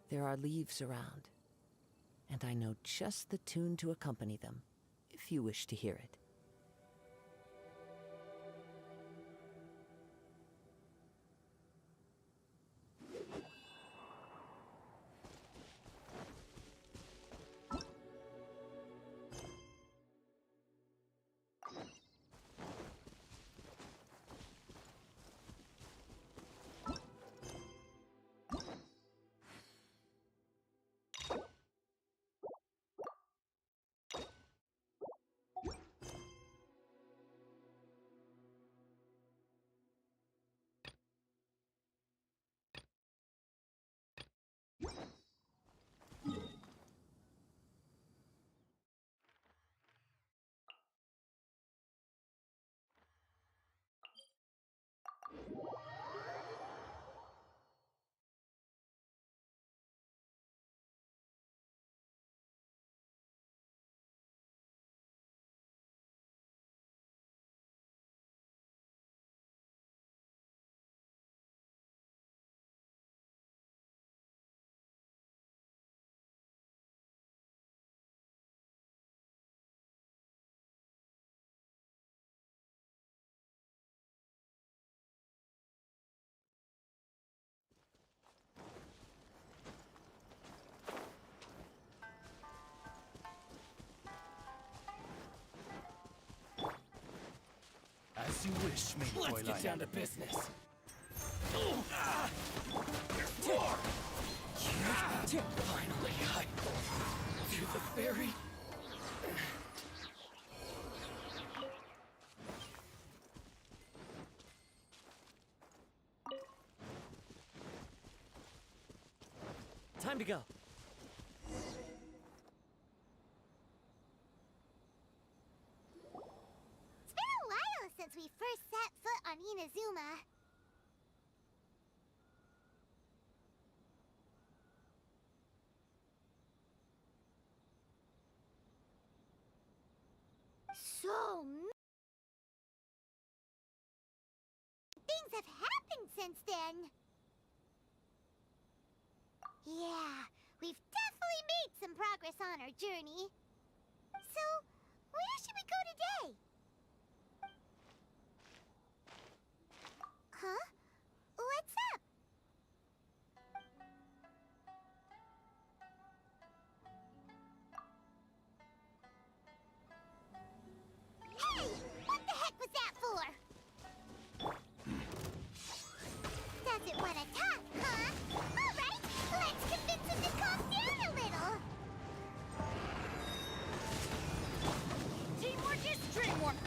There are leaves around, and I know just the tune to accompany them, if you wish to hear it. As you wish, me Let's get down to business. Finally, I feel the fairy. Time to go. It's been a while since we first set foot on Inazuma. So many things have happened since then. Yeah, we've definitely made some progress on our journey. So, where should we go today? Huh? What's up? Hey! What the heck was that for? Doesn't want to talk, huh? Alright, let's convince him to calm down a little. Teamwork is dreamwork.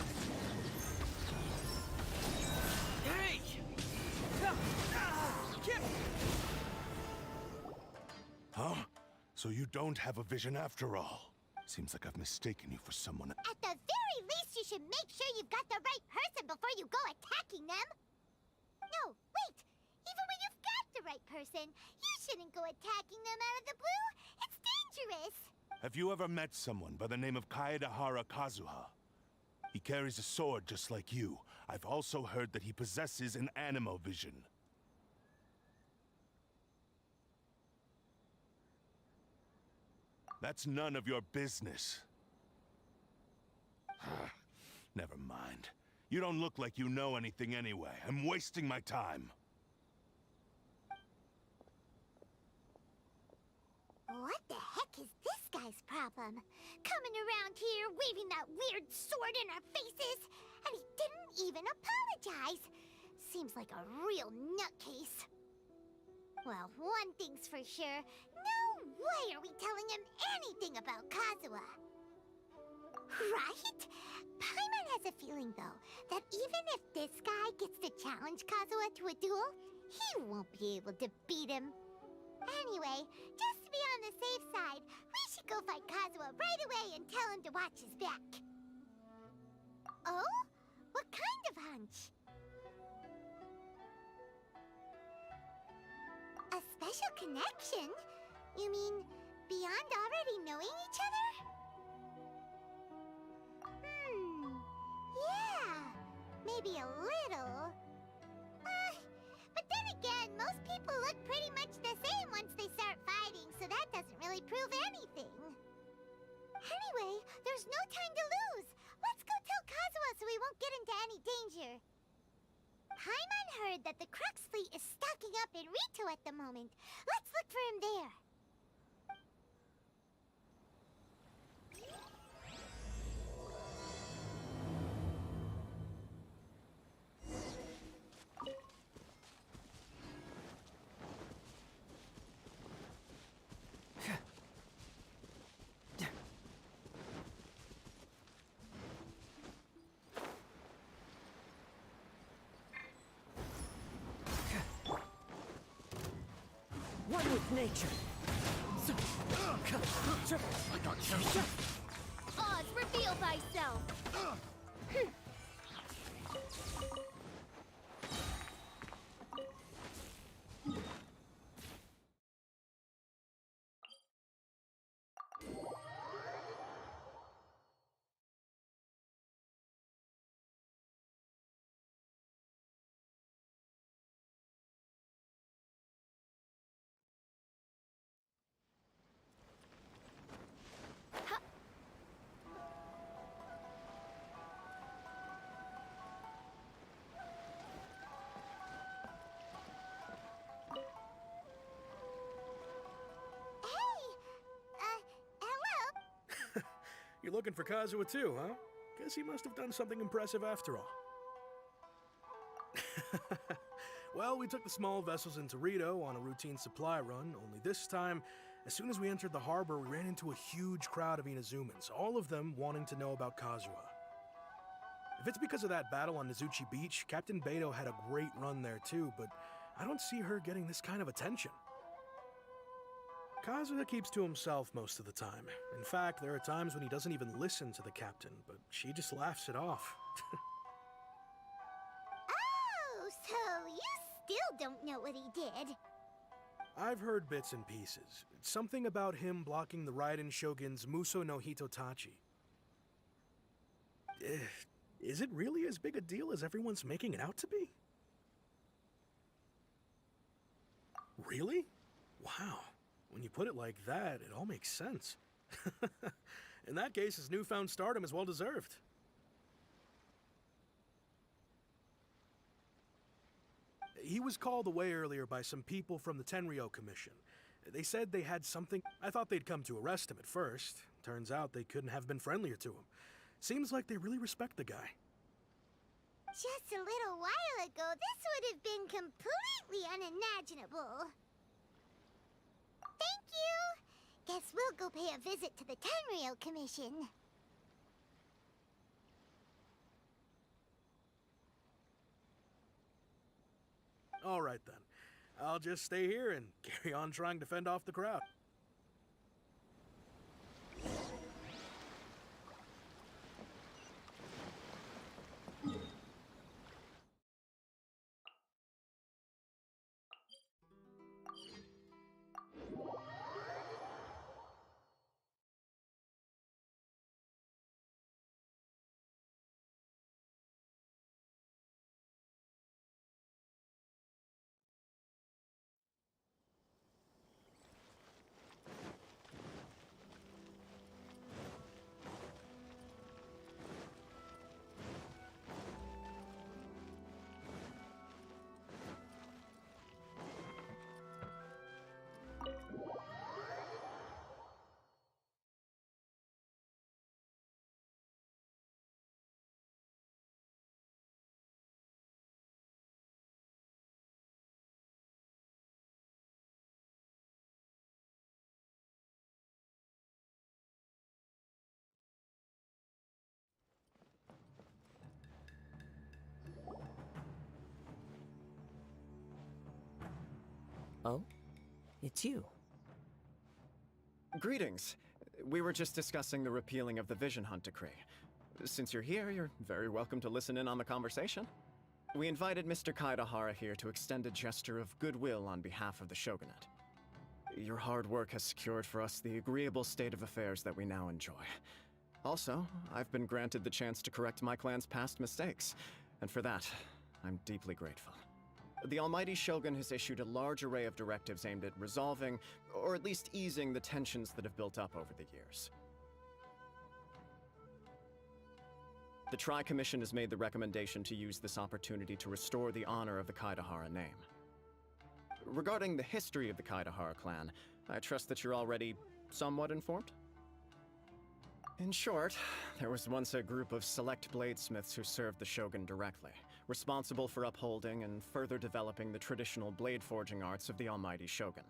Hey! Get Huh? So you don't have a vision after all? Seems like I've mistaken you for someone. At the very least, you should make sure you've got the right person before you go attacking them. No, wait! Even when you've got the right person, you shouldn't go attacking them out of the blue. It's dangerous. Have you ever met someone by the name of Kazuha? He carries a sword just like you. I've also heard that he possesses an animo vision. That's none of your business. Never mind. You don't look like you know anything anyway. I'm wasting my time. What the heck is this guy's problem? Coming around here, waving that weird sword in our faces, and he didn't even apologize. Seems like a real nutcase. Well, one thing's for sure. No way are we telling him anything about Kazuha. Right? Paimon has a feeling, though, that even if this guy gets to challenge Kazuha to a duel, he won't be able to beat him. Anyway, just to be on the safe side, we should go find Kazuha right away and tell him to watch his back. Oh? What kind of hunch? A special connection? You mean beyond already knowing each other? Yeah, maybe a little. But then again, most people look pretty much the same once they start fighting. prove anything. Anyway, there's no time to lose. Let's go tell Kazuha so we won't get into any danger. Paimon heard that the Crux fleet is stocking up in Rito at the moment. Let's look for him there. One with nature. I got you. Oz, reveal thyself. Hello? You're looking for Kazuha too, huh? Guess he must have done something impressive after all. Well, we took the small vessels into Rito on a routine supply run, only this time, as soon as we entered the harbor, we ran into a huge crowd of Inazumans, all of them wanting to know about Kazuha. If it's because of that battle on Nizuchi Beach, Captain Beto had a great run there too, but I don't see her getting this kind of attention. Kazuha keeps to himself most of the time. In fact, there are times when he doesn't even listen to the captain, but she just laughs it off. Oh, so you still don't know what he did. I've heard bits and pieces. It's something about him blocking the Raiden Shogun's Muso no Hitotachi. Is it really as big a deal as everyone's making it out to be? Really? Wow. When you put it like that, it all makes sense. In that case, his newfound stardom is well deserved. He was called away earlier by some people from the Tenryo Commission. They said they had something. I thought they'd come to arrest him at first. Turns out they couldn't have been friendlier to him. Seems like they really respect the guy. Just a little while ago, this would have been completely unimaginable. Thank you! Guess we'll go pay a visit to the Tenryo Commission. All right then. I'll just stay here and carry on trying to fend off the crowd. Oh? It's you. Greetings. We were just discussing the repealing of the Vision Hunt decree. Since you're here, you're very welcome to listen in on the conversation. We invited Mr. Kaedahara here to extend a gesture of goodwill on behalf of the Shogunate. Your hard work has secured for us the agreeable state of affairs that we now enjoy. Also, I've been granted the chance to correct my clan's past mistakes, and for that, I'm deeply grateful. The Almighty Shogun has issued a large array of directives aimed at resolving, or at least easing, the tensions that have built up over the years. The Tri-Commission has made the recommendation to use this opportunity to restore the honor of the Kaedahara name. Regarding the history of the Kaedahara clan, I trust that you're already somewhat informed? In short, there was once a group of select bladesmiths who served the Shogun directly, responsible for upholding and further developing the traditional blade forging arts of the Almighty Shogun.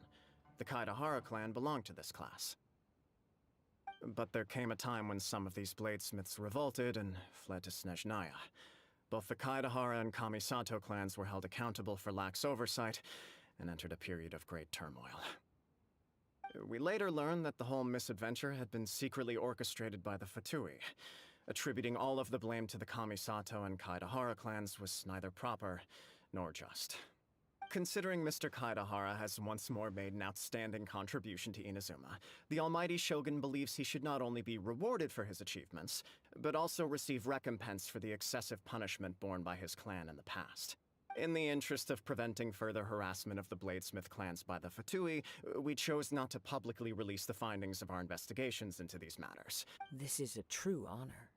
The Kaedahara clan belonged to this class. But there came a time when some of these bladesmiths revolted and fled to Snezhnaya. Both the Kaedahara and Kamisato clans were held accountable for lax oversight and entered a period of great turmoil. We later learned that the whole misadventure had been secretly orchestrated by the Fatui. Attributing all of the blame to the Kamisato and Kaedahara clans was neither proper nor just. Considering Mr. Kaedahara has once more made an outstanding contribution to Inazuma, the Almighty Shogun believes he should not only be rewarded for his achievements, but also receive recompense for the excessive punishment borne by his clan in the past. In the interest of preventing further harassment of the Bladesmith clans by the Fatui, we chose not to publicly release the findings of our investigations into these matters. This is a true honor.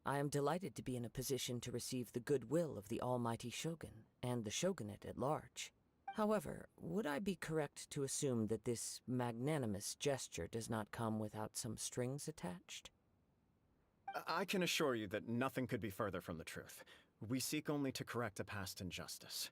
I am delighted to be in a position to receive the goodwill of the Almighty Shogun and the Shogunate at large. However, would I be correct to assume that this magnanimous gesture does not come without some strings attached? I can assure you that nothing could be further from the truth. We seek only to correct a past injustice.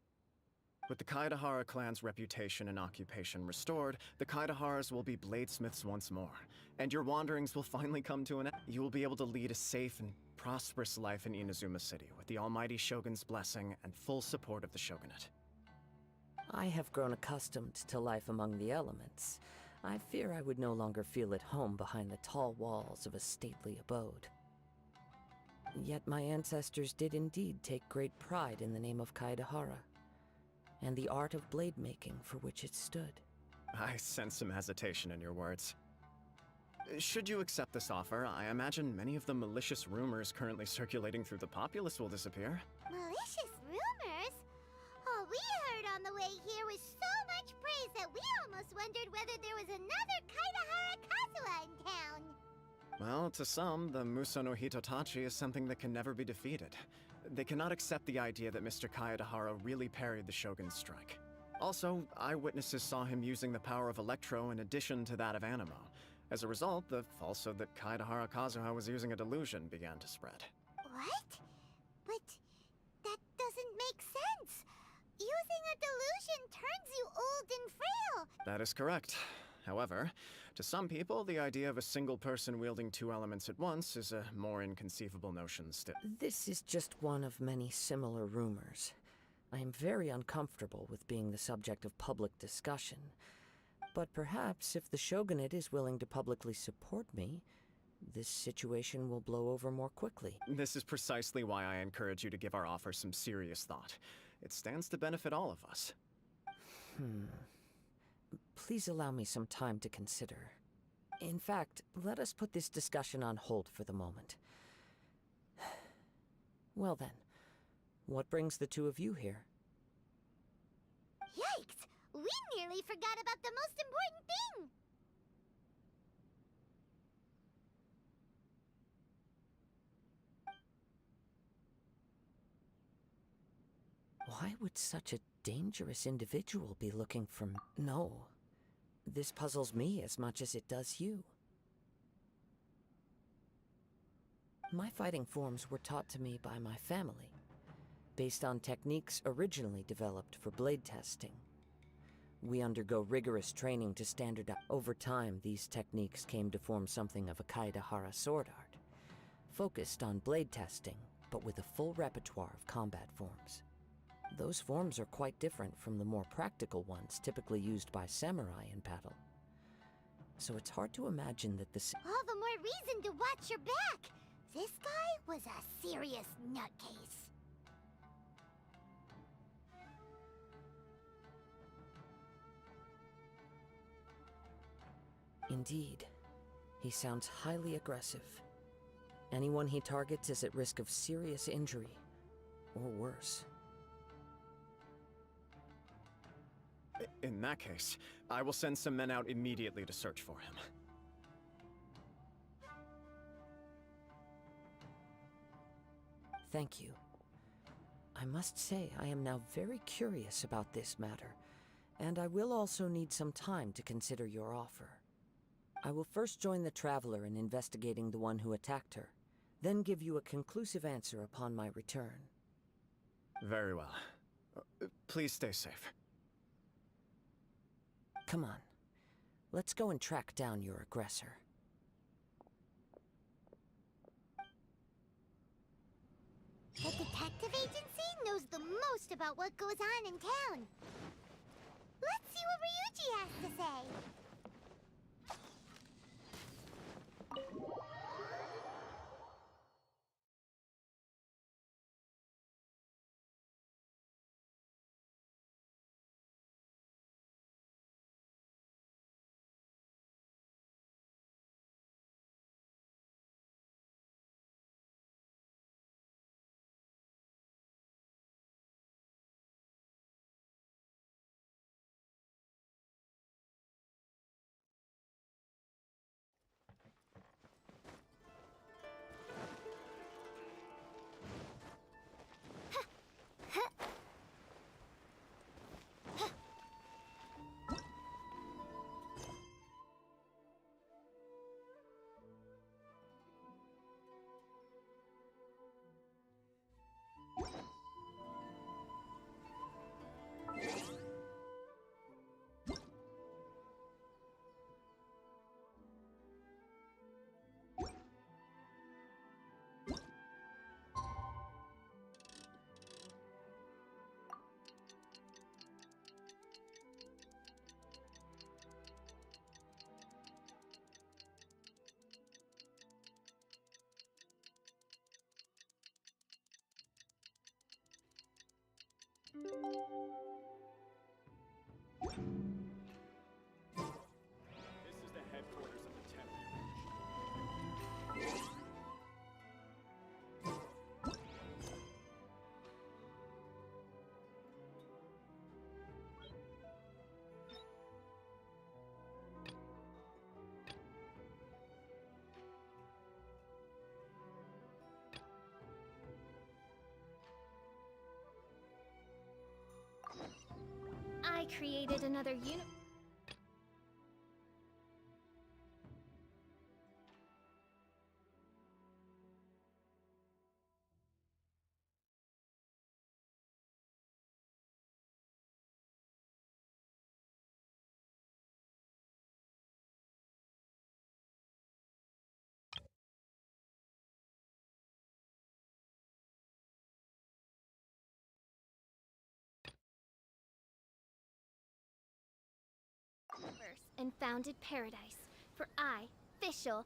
With the Kaedahara clan's reputation and occupation restored, the Kaedaharas will be bladesmiths once more, and your wanderings will finally come to an end. You will be able to lead a safe and prosperous life in Inazuma City with the Almighty Shogun's blessing and full support of the Shogunate. I have grown accustomed to life among the elements. I fear I would no longer feel at home behind the tall walls of a stately abode. Yet my ancestors did indeed take great pride in the name of Kaedahara, and the art of blade making for which it stood. I sense some hesitation in your words. Should you accept this offer, I imagine many of the malicious rumors currently circulating through the populace will disappear. Malicious rumors? All we heard on the way here was so much praise that we almost wondered whether there was another Kaedahara Kazuha in town. Well, to some, the Muso no Hitotachi is something that can never be defeated. They cannot accept the idea that Mr. Kaedahara really parried the Shogun's strike. Also, eyewitnesses saw him using the power of Electro in addition to that of Animo. As a result, the falsehood that Kaedahara Kazuha was using a delusion began to spread. What? But that doesn't make sense. Using a delusion turns you old and frail. That is correct. However, to some people, the idea of a single person wielding two elements at once is a more inconceivable notion still. This is just one of many similar rumors. I am very uncomfortable with being the subject of public discussion. But perhaps if the Shogunate is willing to publicly support me, this situation will blow over more quickly. This is precisely why I encourage you to give our offer some serious thought. It stands to benefit all of us. Please allow me some time to consider. In fact, let us put this discussion on hold for the moment. Well then, what brings the two of you here? Yikes! We nearly forgot about the most important thing! Why would such a dangerous individual be looking for me? No. This puzzles me as much as it does you. My fighting forms were taught to me by my family, based on techniques originally developed for blade testing. We undergo rigorous training to standardize. Over time, these techniques came to form something of a Kaedahara sword art, focused on blade testing, but with a full repertoire of combat forms. Those forms are quite different from the more practical ones typically used by samurai in battle. So it's hard to imagine that the All the more reason to watch your back! This guy was a serious nutcase. Indeed, he sounds highly aggressive. Anyone he targets is at risk of serious injury, or worse. In that case, I will send some men out immediately to search for him. Thank you. I must say, I am now very curious about this matter, and I will also need some time to consider your offer. I will first join the Traveler in investigating the one who attacked her, then give you a conclusive answer upon my return. Very well. Please stay safe. Come on. Let's go and track down your aggressor. The detective agency knows the most about what goes on in town. Let's see what Ryuji has to say. This is the headquarters of the Tenryo. I created another universe and founded paradise. For I, official.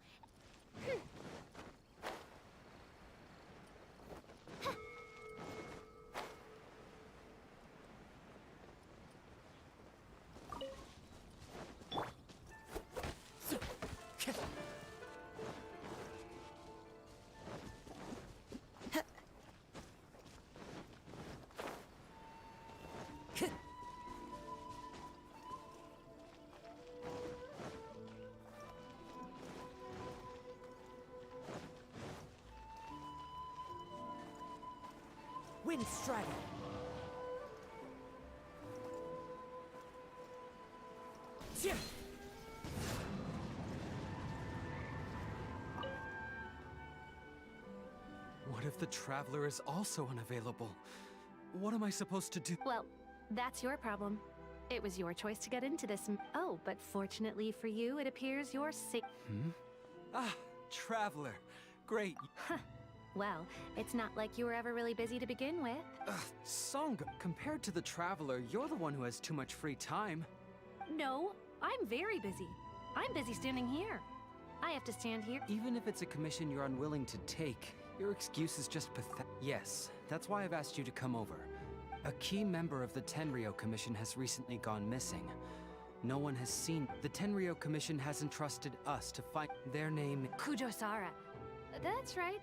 Wind Strider. Zip. What if the Traveler is also unavailable? What am I supposed to do? Well, that's your problem. It was your choice to get into this. Oh, but fortunately for you, it appears you're sick. Ah, Traveler. Great. Well, it's not like you were ever really busy to begin with. Sangha, compared to the Traveler, you're the one who has too much free time. No, I'm very busy. I'm busy standing here. I have to stand here. Even if it's a commission you're unwilling to take, your excuse is just pathetic. Yes, that's why I've asked you to come over. A key member of the Tenryo Commission has recently gone missing. No one has seen. The Tenryo Commission has entrusted us to find their name. Kujosara. That's right.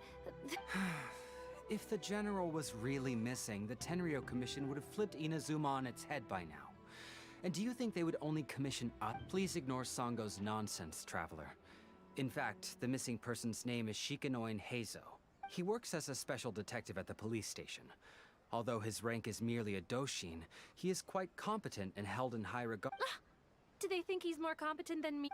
If the General was really missing, the Tenryo Commission would have flipped Inazuma on its head by now. And do you think they would only commission us? Please ignore Sango's nonsense, Traveler. In fact, the missing person's name is Shikanoin Heizo. He works as a special detective at the police station. Although his rank is merely a Doshin, he is quite competent and held in high regard. Do they think he's more competent than me?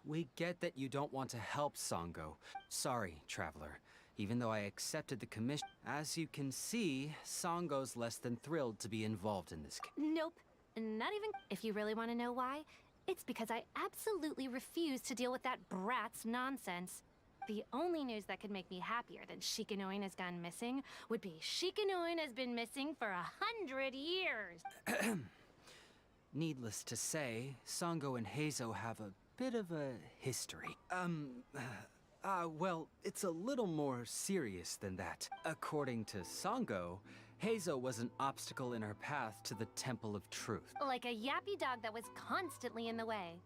We get that you don't want to help Sango. Sorry, Traveler. Even though I accepted the commission, as you can see, Sango's less than thrilled to be involved in this case. Nope. Not even. If you really want to know why, it's because I absolutely refuse to deal with that brat's nonsense. The only news that could make me happier than Shikanoin has gone missing would be Shikanoin has been missing for 100 years. Needless to say, Sango and Heizo have a bit of a history. Well, it's a little more serious than that. According to Sango, Heizo was an obstacle in her path to the Temple of Truth. Like a yappy dog that was constantly in the way.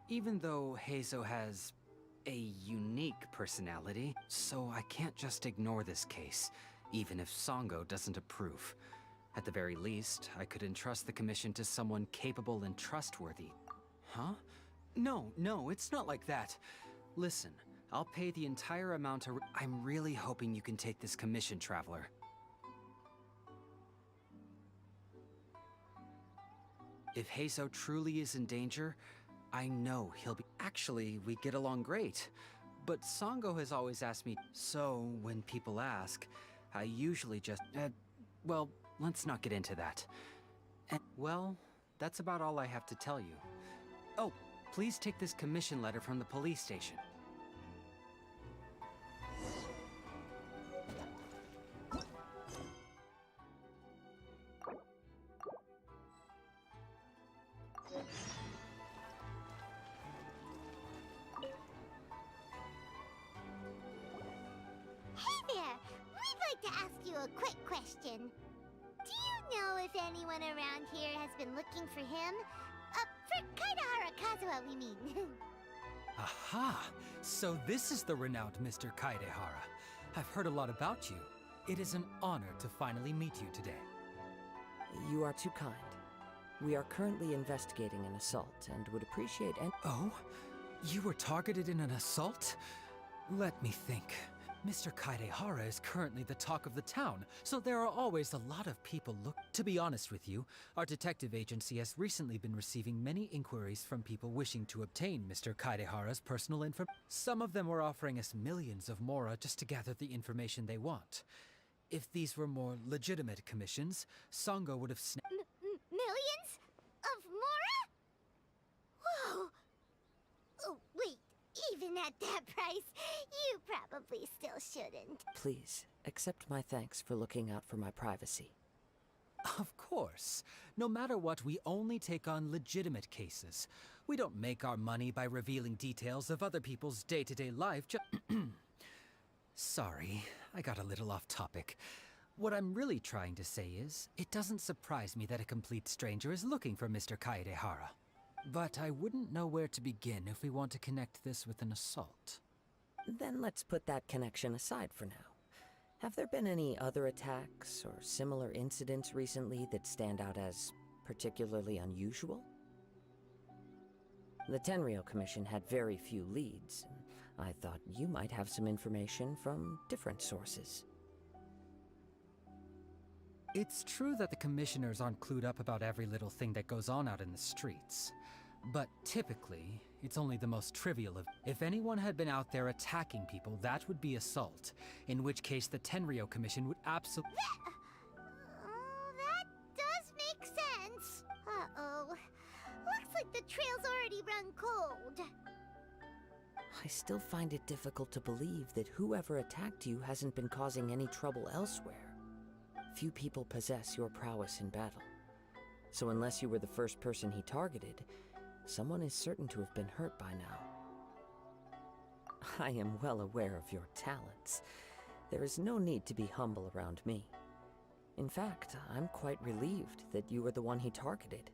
Even though Heizo has a unique personality, so I can't just ignore this case, even if Sango doesn't approve. At the very least, I could entrust the commission to someone capable and trustworthy. Huh? No, it's not like that. Listen, I'll pay the entire amount I'm really hoping you can take this commission, Traveler. If Heizo truly is in danger, I know he'll be— Actually, we get along great. But Sango has always asked me— So, when people ask, I usually just— well, let's not get into that. Well, that's about all I have to tell you. Oh, please take this commission letter from the police station. Hey there! We'd like to ask you a quick question. Do you know if anyone around here has been looking for him? For Kaidahara Kazuha, we mean. Aha! So this is the renowned Mr. Kaidehara. I've heard a lot about you. It is an honor to finally meet you today. You are too kind. We are currently investigating an assault and would appreciate any— Oh? You were targeted in an assault? Let me think. Mr. Kaidehara is currently the talk of the town, so there are always a lot of people To be honest with you, our detective agency has recently been receiving many inquiries from people wishing to obtain Mr. Kaidehara's personal information. Some of them were offering us millions of mora just to gather the information they want. If these were more legitimate commissions, Sango would have Millions? Of mora? Whoa! Oh, wait. Even at that price, you probably still shouldn't. Please, accept my thanks for looking out for my privacy. Of course. No matter what, we only take on legitimate cases. We don't make our money by revealing details of other people's day-to-day life. Sorry, I got a little off topic. What I'm really trying to say is, it doesn't surprise me that a complete stranger is looking for Mr. Kaidehara. But I wouldn't know where to begin if we want to connect this with an assault. Then let's put that connection aside for now. Have there been any other attacks or similar incidents recently that stand out as particularly unusual? The Tenryou Commission had very few leads, and I thought you might have some information from different sources. It's true that the commissioners aren't clued up about every little thing that goes on out in the streets. But typically, it's only the most trivial of— If anyone had been out there attacking people, that would be assault. In which case, the Tenryou Commission would absolutely— That does make sense. Uh-oh. Looks like the trail's already run cold. I still find it difficult to believe that whoever attacked you hasn't been causing any trouble elsewhere. Few people possess your prowess in battle. So unless you were the first person he targeted, someone is certain to have been hurt by now. I am well aware of your talents. There is no need to be humble around me. In fact, I'm quite relieved that you were the one he targeted.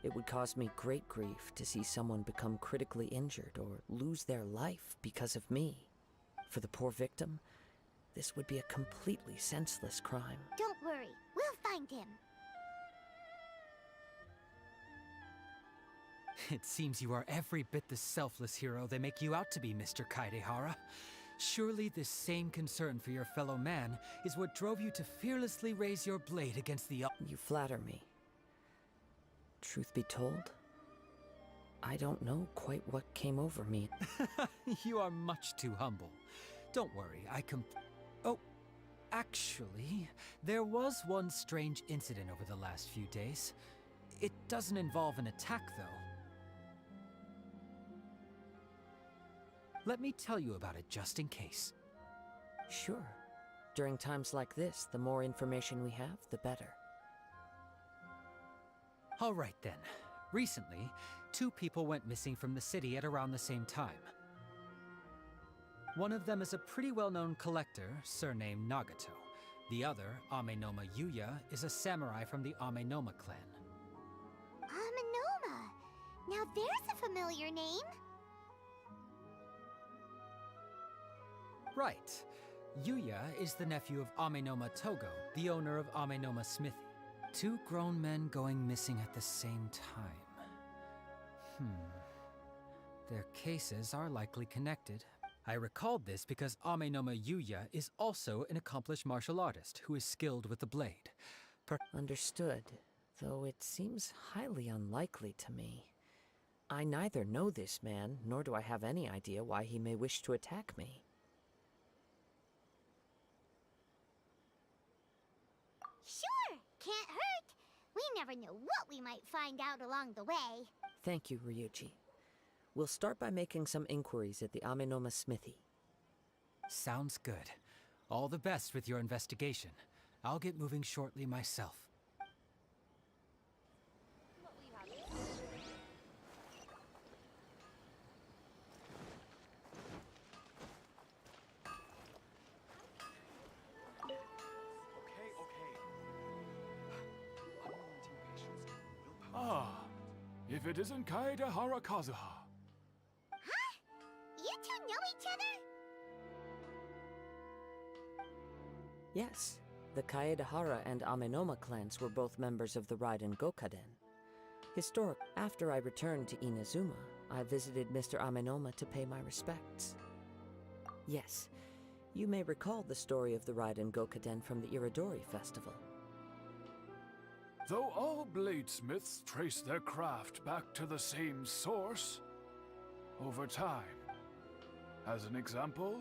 It would cause me great grief to see someone become critically injured or lose their life because of me. For the poor victim, this would be a completely senseless crime. Don't worry, we'll find him. It seems you are every bit the selfless hero they make you out to be, Mr. Kaidehara. Surely this same concern for your fellow man is what drove you to fearlessly raise your blade against the... You flatter me. Truth be told, I don't know quite what came over me. You are much too humble. Don't worry, Oh, actually, there was one strange incident over the last few days. It doesn't involve an attack, though. Let me tell you about it just in case. Sure. During times like this, the more information we have, the better. All right then. Recently, 2 people went missing from the city at around the same time. One of them is a pretty well-known collector, surnamed Nagato. The other, Amenoma Yuya, is a samurai from the Amenoma clan. Amenoma! Now there's a familiar name. Right. Yuya is the nephew of Amenoma Togo, the owner of Amenoma Smithy. 2 grown men going missing at the same time. Their cases are likely connected. I recalled this because Amenoma Yuya is also an accomplished martial artist who is skilled with the blade. Understood, though it seems highly unlikely to me. I neither know this man, nor do I have any idea why he may wish to attack me. Sure, can't hurt. We never know what we might find out along the way. Thank you, Ryuji. We'll start by making some inquiries at the Amenoma Smithy. Sounds good. All the best with your investigation. I'll get moving shortly myself. Ah, if it isn't Kaedehara Kazuha. Huh? You two know each other? Yes, the Kaedehara and Amenoma clans were both members of the Raiden Gokaden. After I returned to Inazuma, I visited Mr. Amenoma to pay my respects. Yes, you may recall the story of the Raiden Gokaden from the Iridori Festival. Though all bladesmiths trace their craft back to the same source, over time. As an example,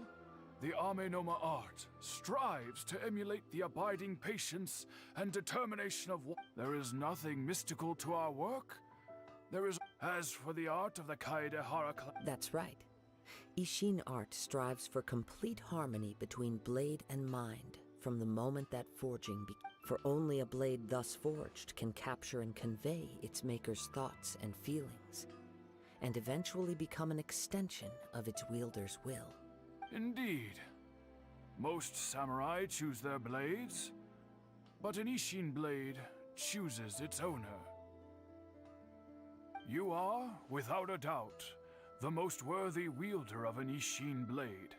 the Amenoma art strives to emulate the abiding patience and determination of one. There is nothing mystical to our work. There is. As for the art of the Kaedehara clan. That's right. Ishin art strives for complete harmony between blade and mind from the moment that forging for only a blade thus forged can capture and convey its maker's thoughts and feelings, and eventually become an extension of its wielder's will. Indeed. Most samurai choose their blades, but an Ishin blade chooses its owner. You are, without a doubt, the most worthy wielder of an Ishin blade.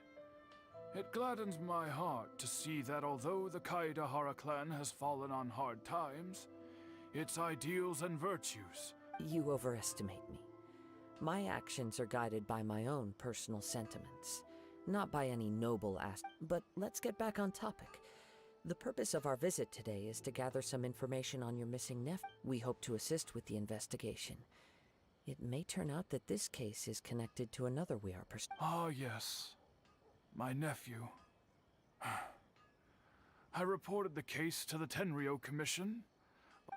It gladdens my heart to see that although the Kaedehara clan has fallen on hard times, its ideals and virtues... You overestimate me. My actions are guided by my own personal sentiments, not by any noble But let's get back on topic. The purpose of our visit today is to gather some information on your missing nephew. We hope to assist with the investigation. It may turn out that this case is connected to another we are pursuing. Ah, yes. My nephew. I reported the case to the Tenryou Commission.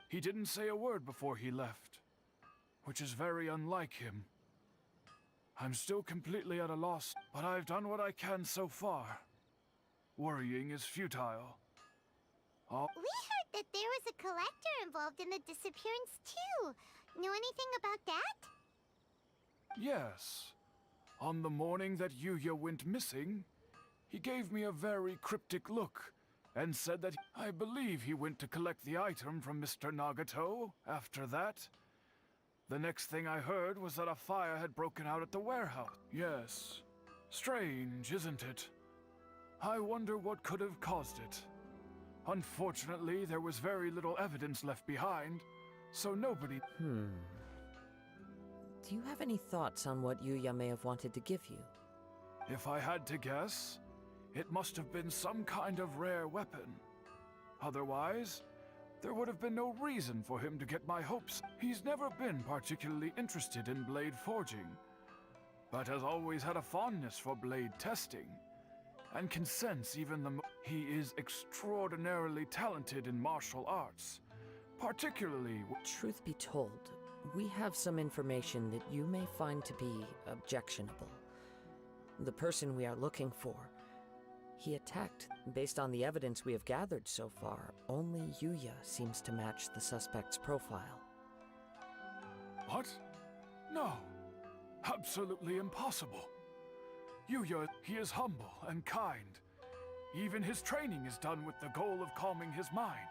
He didn't say a word before he left, which is very unlike him. I'm still completely at a loss, but I've done what I can so far. Worrying is futile. We heard that there was a collector involved in the disappearance too. Know anything about that? Yes. On the morning that Yuya went missing, he gave me a very cryptic look and said that I believe he went to collect the item from Mr. Nagato. After that, the next thing I heard was that a fire had broken out at the warehouse. Yes. Strange, isn't it? I wonder what could have caused it. Unfortunately, there was very little evidence left behind, so nobody... Do you have any thoughts on what Yuya may have wanted to give you? If I had to guess, it must have been some kind of rare weapon. Otherwise, there would have been no reason for him to get my hopes. He's never been particularly interested in blade forging, but has always had a fondness for blade testing, and can sense even the... He is extraordinarily talented in martial arts, particularly... Truth be told, we have some information that you may find to be objectionable. The person we are looking for, he attacked. Based on the evidence we have gathered so far, only Yuya seems to match the suspect's profile. What? No. Absolutely impossible. Yuya, he is humble and kind. Even his training is done with the goal of calming his mind.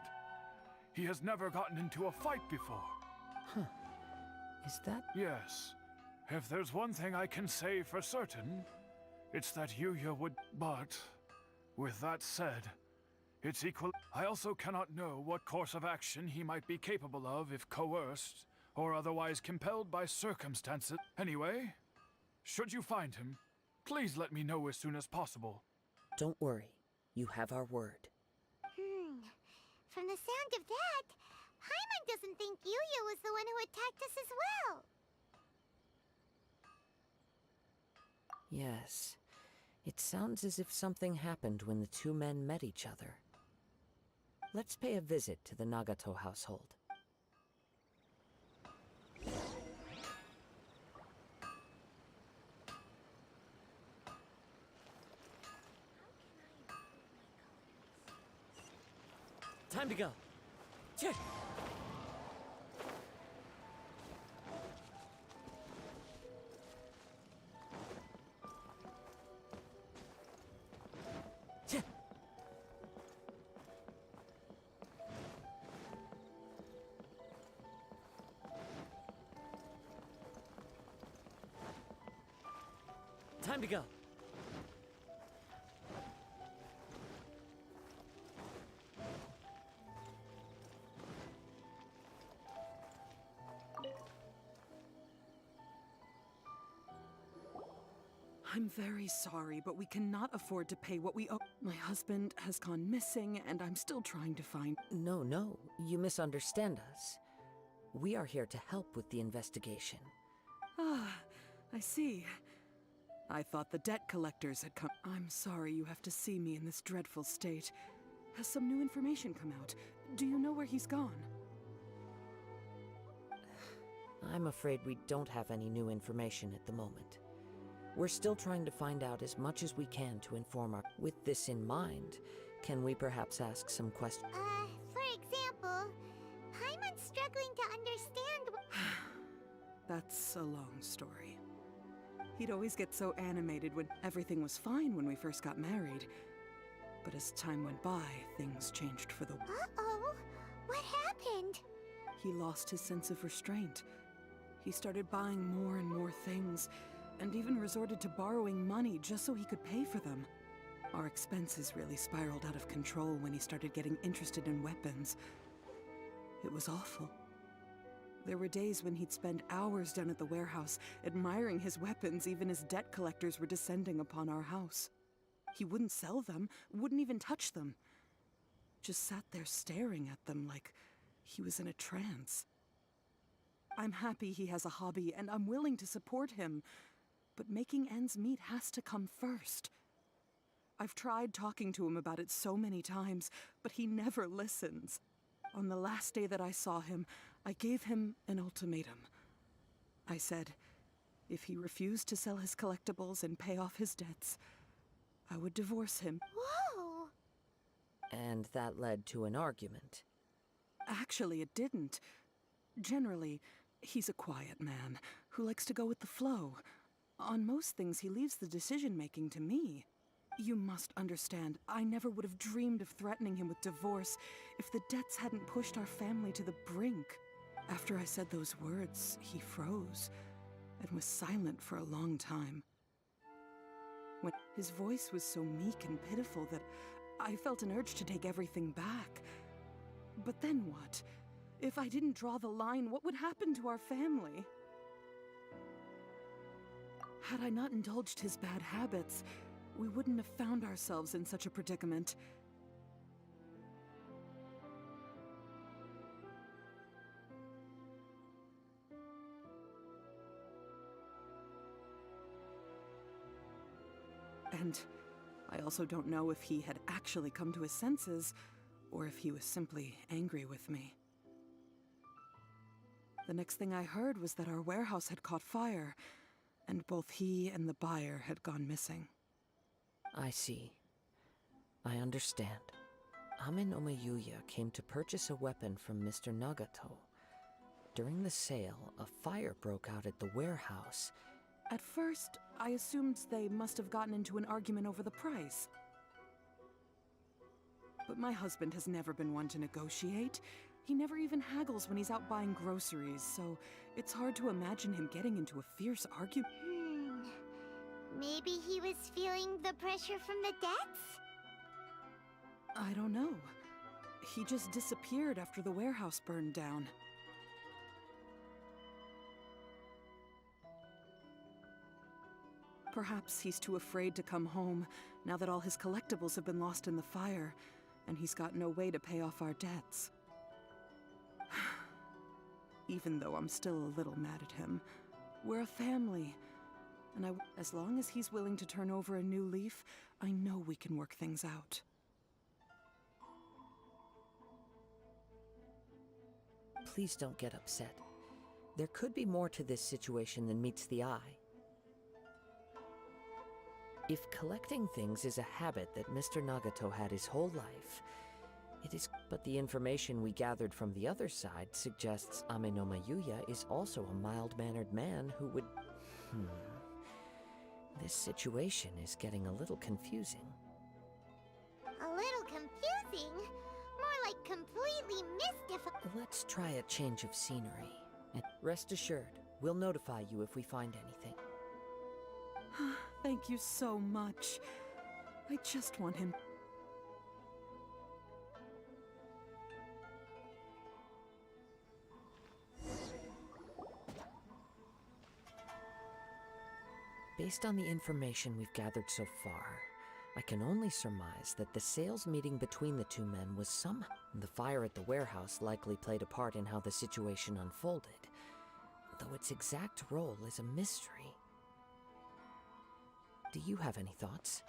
He has never gotten into a fight before. Huh. Is that... Yes. If there's one thing I can say for certain, it's that Yuya would... But, with that said, it's equal... I also cannot know what course of action he might be capable of if coerced, or otherwise compelled by circumstances. Anyway, should you find him, please let me know as soon as possible. Don't worry. You have our word. From the sound of that, Paimon doesn't think Yuya was the one who attacked us as well. Yes. It sounds as if something happened when the two men met each other. Let's pay a visit to the Nagato household. Time to go. Check. Time to go. I'm very sorry, but we cannot afford to pay what we owe. My husband has gone missing, and I'm still trying to find... No, you misunderstand us. We are here to help with the investigation. Ah, I see. I thought the debt collectors had come... I'm sorry you have to see me in this dreadful state. Has some new information come out? Do you know where he's gone? I'm afraid we don't have any new information at the moment. We're still trying to find out as much as we can to inform our... With this in mind, can we perhaps ask some questions? For example, Paimon's struggling to understand... That's a long story. He'd always get so animated when everything was fine when we first got married. But as time went by, things changed for the... Uh-oh! What happened? He lost his sense of restraint. He started buying more and more things, and even resorted to borrowing money just so he could pay for them. Our expenses really spiraled out of control when he started getting interested in weapons. It was awful. There were days when he'd spend hours down at the warehouse, admiring his weapons even as debt collectors were descending upon our house. He wouldn't sell them, wouldn't even touch them. Just sat there staring at them like he was in a trance. I'm happy he has a hobby, and I'm willing to support him. But making ends meet has to come first. I've tried talking to him about it so many times, but he never listens. On the last day that I saw him, I gave him an ultimatum. I said, if he refused to sell his collectibles and pay off his debts, I would divorce him. Whoa! And that led to an argument. Actually, it didn't. Generally, he's a quiet man who likes to go with the flow. On most things, he leaves the decision-making to me. You must understand, I never would have dreamed of threatening him with divorce if the debts hadn't pushed our family to the brink. After I said those words, he froze and was silent for a long time. When his voice was so meek and pitiful that I felt an urge to take everything back. But then what? If I didn't draw the line, what would happen to our family? Had I not indulged his bad habits, we wouldn't have found ourselves in such a predicament. And I also don't know if he had actually come to his senses, or if he was simply angry with me. The next thing I heard was that our warehouse had caught fire, and both he and the buyer had gone missing. I see. I understand. Ame no Mayuya came to purchase a weapon from Mr. Nagato. During the sale, a fire broke out at the warehouse. At first, I assumed they must have gotten into an argument over the price. But my husband has never been one to negotiate. He never even haggles when he's out buying groceries, so it's hard to imagine him getting into a fierce argument. Maybe he was feeling the pressure from the debts? I don't know. He just disappeared after the warehouse burned down. Perhaps he's too afraid to come home, now that all his collectibles have been lost in the fire, and he's got no way to pay off our debts. Even though I'm still a little mad at him, we're a family, and as long as he's willing to turn over a new leaf, I know we can work things out. Please don't get upset. There could be more to this situation than meets the eye. If collecting things is a habit that Mr. Nagato had his whole life, it is. But the information we gathered from the other side suggests Ame no Mayuya is also a mild-mannered man who would... This situation is getting a little confusing. A little confusing? More like completely mystified. Let's try a change of scenery. And rest assured, we'll notify you if we find anything. Thank you so much. I just want him. Based on the information we've gathered so far, I can only surmise that the sales meeting between the two men was some... The fire at the warehouse likely played a part in how the situation unfolded, though its exact role is a mystery. Do you have any thoughts?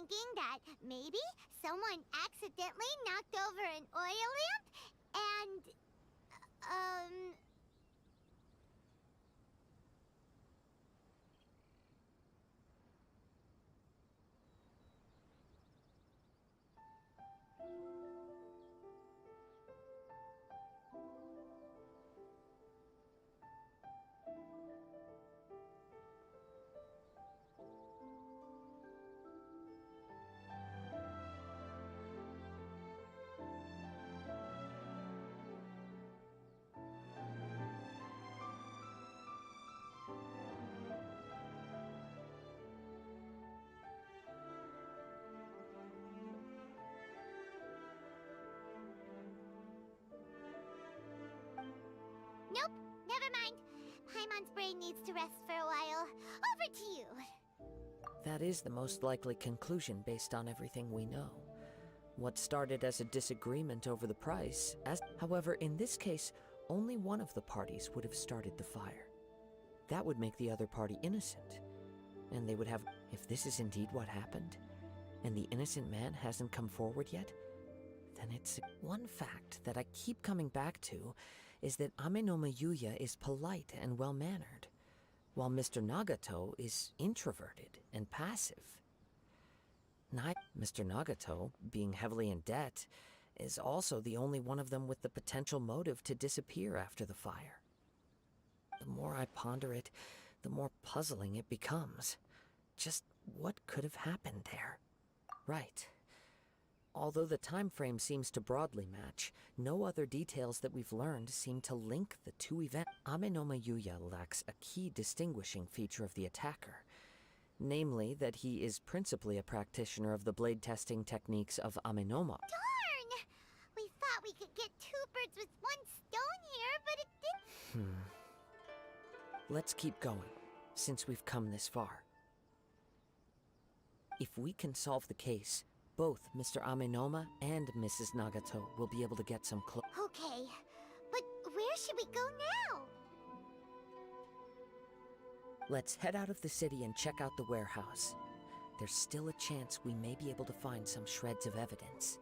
thinking that maybe someone accidentally knocked over an oil lamp and, nope, never mind. Paimon's brain needs to rest for a while. Over to you. That is the most likely conclusion based on everything we know. What started as a disagreement over the price, however, in this case, only one of the parties would have started the fire. That would make the other party innocent. And they would have, if this is indeed what happened, and the innocent man hasn't come forward yet, then it's one fact that I keep coming back to is that Amenoma Yuya is polite and well-mannered, while Mr. Nagato is introverted and passive. Mr. Nagato, being heavily in debt, is also the only one of them with the potential motive to disappear after the fire. The more I ponder it, the more puzzling it becomes. Just what could have happened there? Right. Although the time frame seems to broadly match, no other details that we've learned seem to link the two events. Amenoma Yuya lacks a key distinguishing feature of the attacker, namely that he is principally a practitioner of the blade testing techniques of Amenoma. Darn! We thought we could get two birds with one stone here, but it didn't. Let's keep going, since we've come this far. If we can solve the case, both Mr. Amenoma and Mrs. Nagato will be able to get some Okay, but where should we go now? Let's head out of the city and check out the warehouse. There's still a chance we may be able to find some shreds of evidence.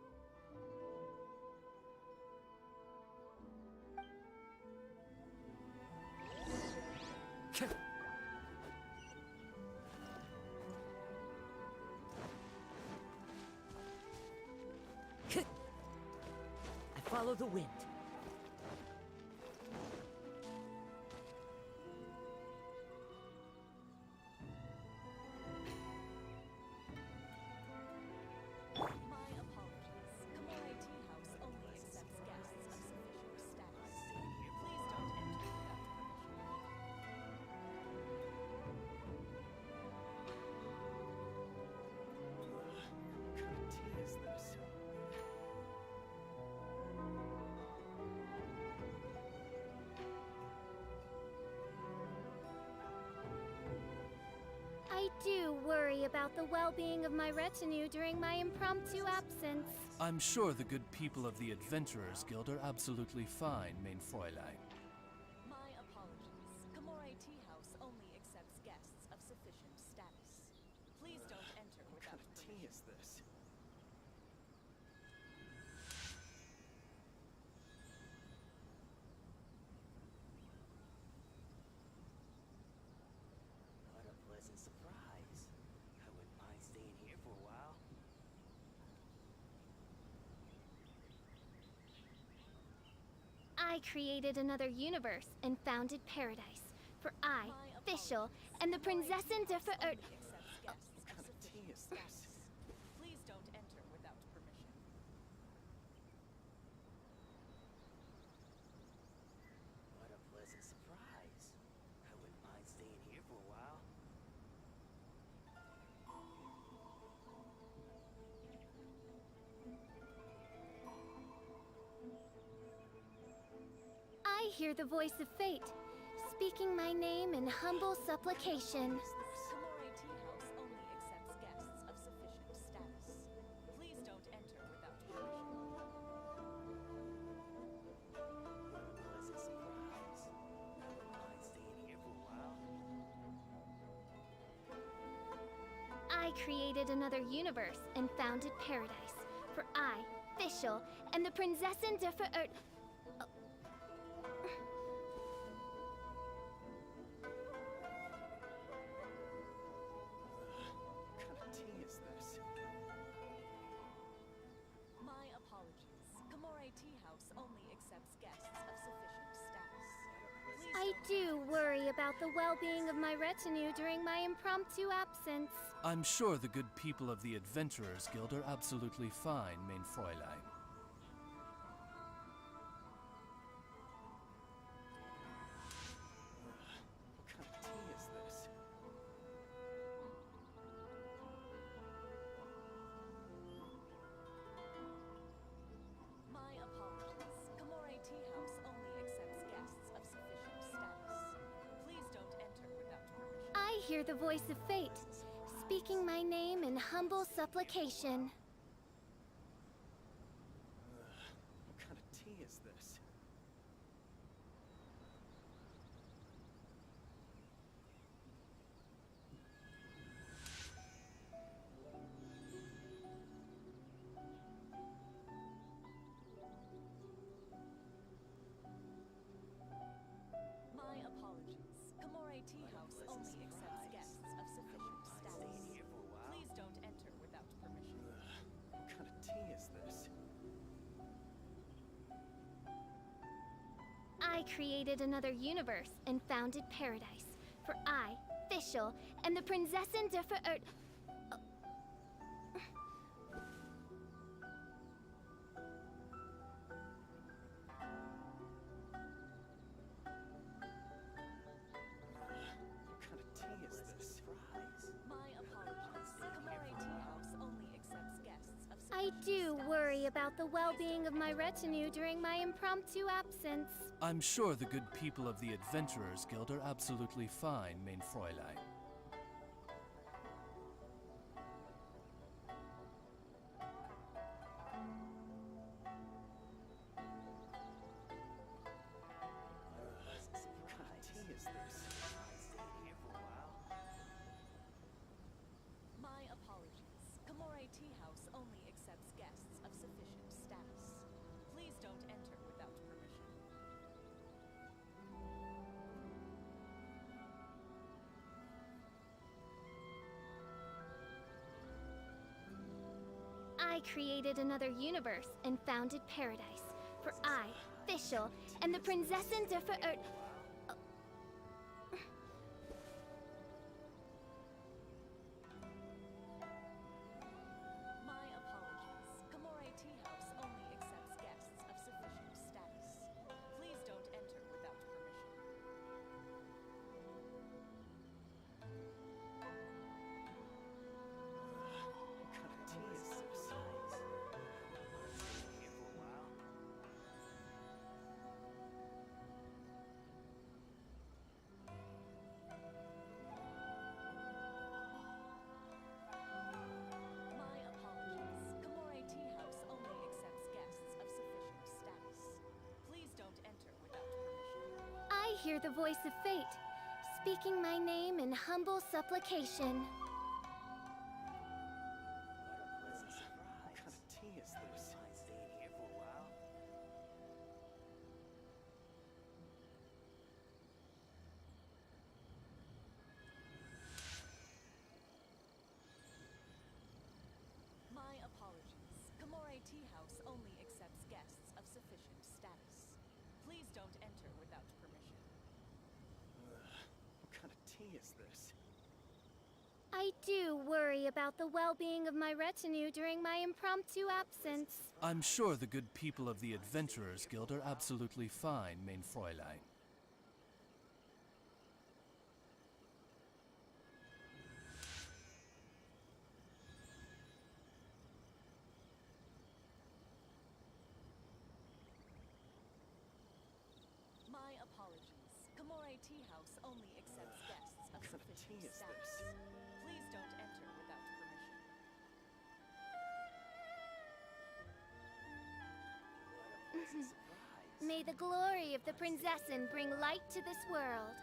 I follow the wind. I do worry about the well-being of my retinue during my impromptu absence. I'm sure the good people of the Adventurers Guild are absolutely fine, mein Fräulein. My apologies. Kamore Tea House only accepts guests of sufficient status. Please don't enter without permission. What kind of tea is this? What a pleasant surprise. I wouldn't mind staying here for a while. I created another universe and founded paradise. For I, Fischl, and the Prinzessin der Verirrten. Accepts guests of sufficient status. Please don't enter without permission. What a pleasant surprise. I wouldn't mind staying here for a while. I hear the voice of fate, speaking my name in humble supplication. Kamore Tea House only accepts guests of sufficient status. Please don't enter without permission. What a pleasant surprise. I wouldn't mind staying here for a while. I I created another universe and founded paradise. For I, Fischl, and the Prinzessin der Verirrt... What kind of tea is this? My apologies. Kamore Tea House only accepts guests of sufficient status. Please I don't do worry about the well-being of my retinue during my impromptu absence. I'm sure the good people of the Adventurers Guild are absolutely fine, mein Fräulein. What kind of tea is this? My apologies. Kamore Tea House only accepts guests of sufficient status. Please don't enter without permission. I hear the voice of fate, speaking my name in humble supplication. What kind of tea is this? My apologies. Kamore Tea House only accepts guests of sufficient status. Please don't enter without permission. What kind of tea is this? I created another universe and founded paradise. For I, Fischl, and the Prinzessin der Verirrt... What kind of tea is this? My apologies. Kamore Tea House only accepts guests of I do worry about the well-being of my retinue during my impromptu absence. I'm sure the good people of the Adventurers Guild are absolutely fine, mein Fräulein. What kind of tea is this? My apologies. Kamore Tea House only accepts guests of sufficient status. Please don't enter without permission. I created another universe and founded paradise. For I, Fischl, and the Prinzessin der Verirrt... My apologies. Kamore Tea House only accepts guests of sufficient status. Please don't enter without permission. What kind of tea is this? My apologies. Kamore Tea House only accepts guests of sufficient status. Please don't enter without permission. I hear the voice of fate, speaking my name in humble supplication. What kind of tea is this? My apologies. Kamore Tea House only accepts guests of sufficient status. Please don't enter without permission. What kind of tea is this? I do worry about the well-being of my retinue during my impromptu absence. I'm sure the good people of the Adventurers Guild are absolutely fine, mein Fräulein. My apologies. Kamore Tea House only accepts guests of What kind of sufficient tea is status. this? Please don't enter without permission. May the glory of the Prinzessin bring light to this world.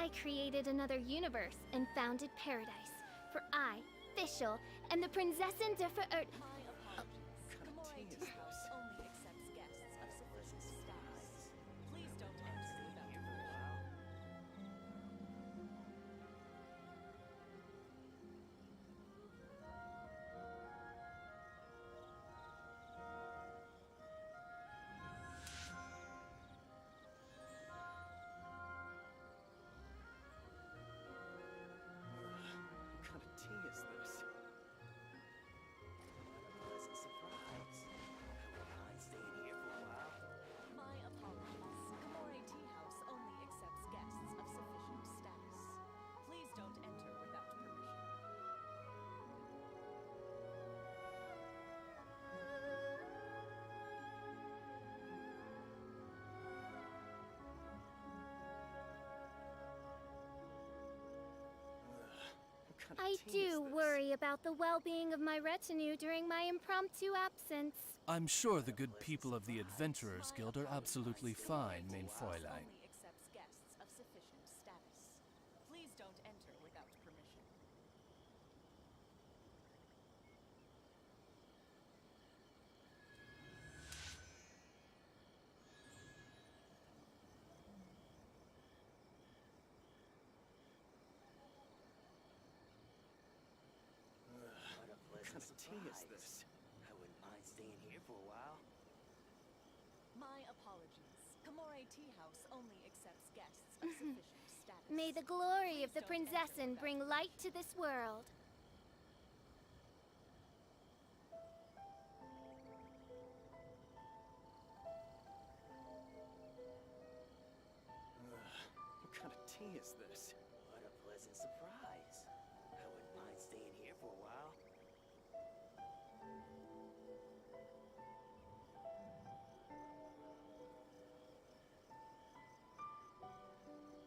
I created another universe and founded paradise. For I, Fischl, am the Prinzessin der Verirrten. My apologies. Gamora Tea House only accepts guests of sufficient status. Please don't enter without permission. What kind of tea is this? What a pleasant surprise. I wouldn't mind staying here for a while. My apologies. Gamora Tea House only accepts guests of sufficient status. Please don't enter without permission. What kind of I tea is do this? worry about the well-being of my retinue during my impromptu absence. I'm sure the good people of the Adventurers Guild are absolutely fine, mein Fräulein. Only accepts guests of sufficient status. Please don't enter without permission. What a pleasant kind of tea is surprise. this? I wouldn't mind staying here for a while. My apologies. Gamora Tea House only accepts guests of sufficient status. May the glory of the Please don't enter Prinzessin without bring light to this world. What kind of tea is this? What a pleasant surprise. I wouldn't mind staying here for a while.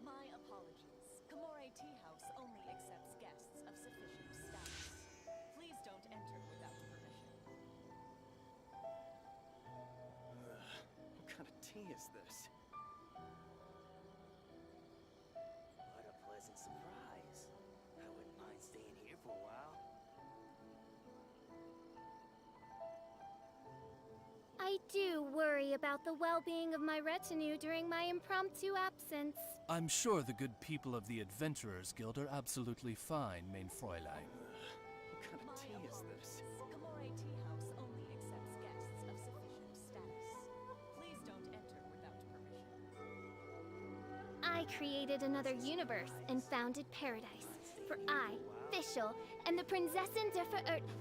My apologies. Gamora Tea House only accepts guests of sufficient status. Please don't enter without permission. What kind of tea is this? What a pleasant surprise. I wouldn't mind staying here for a while. I do worry about the well-being of my retinue during my impromptu absence. I'm sure the good people of the Adventurers Guild are absolutely fine, mein Fräulein. What kind of My tea is this? apologies. Gamora Tea House only accepts guests of sufficient status. Please don't enter without permission. I created another universe and founded paradise. For I, Fischl, am the Prinzessin der Verirrten.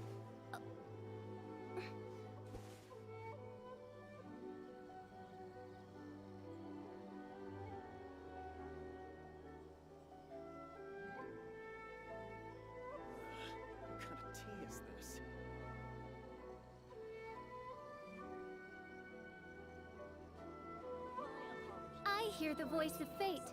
What kind of tea is this? My apologies. I hear the voice of fate,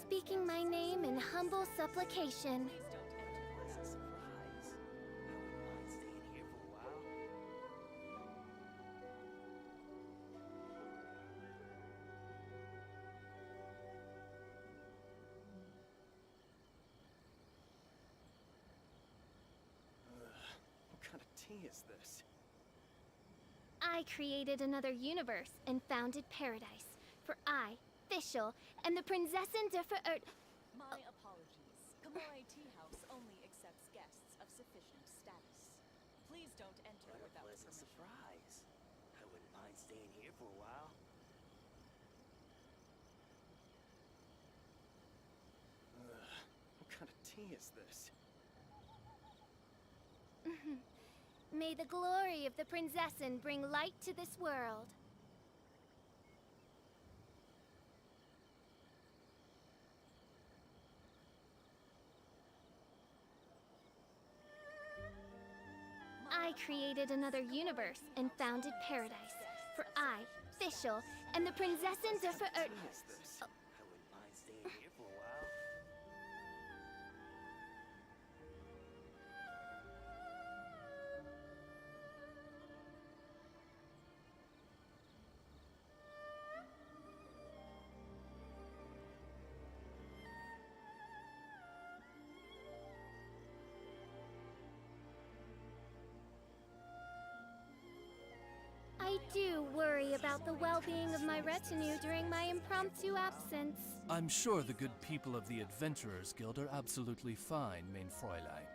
speaking my name in humble supplication. Please don't enter. Pleasant surprise. I wouldn't mind staying here for a while. What kind of tea is this? I created another universe and founded paradise. For I, Fischl, am the Prinzessin der Verirrten. My apologies. Gamora Tea House only accepts guests of sufficient status. Please don't enter What a without pleasant permission. surprise. I wouldn't mind staying here for a while. What kind of tea is this? May the glory of the Prinzessin bring light to this world. I created another universe and founded paradise. For I, Fischl, am the Prinzessin der Verirrten. Tea is this? I wouldn't mind staying here for a while. do worry about the well-being of my retinue during my impromptu absence. I'm sure the good people of the Adventurers Guild are absolutely fine, mein Fräulein.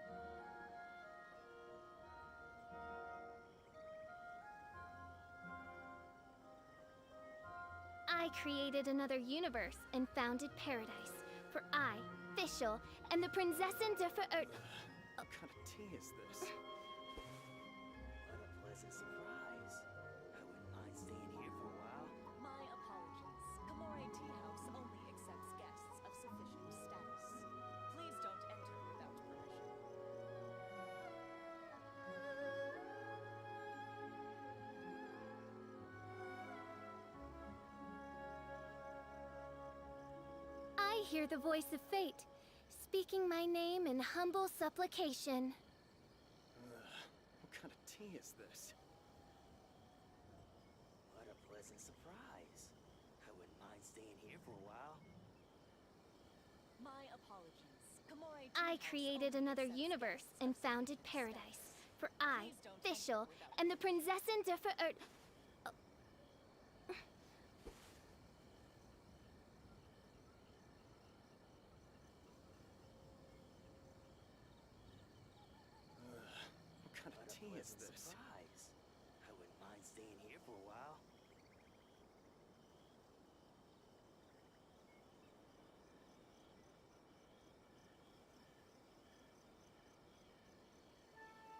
I created another universe and founded paradise. For I, Fischl, and the Prinzessin der Verirrt... What kind of tea is this? What a pleasant surprise. I wouldn't mind staying here for a while. My apologies. Gamore Tea House only accepts guests of sufficient status. Please don't enter without permission. I hear the voice of fate, speaking my name in humble supplication. What kind of tea is this? What a pleasant surprise. I wouldn't mind staying here for a while. My apologies. Gamore Tea I House created only another accepts universe guests and of founded sufficient paradise. status. For I, Please don't Fischl, enter without and the Prinzessin der Verirrt... What kind of What a tea is pleasant this? surprise. I wouldn't mind staying here for a while.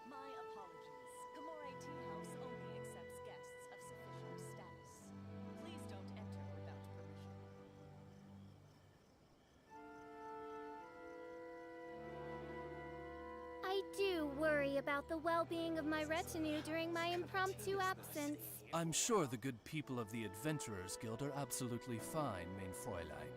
My apologies. Gamore Tea House only accepts guests of sufficient status. Please don't enter without permission. I do worry about the well-being of my retinue during my impromptu absence. I'm sure the good people of the Adventurers Guild are absolutely fine, mein Fräulein.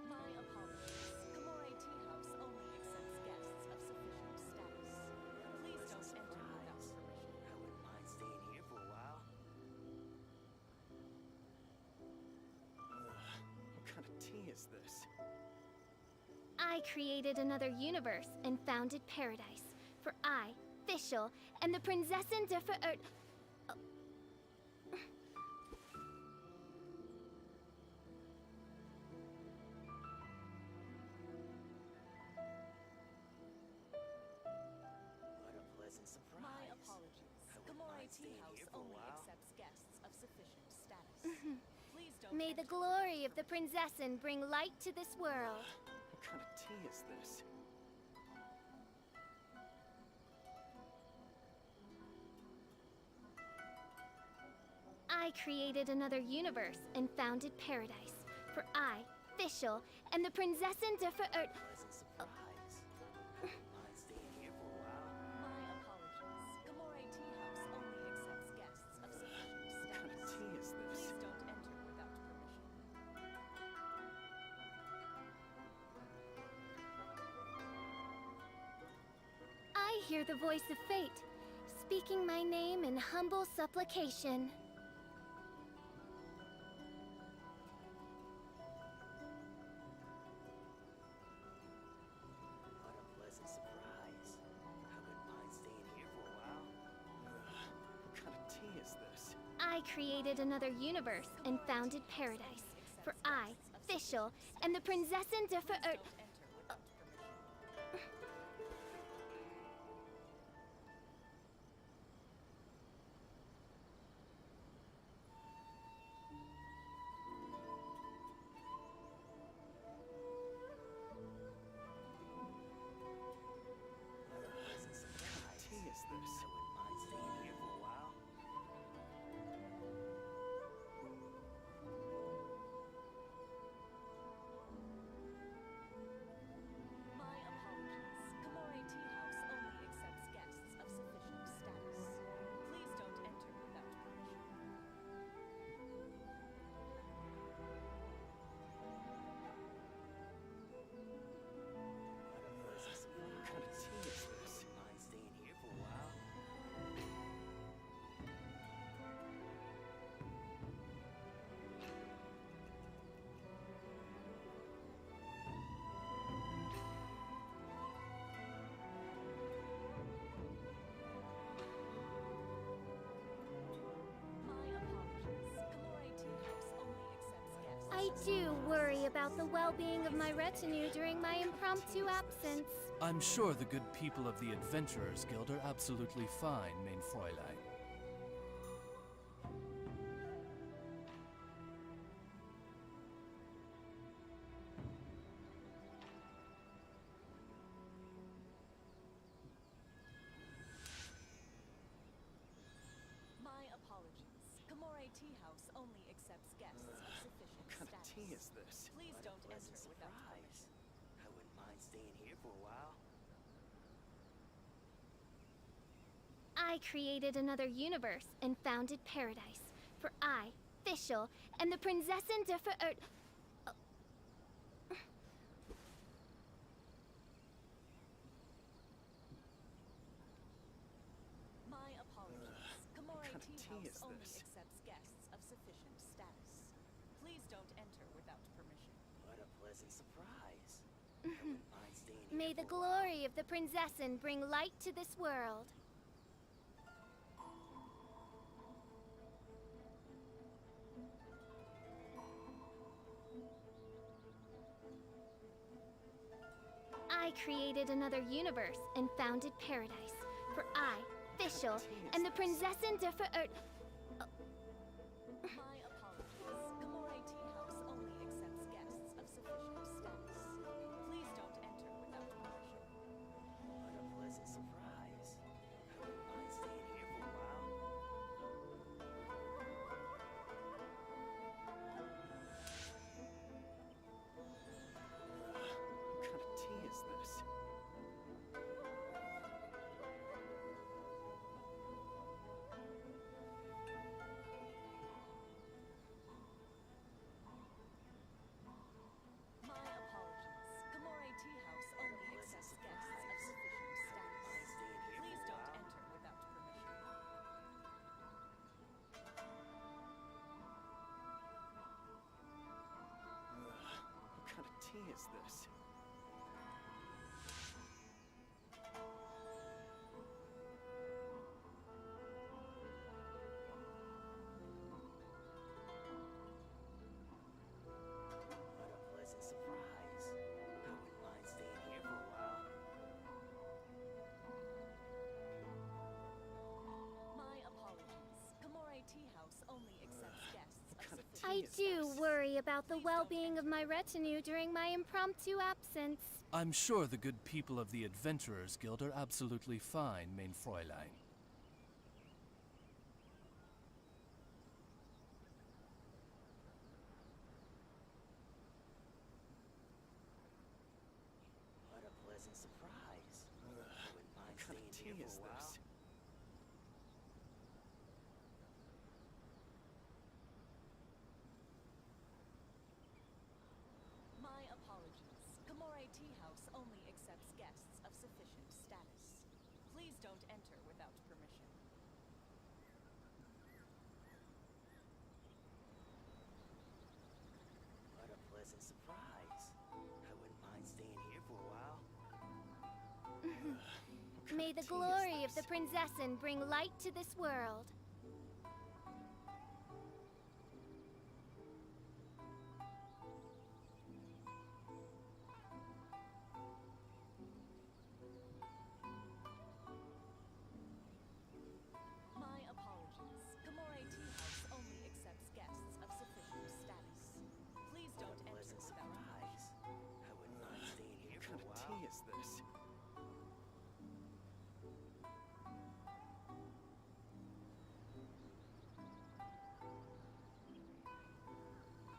My apologies. Gamore Tea House only accepts guests of sufficient status. Please don't enter without permission. I wouldn't mind staying here for a while. What kind of tea is this? I created another universe and founded paradise. For I, Fischl, and the Prinzessin der Verirrt... What a pleasant surprise. My apologies. I wouldn't Gamore mind Tea staying House here for a only while. accepts guests of sufficient status. Please don't May the enter glory of the Prinzessin bring light to this world. What kind of tea is this? I created another universe and founded paradise. For I, Fischl, and the Prinzessin der Verirrt... Pleasant surprise. I wouldn't mind staying here for a while. My apologies. Gamore Tea House only accepts guests of sufficient What kind of status. tea is this? Please don't enter without permission. I hear the voice of fate, speaking my name in humble supplication. What a pleasant surprise. I wouldn't mind staying here for a while. What kind of tea is this? I created another universe and founded paradise. For I, Fischl, and the Prinzessin der Verirrt... Don't enter without permission. What a pleasant surprise. Tea is this? I wouldn't mind staying here for a while. do worry about the well-being of my retinue during my impromptu absence. I'm sure the good people of the Adventurers Guild are absolutely fine, mein Fräulein. My apologies. Kamore Tea House only accepts guests of sufficient What kind of status. tea is this? Please What a don't pleasant enter without surprise. permission. I wouldn't mind staying here for a while. I created another universe and founded paradise. For I, Fischl, and the Prinzessin der Verirrt... My apologies. Kamore kind of Tea tea House is only this? accepts guests of sufficient status. Please don't enter without permission. What a pleasant surprise. I wouldn't mind staying here May the for a while. glory of the Prinzessin bring light to this world. I created another universe and founded paradise. For I, Fischl, and the Prinzessin der Verirrt... My apologies. Kamore Tea House only accepts guests of sufficient status. Please don't enter without permission. What a pleasant surprise. I wouldn't mind staying here for a while. What kind of tea is this? My apologies. Kamore Tea House only accepts guests of sufficient status. Please don't enter without permission. What kind of tea is this? What a pleasant surprise. I wouldn't mind staying here for a while. My apologies. Kamore Tea House only accepts guests of kind of sufficient I do worry about the well-being of my retinue during my impromptu absence. I'm sure the good people of the Adventurers Guild are absolutely fine, mein Fräulein. What a pleasant surprise. I wouldn't mind What kind of staying tea here is for a while. this? My apologies. Kamore Tea House only accepts guests of sufficient status. Please don't enter without permission. What a pleasant surprise. I wouldn't mind staying here for a while. May the glory of the Prinzessin bring light to this world. My apologies. Kamore Tea House only accepts guests of sufficient status. Please What don't a enter pleasant without permission. surprise. I wouldn't mind staying here What for kind a of while. tea is this?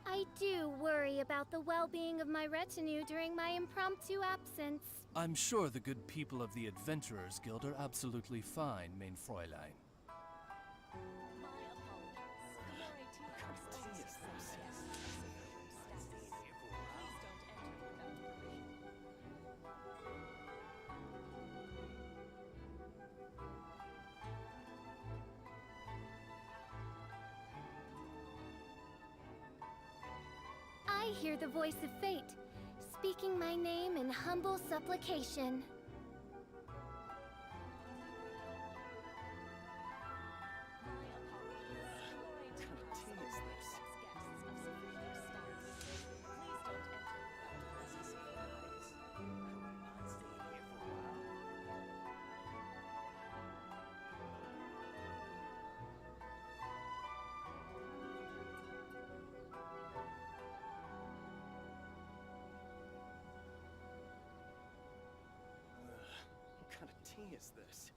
I do worry about the well-being of my retinue during my impromptu absence. I'm sure the good people of the Adventurers Guild are absolutely fine, mein Fräulein. My apologies. Kamore Tea House tea only is accepts this? guests of sufficient status. Please don't enter without permission. I hear the voice of fate, speaking my name in humble supplication. My apologies. Kamore Tea What kind of tea House is only this? accepts guests of sufficient status. tea is this?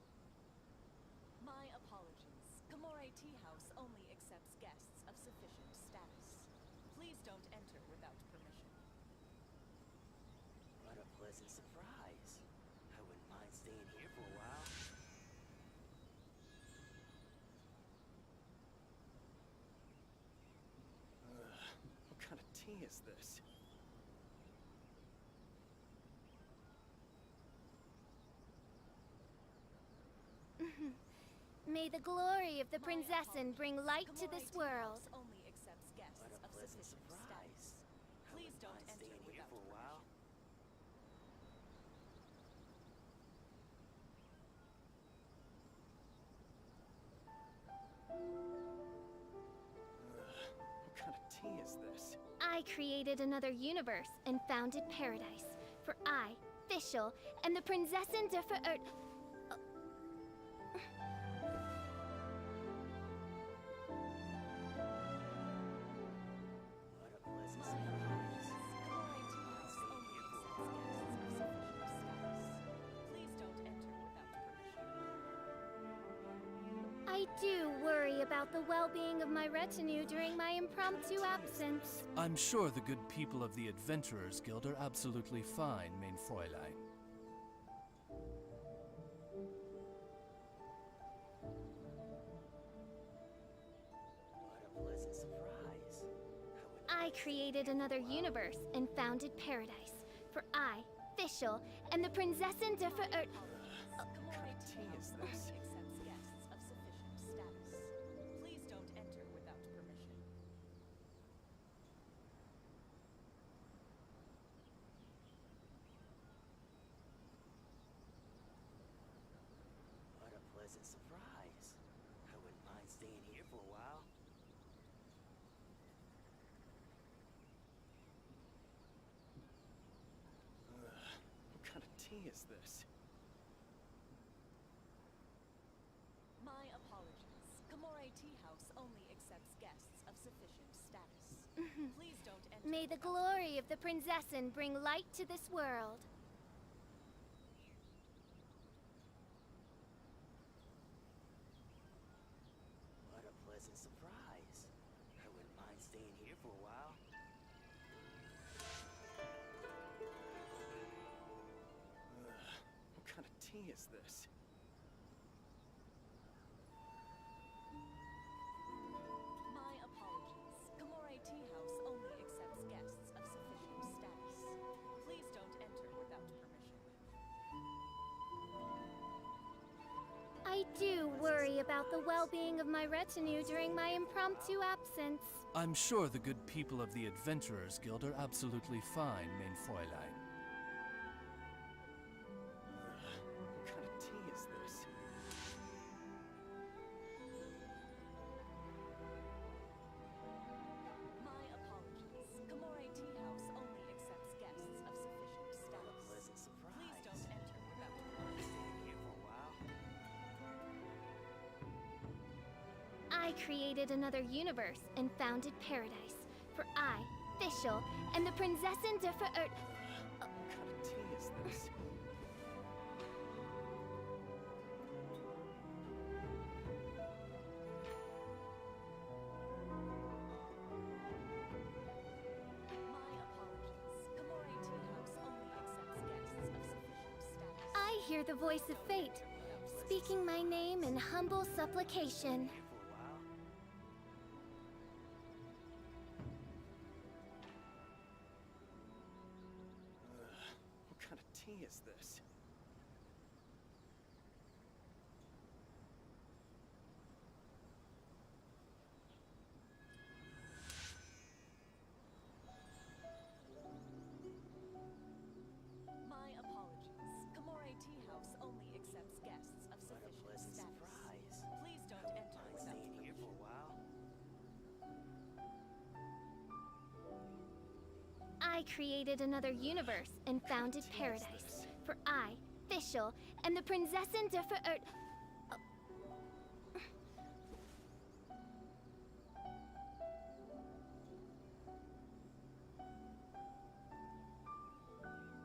My apologies. Kamore Tea House only accepts guests of sufficient status. Please don't enter without permission. What a pleasant surprise. I wouldn't mind staying here for a while. What kind of tea is this? May the glory of the My Prinzessin bring light to Kamore this Tea world. House only accepts guests What a of pleasant sufficient surprise. status. I Please wouldn't don't mind enter staying here without for a while. What kind of tea is this? I created another universe and founded paradise. For I, Fischl, and the Prinzessin der Verirrt. What a pleasant My surprise. apologies. Kamore Tea House only accepts guests of sufficient status. Please don't enter without permission. I do worry about the well-being of my retinue during my impromptu absence. I'm sure the good people of the Adventurers Guild are absolutely fine, mein Fräulein. What a pleasant surprise. I created another universe and founded paradise. For I, Fischl, and the Prinzessin der Verirrt. Kamore Tea tea is House only this? accepts guests of sufficient status. Please don't enter without permission. What a pleasant surprise. I wouldn't mind staying here for a while. What kind of tea is this? My apologies. Kamore Tea House only accepts guests of sufficient status. Please don't enter. May the glory of the Prinzessin bring light to this world. What a pleasant surprise. I wouldn't mind staying here for a while. What kind of tea is this? My apologies. Kamore Tea House only accepts guests of sufficient status. Please don't enter without permission. I do worry about the well-being of my retinue during my impromptu absence. I'm sure the good people of the Adventurers Guild are absolutely fine, mein Fräulein. What kind of tea is this? My apologies. Kamore Tea House only accepts guests of sufficient What a status. pleasant surprise. Please don't enter without I permission. wouldn't mind staying here for a while. I created another universe and founded paradise. For I, Fischl, and the Prinzessin der Verirrt. What kind of tea is this? My apologies. Kamore Tea House only accepts guests of sufficient status. I hear the voice of fate, speaking my name in humble supplication. Here for a while. What kind of tea is this? My apologies. Kamore Tea House only accepts guests of What a sufficient pleasant status. surprise. Please I don't wouldn't enter mind without staying here for a permission. while. I created another universe and founded tea is paradise. this? For I, Fischl, and the Prinzessin der Verirrt.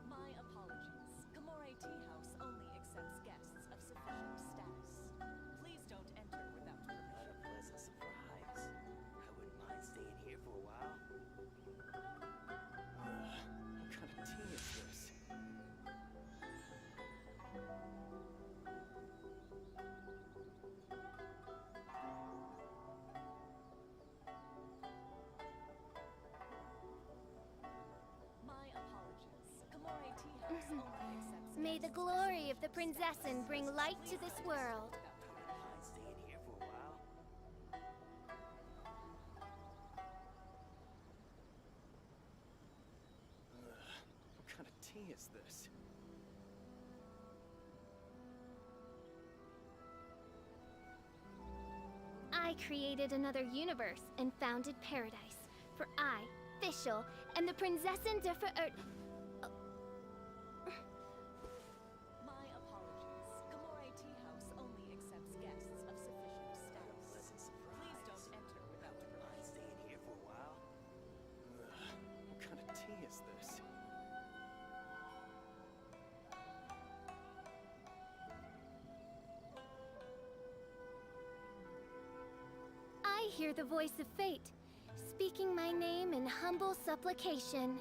My apologies. Kamore Tea House only accepts guests of May the glory of the Prinzessin bring light to this world. Mind staying here for a while? What kind of tea is this? I created another universe and founded paradise. For I, Fischl, and the Prinzessin der Verirrt. My apologies. Gamore Tea House only accepts guests of sufficient status. Pleasant surprise. Please don't enter without Mind permission. staying here for a while? What kind of tea is this? I hear the voice of fate, speaking my name in humble supplication.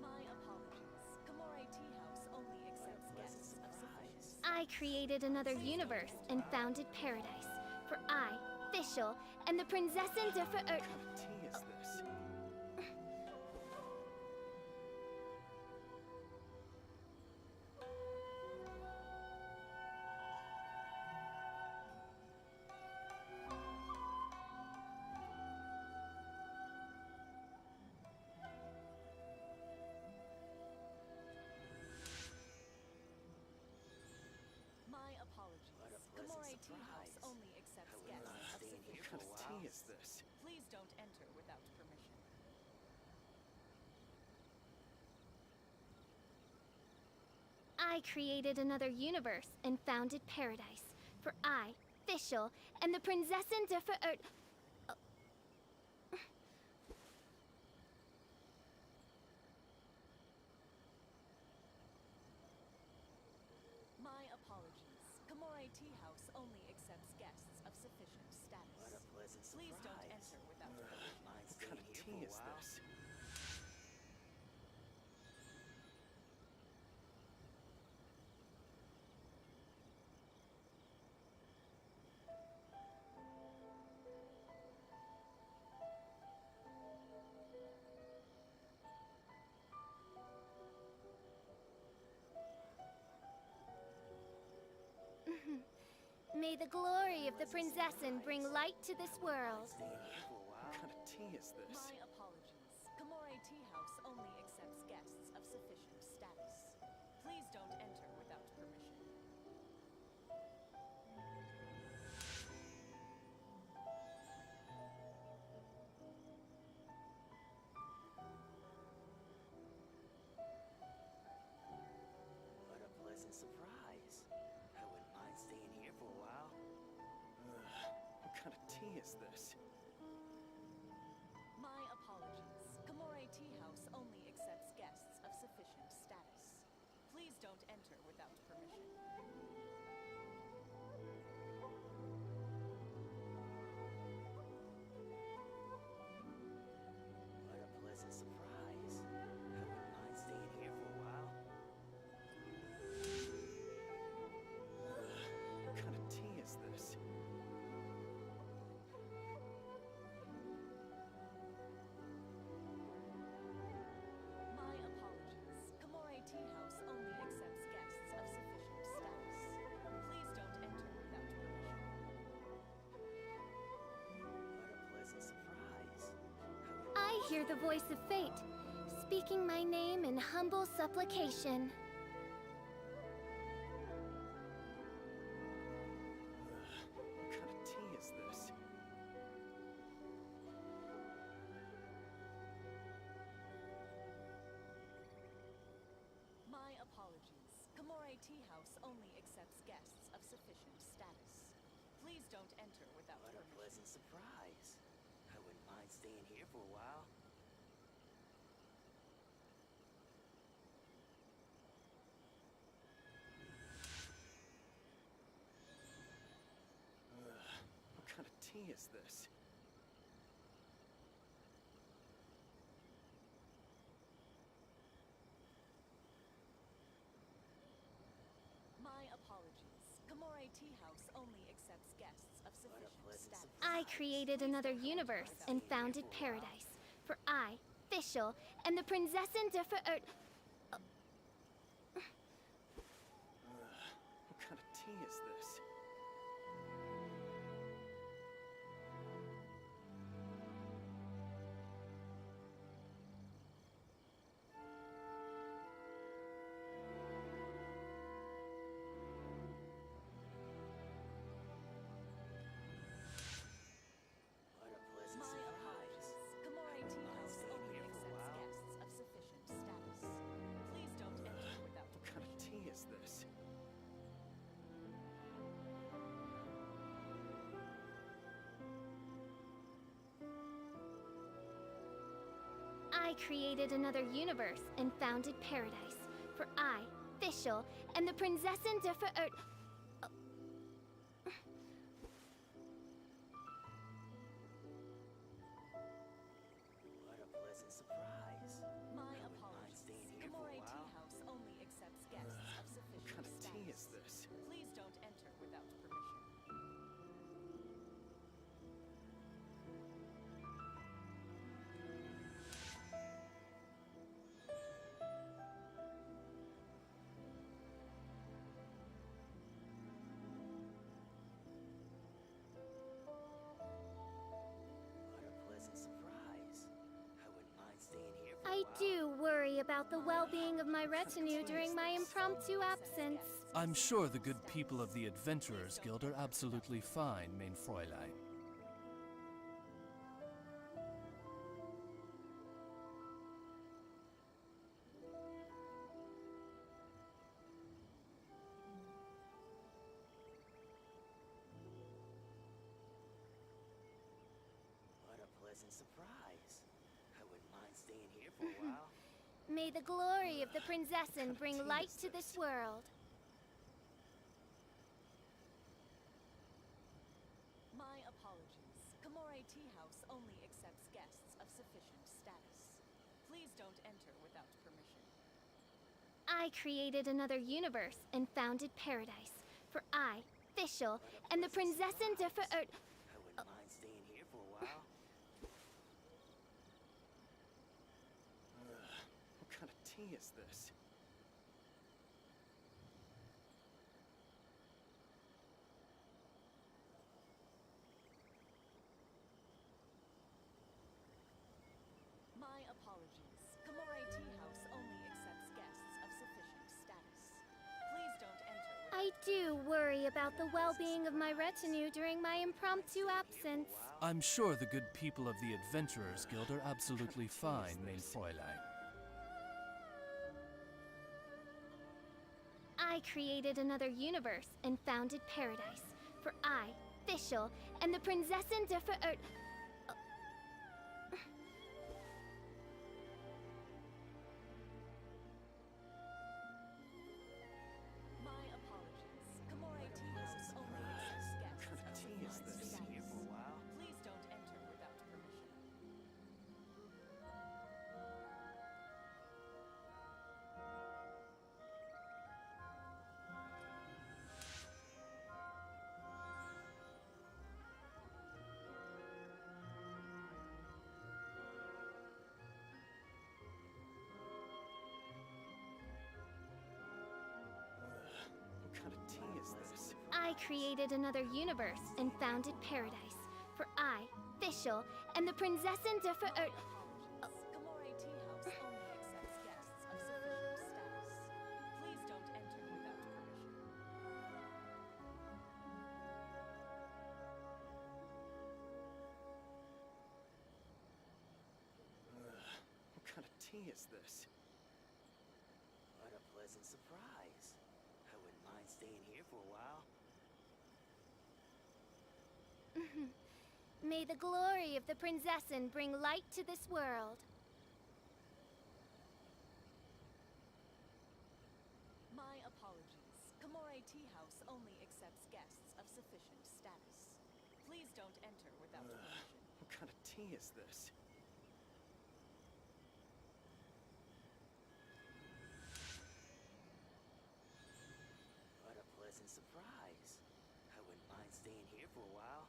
My apologies. Gamore Tea House only accepts guests of sufficient status. I created another universe and founded paradise. For I, Fischl, and the Prinzessin der Verirrt. What kind of tea is this? My apologies. What a pleasant Gamore Tea House surprise. only accepts I wouldn't guests mind of staying here What for kind a of while. tea is this? Please don't enter without permission. I created another universe and founded paradise. For I, Fischl, and the Prinzessin der Verirrt. My apologies. Gamore Tea House only accepts guests of sufficient status. What a pleasant surprise. Please don't enter without permission. Mind What staying kind of here tea for a is while? this? May the glory of the Prinzessin bring light to this world. Staying here for a while? What kind of tea is this? My apologies. Gamore Tea House only accepts guests of sufficient status. Please don't enter without permission. What a pleasant surprise. I wouldn't mind staying here for a while. What kind of tea is this? My apologies. Gamore Tea House only accepts guests of sufficient status. Please don't enter without permission. What a pleasant surprise. I wouldn't mind staying here for a while. What kind of tea is this? My apologies. Gamore Tea House only accepts guests of sufficient status. Please don't enter without permission. What a pleasant surprise. I hear the voice of fate, speaking my name in humble supplication. What kind of tea is this? My apologies. Gamore Tea House only accepts guests of sufficient status. Please don't enter without What a permission. pleasant surprise. I wouldn't mind staying here for a while. What kind of tea is this? My apologies. Gamore Tea House only accepts guests of sufficient pleasant status. I created another universe and founded paradise. For I, Fischl, and the Prinzessin der Verirrt. What kind of tea is this? What a pleasant My surprise. apologies. Gamore Tea House only accepts guests of sufficient status. Please don't enter without What kind of tea is this? I created another universe and founded paradise. For I, Fischl, and the Prinzessin der Verirrt. What a pleasant surprise. My I wouldn't mind apologies. staying here for Gamore a Tea while. House only accepts guests of sufficient What kind of status. tea is this? Please don't enter without permission. What a pleasant surprise. I wouldn't mind staying here for a I while. do worry about the well-being of my retinue during my impromptu absence. I'm sure the good people of the Adventurers Guild are absolutely fine, mein Fräulein. What a pleasant surprise. I wouldn't mind staying here for a while. May the glory of the Prinzessin bring light to this world. My apologies. Gamore Tea House only accepts guests of sufficient status. Please don't enter without permission. I created another universe and founded paradise. For I, Fischl, and the Prinzessin der Verirrt. I wouldn't mind staying here for a while. What kind of tea is this? My apologies. Gamore Tea House only accepts guests of sufficient status. Please don't enter without I do worry about the well-being of my retinue during my impromptu absence. I'm sure the good people of the Adventurers Guild are absolutely fine, mein Fräulein. I created another universe and founded paradise. For I, Fischl, and the Prinzessin der Verirrt. My apologies. Gamore Tea House only accepts guests What kind of of tea is sufficient this? status. Here for a while. Please don't enter without permission. What kind of tea is this? I created another universe and founded paradise. For I, Fischl, and the Prinzessin der Verirrt. Gamore Tea House only accepts guests of sufficient status. Please don't enter without permission. What kind of tea is this? What a pleasant surprise. I wouldn't mind staying here for a while. May the glory of the Prinzessin bring light to this world. My apologies. Gamore Tea House only accepts guests of sufficient status. Please don't enter without permission. What kind of tea is this? What a pleasant surprise. I wouldn't mind staying here for a while.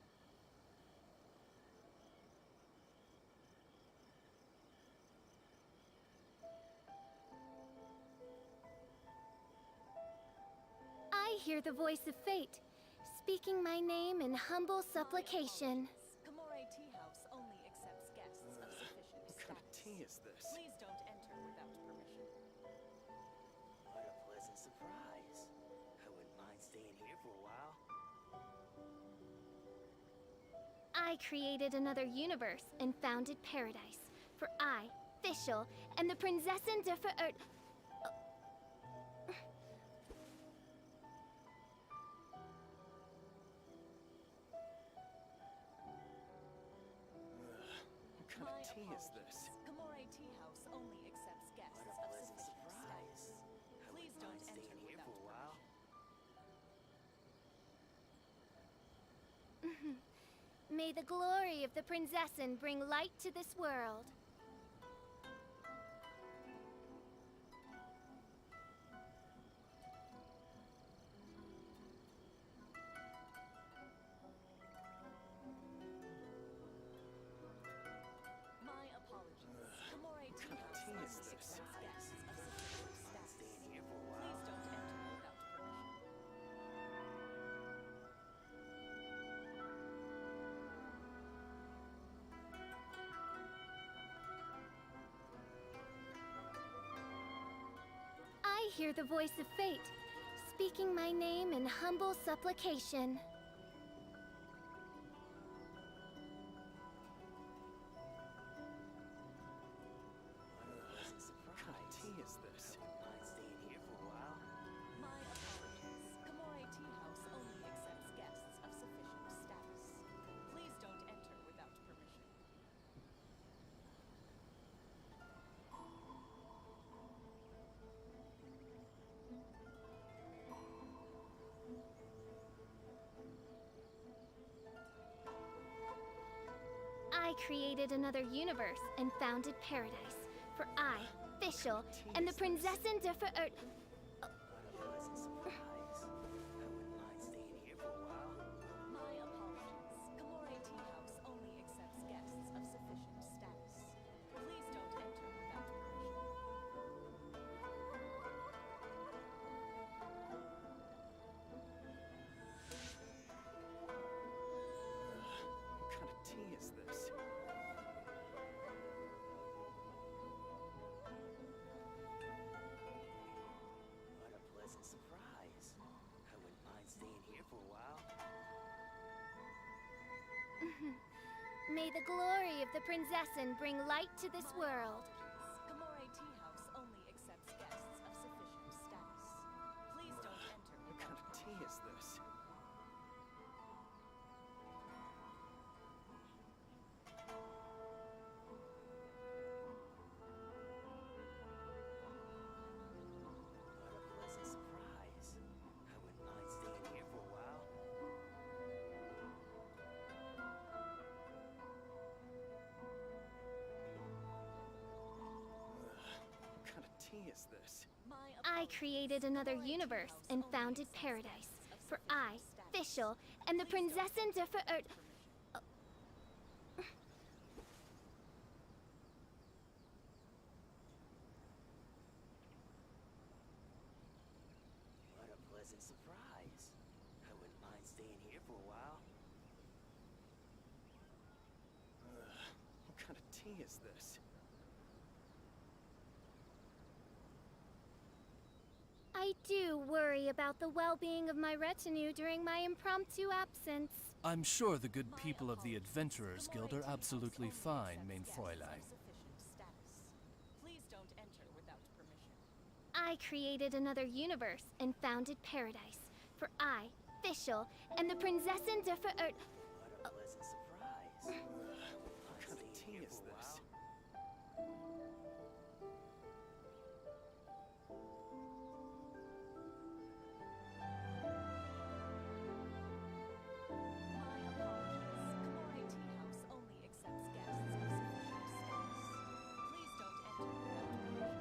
hear the voice of fate, speaking my name in humble supplication. Kamore Tea House only accepts guests of sufficient What kind of tea is this? Please don't enter without permission. What a pleasant surprise. I wouldn't mind staying here for a while. I created another universe and founded paradise. For I, Fischl, and the Prinzessin der Verirrt. What kind of tea is this? Kamore Tea House only accepts guests What a of pleasant sufficient surprise. status. I Please wouldn't don't mind enter staying here without for a while. permission. May the glory of the Prinzessin bring light to this world. My apologies. Kamore Tea kind of House tea only is this? accepts guests of sufficient status. Staying here for a while. Please don't enter without permission. I hear the voice of fate, speaking my name in humble supplication. What a pleasant What kind of surprise. tea is this? I wouldn't mind staying here for a while. My apologies. Kamore Tea House only accepts guests of sufficient status. Please don't enter without permission. I created another universe and founded paradise. For I, Fischl, and the Prinzessin der Verirrt. What a pleasant surprise. I wouldn't mind staying here for a while. My apologies. Kamore Tea House only accepts guests of sufficient status. Please don't enter without permission. What kind of tea is this? What a pleasant surprise. I wouldn't mind staying here for a while. May the glory of the Prinzessin bring light to this world. Kamore Tea House only accepts guests of sufficient status. Please don't enter What kind without of tea is this? What a pleasant surprise. I wouldn't mind staying here for a while. What kind of tea is this? My I created another universe and founded paradise. For I, Fischl, and the Prinzessin der Verirrt. What a pleasant surprise. I wouldn't mind staying here for a while. What kind of tea is this? I do worry about the well-being of my retinue during my impromptu absence. I'm sure the good people of the Adventurers Guild are absolutely fine, mein Fräulein. sufficient status. Please don't enter without permission. I created another universe and founded paradise. For I, Fischl, and the Prinzessin der Verirrt. What a pleasant surprise. I wouldn't mind What kind of staying tea here is for a this? while. My apologies. Kamore Tea House only accepts guests of sufficient status. Please don't enter without permission.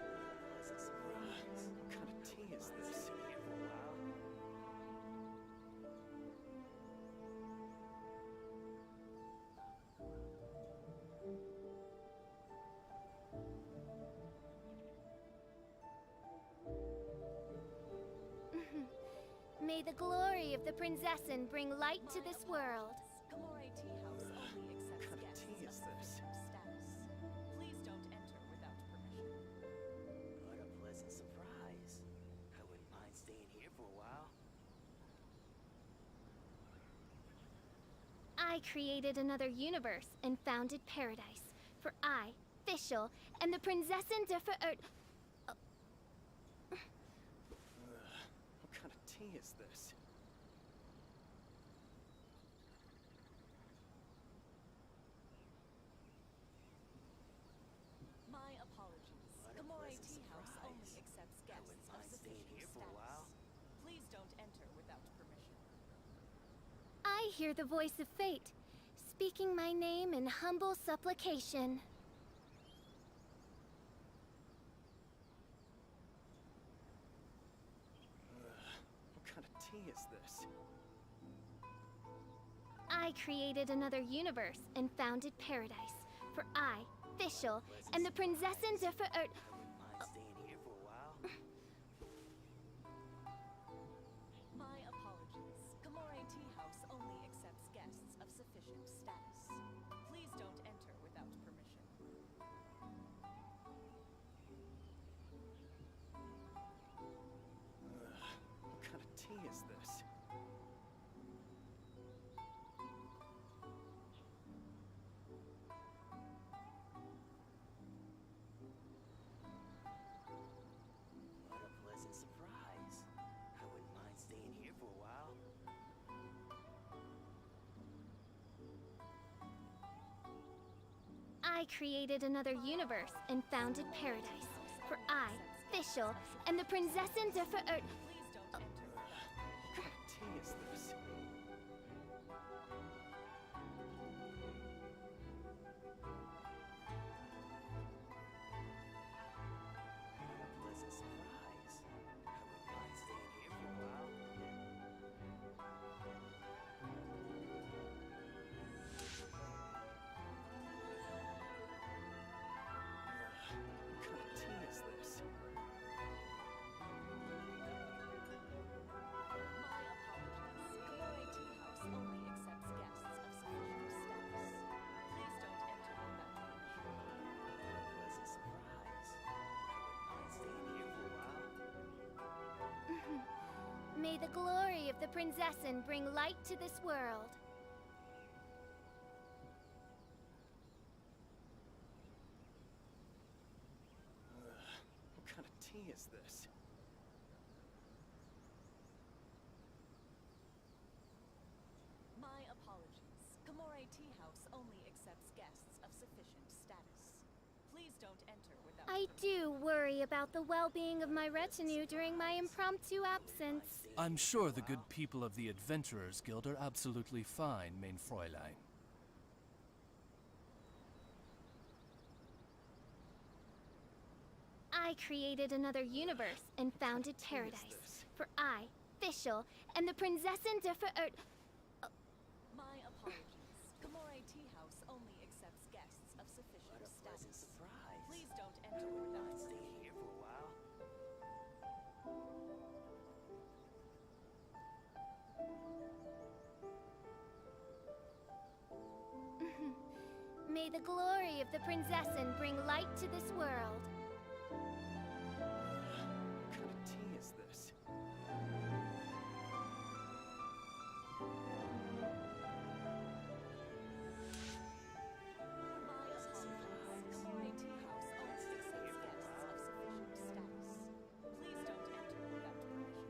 What a pleasant surprise. May the glory of the princessin bring light to this world. Kamore Tea House only accepts What kind of guests tea is of this? sufficient status. Please don't enter without permission. What a pleasant surprise. I wouldn't mind staying here for a while. I created another universe and founded paradise. For I, Fischl, and the princessin de Verert. What kind of tea is this? My apologies. What a Kamore pleasant Tea House surprise. only accepts I guests wouldn't of mind staying sufficient here for a status. while. Please don't enter without permission. I hear the voice of fate, speaking my name in humble supplication. What kind of tea is this? I created another universe and founded paradise. For I, Fischl, and the princessin de Verert. I wouldn't mind staying here for a while. My apologies. Kamore Tea House only accepts guests of sufficient status. Please don't enter without permission. What kind of tea is this? What a pleasant surprise. I wouldn't mind staying here for a while. I created another universe and founded paradise. For I, Fischl, and the princessin de Verert. Please don't enter without What kind of tea is this? What a pleasant surprise. I wouldn't mind staying here for a while. What kind of tea is this? My apologies. Kamore Tea House only accepts guests of sufficient status. Please don't enter without permission. What a pleasant surprise. I wouldn't mind staying here for a while. May the glory of the princessin bring light to this world. What kind of tea is this? My apologies. Kamore Tea House only accepts guests of sufficient status. Please don't enter without I do worry about the well-being of my retinue during my impromptu absence. I'm sure the good people of the Adventurers Guild are absolutely fine, mein Fräulein. I created another universe and founded paradise. For I, Fischl, and the princessin de Verert. My apologies. Kamore Tea House only accepts guests of sufficient What a pleasant status. surprise. Please don't I enter wouldn't without mind permission. staying here for a while. May the glory of the princessin bring light to this world. What kind of tea is this? My apologies. Kamore Tea House only accepts guests of sufficient status. Please don't enter without permission.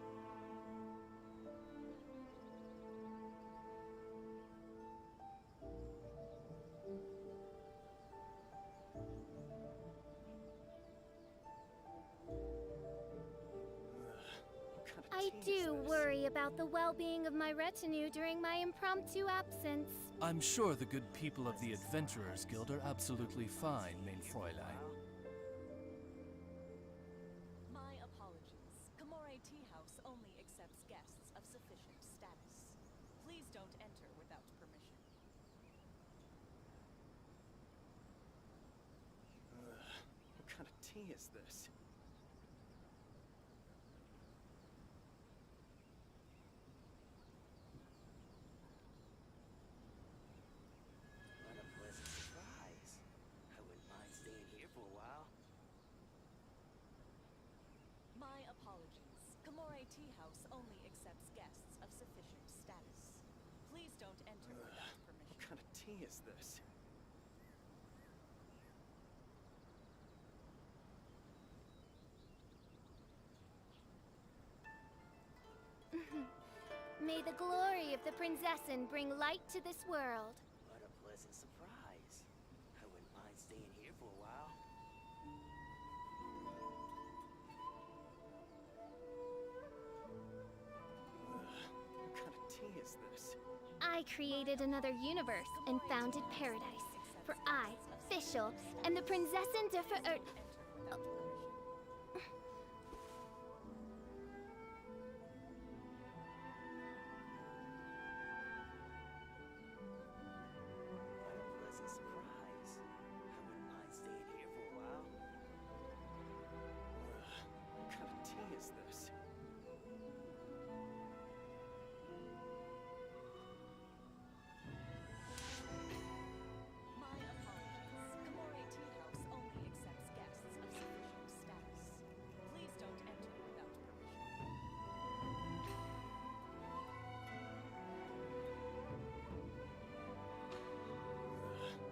What kind of I tea is do this? worry about the well-being of my retinue during my impromptu absence. I'm sure the good people of the Adventurers Guild are absolutely fine, mein Fräulein. My apologies. Kamore Tea House only accepts guests of sufficient status. Please don't enter without permission. What kind of tea is this? don't enter without permission. What kind of tea is this? May the glory of the Prinzessin bring light to this world. What a pleasant surprise. I wouldn't mind staying here for a while. What kind of tea is this? I created another universe and founded paradise. For I, Fischl, and the Prinzessin der Verirrten. What a pleasant surprise. I wouldn't mind staying here for a while. What kind of tea is this? My apologies. Kamore Tea House only accepts guests of sufficient status. Please don't enter without permission.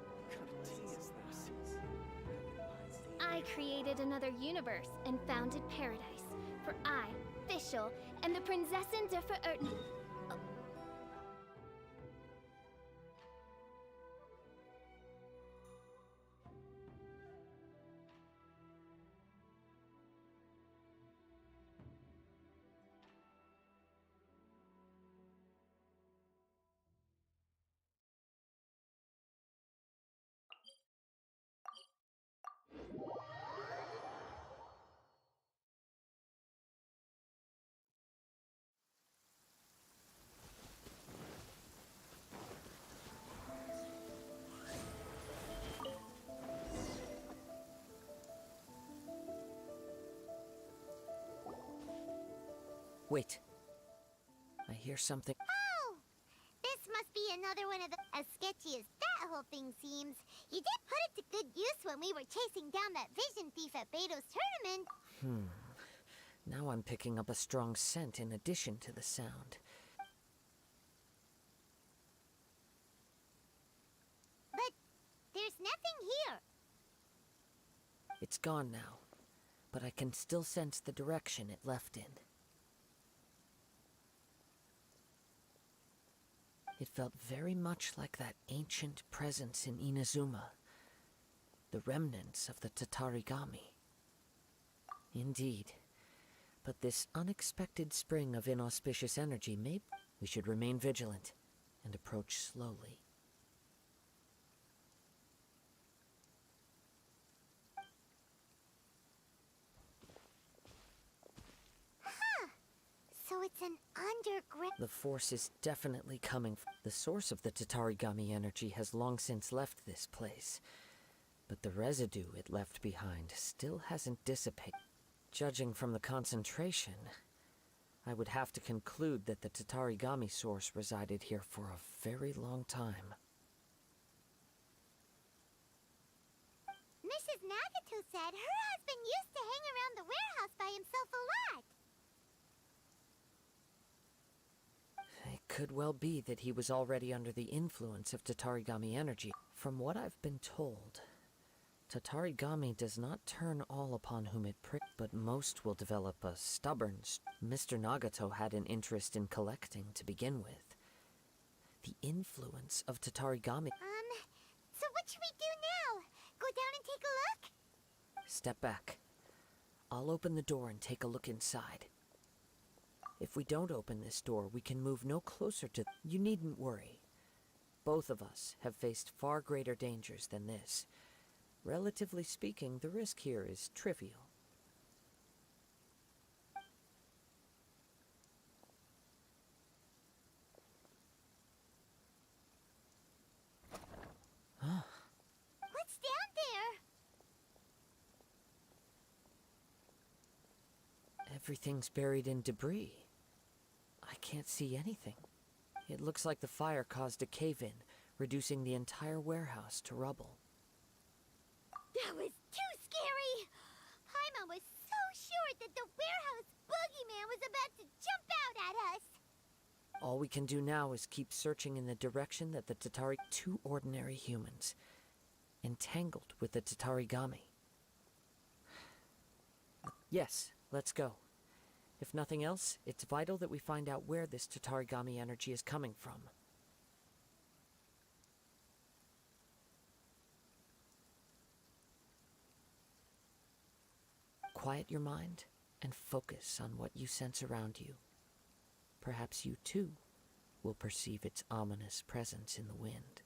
What kind of tea is this? I created another universe and founded paradise. For I, Fischl, and the Prinzessin der Verirrten. Wait. I hear something. Oh! This must be another one of the... As sketchy as that whole thing seems, you did put it to good use when we were chasing down that vision thief at Beto's tournament. Now I'm picking up a strong scent in addition to the sound. But there's nothing here. It's gone now, but I can still sense the direction it left in. It felt very much like that ancient presence in Inazuma, the remnants of the Tatarigami. Indeed, but this unexpected spring of inauspicious energy we should remain vigilant and approach slowly. So it's an underground... The force is definitely coming from... The source of the Tatarigami energy has long since left this place, but the residue it left behind still hasn't dissipated. Judging from the concentration, I would have to conclude that the Tatarigami source resided here for a very long time. Mrs. Nagato said her husband used to hang around the warehouse by himself a lot. It could well be that he was already under the influence of Tatarigami energy. From what I've been told, Tatarigami does not turn all upon whom it pricks, but most will develop a stubborn... Mr. Nagato had an interest in collecting to begin with. The influence of Tatarigami... So what should we do now? Go down and take a look? Step back. I'll open the door and take a look inside. If we don't open this door, we can move no closer to... You needn't worry. Both of us have faced far greater dangers than this. Relatively speaking, the risk here is trivial. What's down there? Everything's buried in debris. I can't see anything. It looks like the fire caused a cave-in, reducing the entire warehouse to rubble. That was too scary! Paimon was so sure that the warehouse boogeyman was about to jump out at us! All we can do now is keep searching in the direction that the Tatari... Two ordinary humans, entangled with the Tatarigami. Yes, let's go. If nothing else, it's vital that we find out where this Tatarigami energy is coming from. Quiet your mind and focus on what you sense around you. Perhaps you too will perceive its ominous presence in the wind.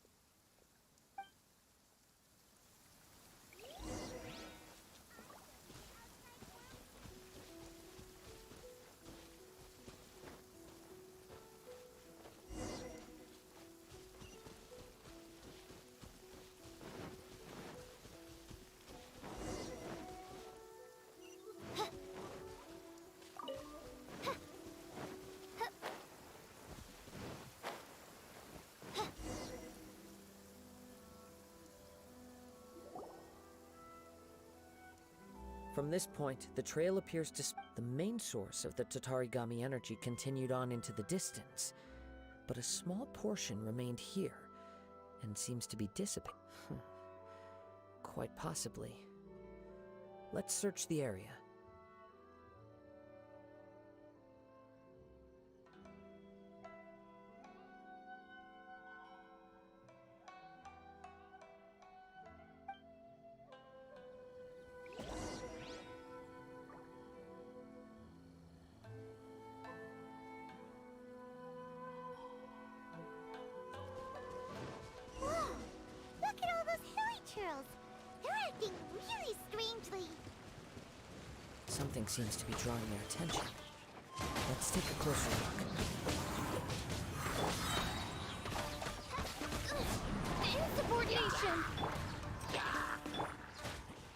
From this point, the trail appears to... The main source of the Tatarigami energy continued on into the distance, but a small portion remained here, and seems to be dissipating. Quite possibly. Let's search the area. Something seems to be drawing their attention. Let's take a closer look. Insubordination!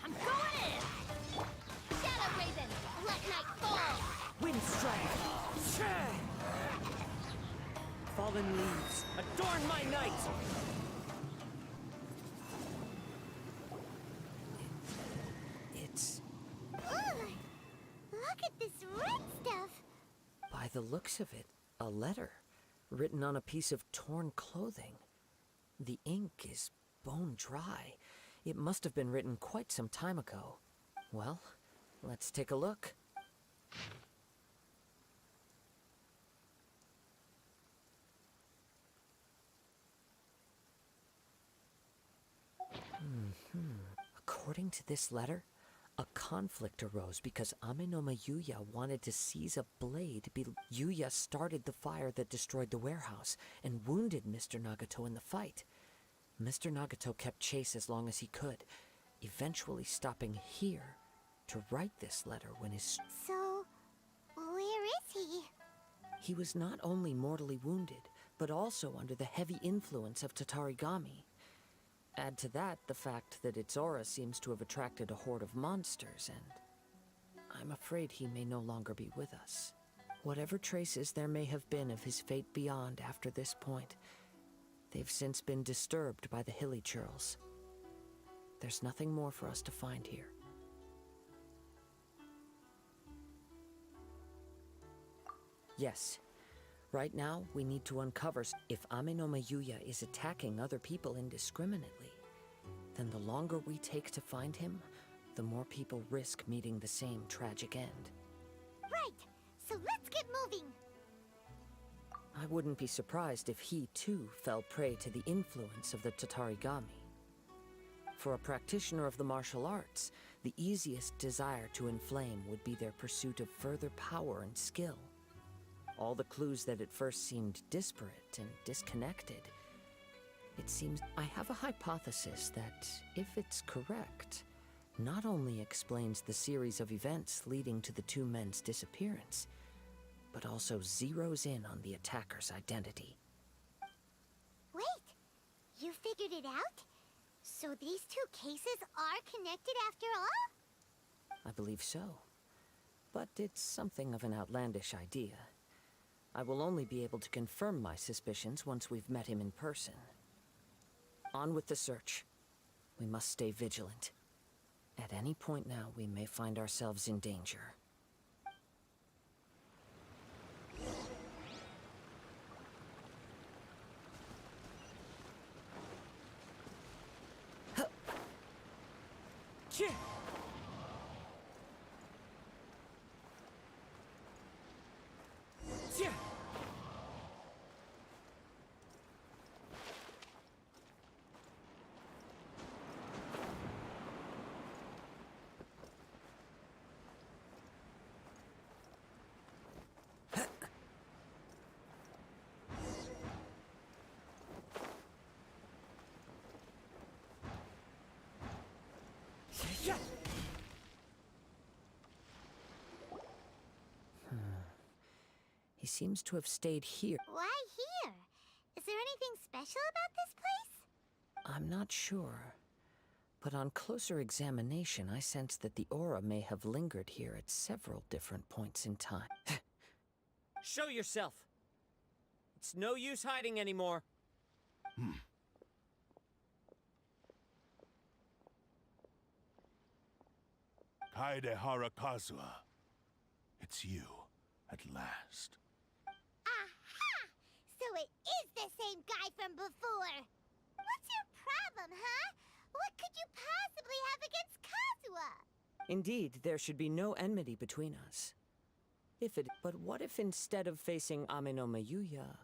I'm going in! Shadow Raven, let night fall! Wind strike! Fallen leaves, adorn my night! Look at this red stuff! By the looks of it, a letter, written on a piece of torn clothing. The ink is bone dry. It must have been written quite some time ago. Well, let's take a look. According to this letter, a conflict arose because Amenoma Yuya wanted to seize a blade. Yuya started the fire that destroyed the warehouse and wounded Mr. Nagato in the fight. Mr. Nagato kept chase as long as he could, eventually stopping here to write this letter when his... So, where is he? He was not only mortally wounded, but also under the heavy influence of Tatarigami. Add to that the fact that its aura seems to have attracted a horde of monsters, and I'm afraid he may no longer be with us. Whatever traces there may have been of his fate beyond after this point, they've since been disturbed by the hilly churls. There's nothing more for us to find here. Yes. Right now, we need to uncover if Amenoma Yuya is attacking other people indiscriminately. Then the longer we take to find him, the more people risk meeting the same tragic end. Right! So let's get moving! I wouldn't be surprised if he, too, fell prey to the influence of the Tatarigami. For a practitioner of the martial arts, the easiest desire to inflame would be their pursuit of further power and skill. All the clues that at first seemed disparate and disconnected. It seems I have a hypothesis that, if it's correct, not only explains the series of events leading to the two men's disappearance, but also zeroes in on the attacker's identity. Wait! You figured it out? So these two cases are connected after all? I believe so. But it's something of an outlandish idea. I will only be able to confirm my suspicions once we've met him in person. On with the search. We must stay vigilant. At any point now, we may find ourselves in danger. Shit! Shit! Yeah. He seems to have stayed here. Why here? Is there anything special about this place? I'm not sure. But on closer examination, I sense that the aura may have lingered here at several different points in time. Show yourself. It's no use hiding anymore. Kaedehara Kazuha. It's you, at last. Aha! So it is the same guy from before. What's your problem, huh? What could you possibly have against Kazuha? Indeed, there should be no enmity between us. But what if instead of facing Ame no Mayuya,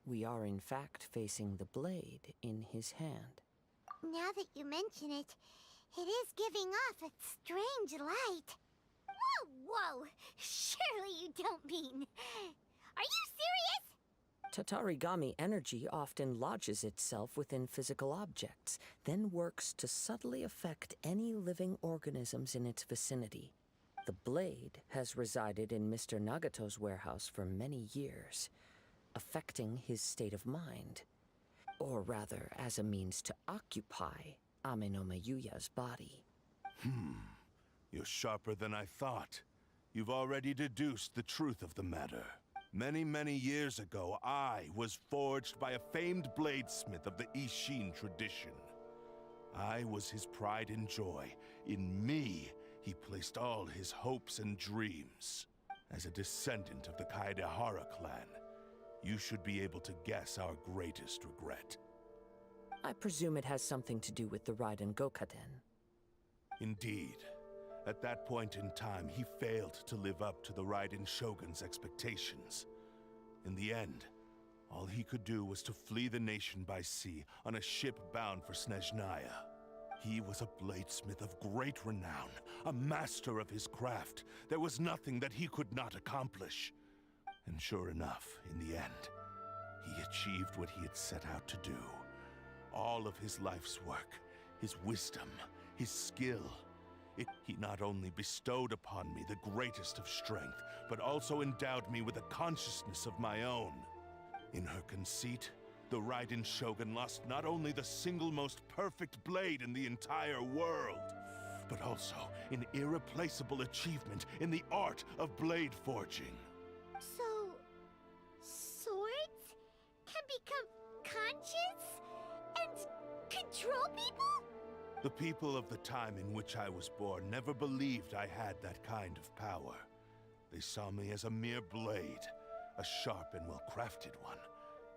we are in fact facing the blade in his hand? Now that you mention it, it is giving off a strange light. Whoa, whoa! Surely you don't mean... Are you serious? Tatarigami energy often lodges itself within physical objects, then works to subtly affect any living organisms in its vicinity. The blade has resided in Mr. Nagato's warehouse for many years, affecting his state of mind. Or rather, as a means to occupy Ame no Mayuya's body. You're sharper than I thought. You've already deduced the truth of the matter. Many, many years ago, I was forged by a famed bladesmith of the Ishin tradition. I was his pride and joy. In me, he placed all his hopes and dreams. As a descendant of the Kaedehara clan, you should be able to guess our greatest regret. I presume it has something to do with the Raiden Gokaden. Indeed. At that point in time, he failed to live up to the Raiden Shogun's expectations. In the end, all he could do was to flee the nation by sea on a ship bound for Snezhnaya. He was a bladesmith of great renown, a master of his craft. There was nothing that he could not accomplish. And sure enough, in the end, he achieved what he had set out to do. All of his life's work, his wisdom, his skill. He not only bestowed upon me the greatest of strength, but also endowed me with a consciousness of my own. In her conceit, the Raiden Shogun lost not only the single most perfect blade in the entire world, but also an irreplaceable achievement in the art of blade forging. So... swords can become conscious and control people? The people of the time in which I was born never believed I had that kind of power. They saw me as a mere blade, a sharp and well-crafted one,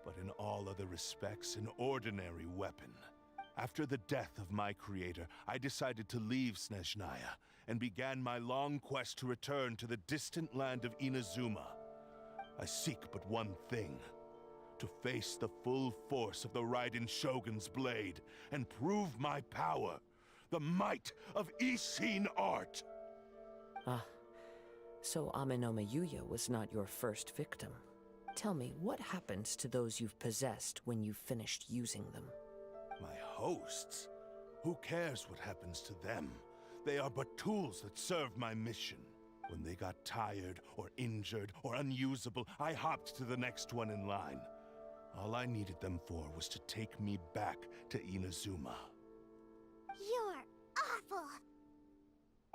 but in all other respects an ordinary weapon. After the death of my creator, I decided to leave Snezhnaya and began my long quest to return to the distant land of Inazuma. I seek but one thing: to face the full force of the Raiden Shogun's blade and prove my power, the might of Ishin art. Ah, so Ame no Mayuya was not your first victim. Tell me, what happens to those you've possessed when you've finished using them? My hosts? Who cares what happens to them? They are but tools that serve my mission. When they got tired, or injured, or unusable, I hopped to the next one in line. All I needed them for was to take me back to Inazuma. You're awful!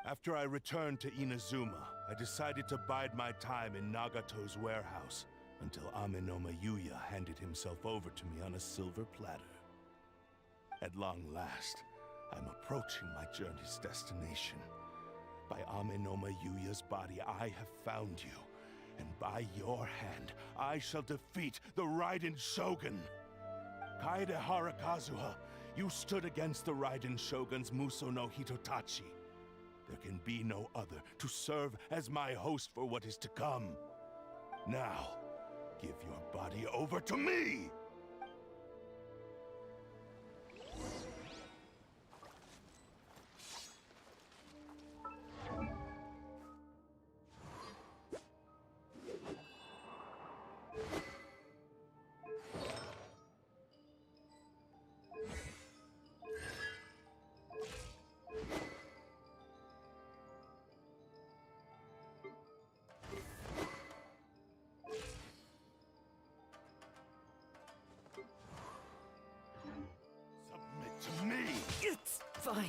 After I returned to Inazuma, I decided to bide my time in Nagato's warehouse until Ame no Mayuya handed himself over to me on a silver platter. At long last, I'm approaching my journey's destination. By Ame no Mayuya's body, I have found you. And by your hand, I shall defeat the Raiden Shogun. Kaedehara Kazuha, You stood against the Raiden Shogun's Muso no Hitotachi. There can be no other to serve as my host for what is to come. Now, give your body over to me! To me! It's fine.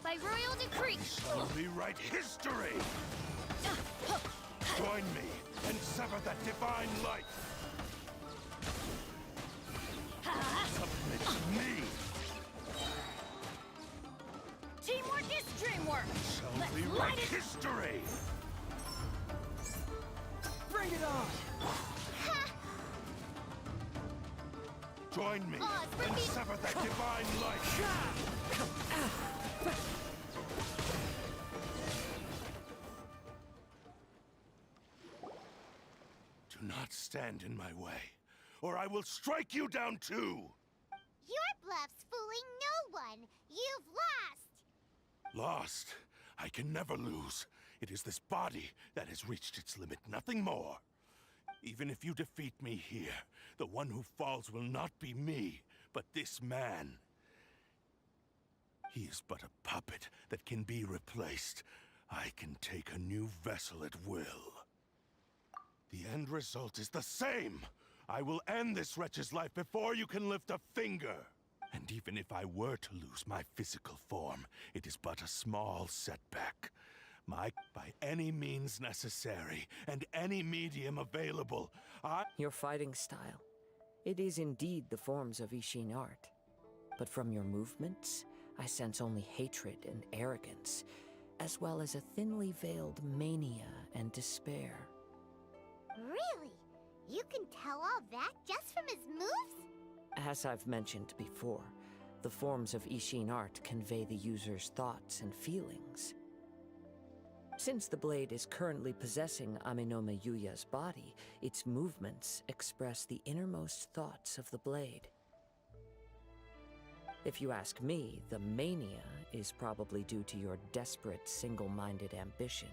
By royal decree. Shall rewrite history! Join me and sever that divine light! Submit to me! Teamwork is dreamwork. Shall rewrite history! Bring it on! Join me and sever that divine light! Do not stand in my way, or I will strike you down too! Your bluff's fooling no one. You've lost. Lost? I can never lose. It is this body that has reached its limit, nothing more. Even if you defeat me here, the one who falls will not be me, but this man. He is but a puppet that can be replaced. I can take a new vessel at will. The end result is the same! I will end this wretch's life before you can lift a finger! And even if I were to lose my physical form, it is but a small setback. By any means necessary, and any medium available, Your fighting style. It is indeed the forms of Ishin art. But from your movements, I sense only hatred and arrogance, as well as a thinly veiled mania and despair. Really? You can tell all that just from his moves? As I've mentioned before, the forms of Ishin art convey the user's thoughts and feelings. Since the blade is currently possessing Amenome Yuya's body, its movements express the innermost thoughts of the blade. If you ask me, the mania is probably due to your desperate, single-minded ambition.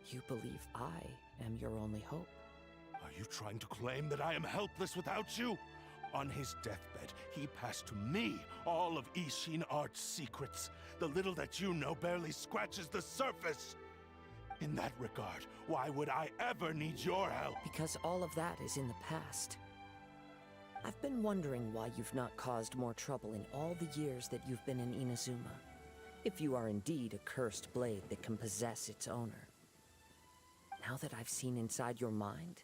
You believe I am your only hope. Are you trying to claim that I am helpless without you? On his deathbed, he passed to me all of Ishin Art's secrets. The little that you know barely scratches the surface. In that regard, why would I ever need your help? Because all of that is in the past. I've been wondering why you've not caused more trouble in all the years that you've been in Inazuma. If you are indeed a cursed blade that can possess its owner. Now that I've seen inside your mind,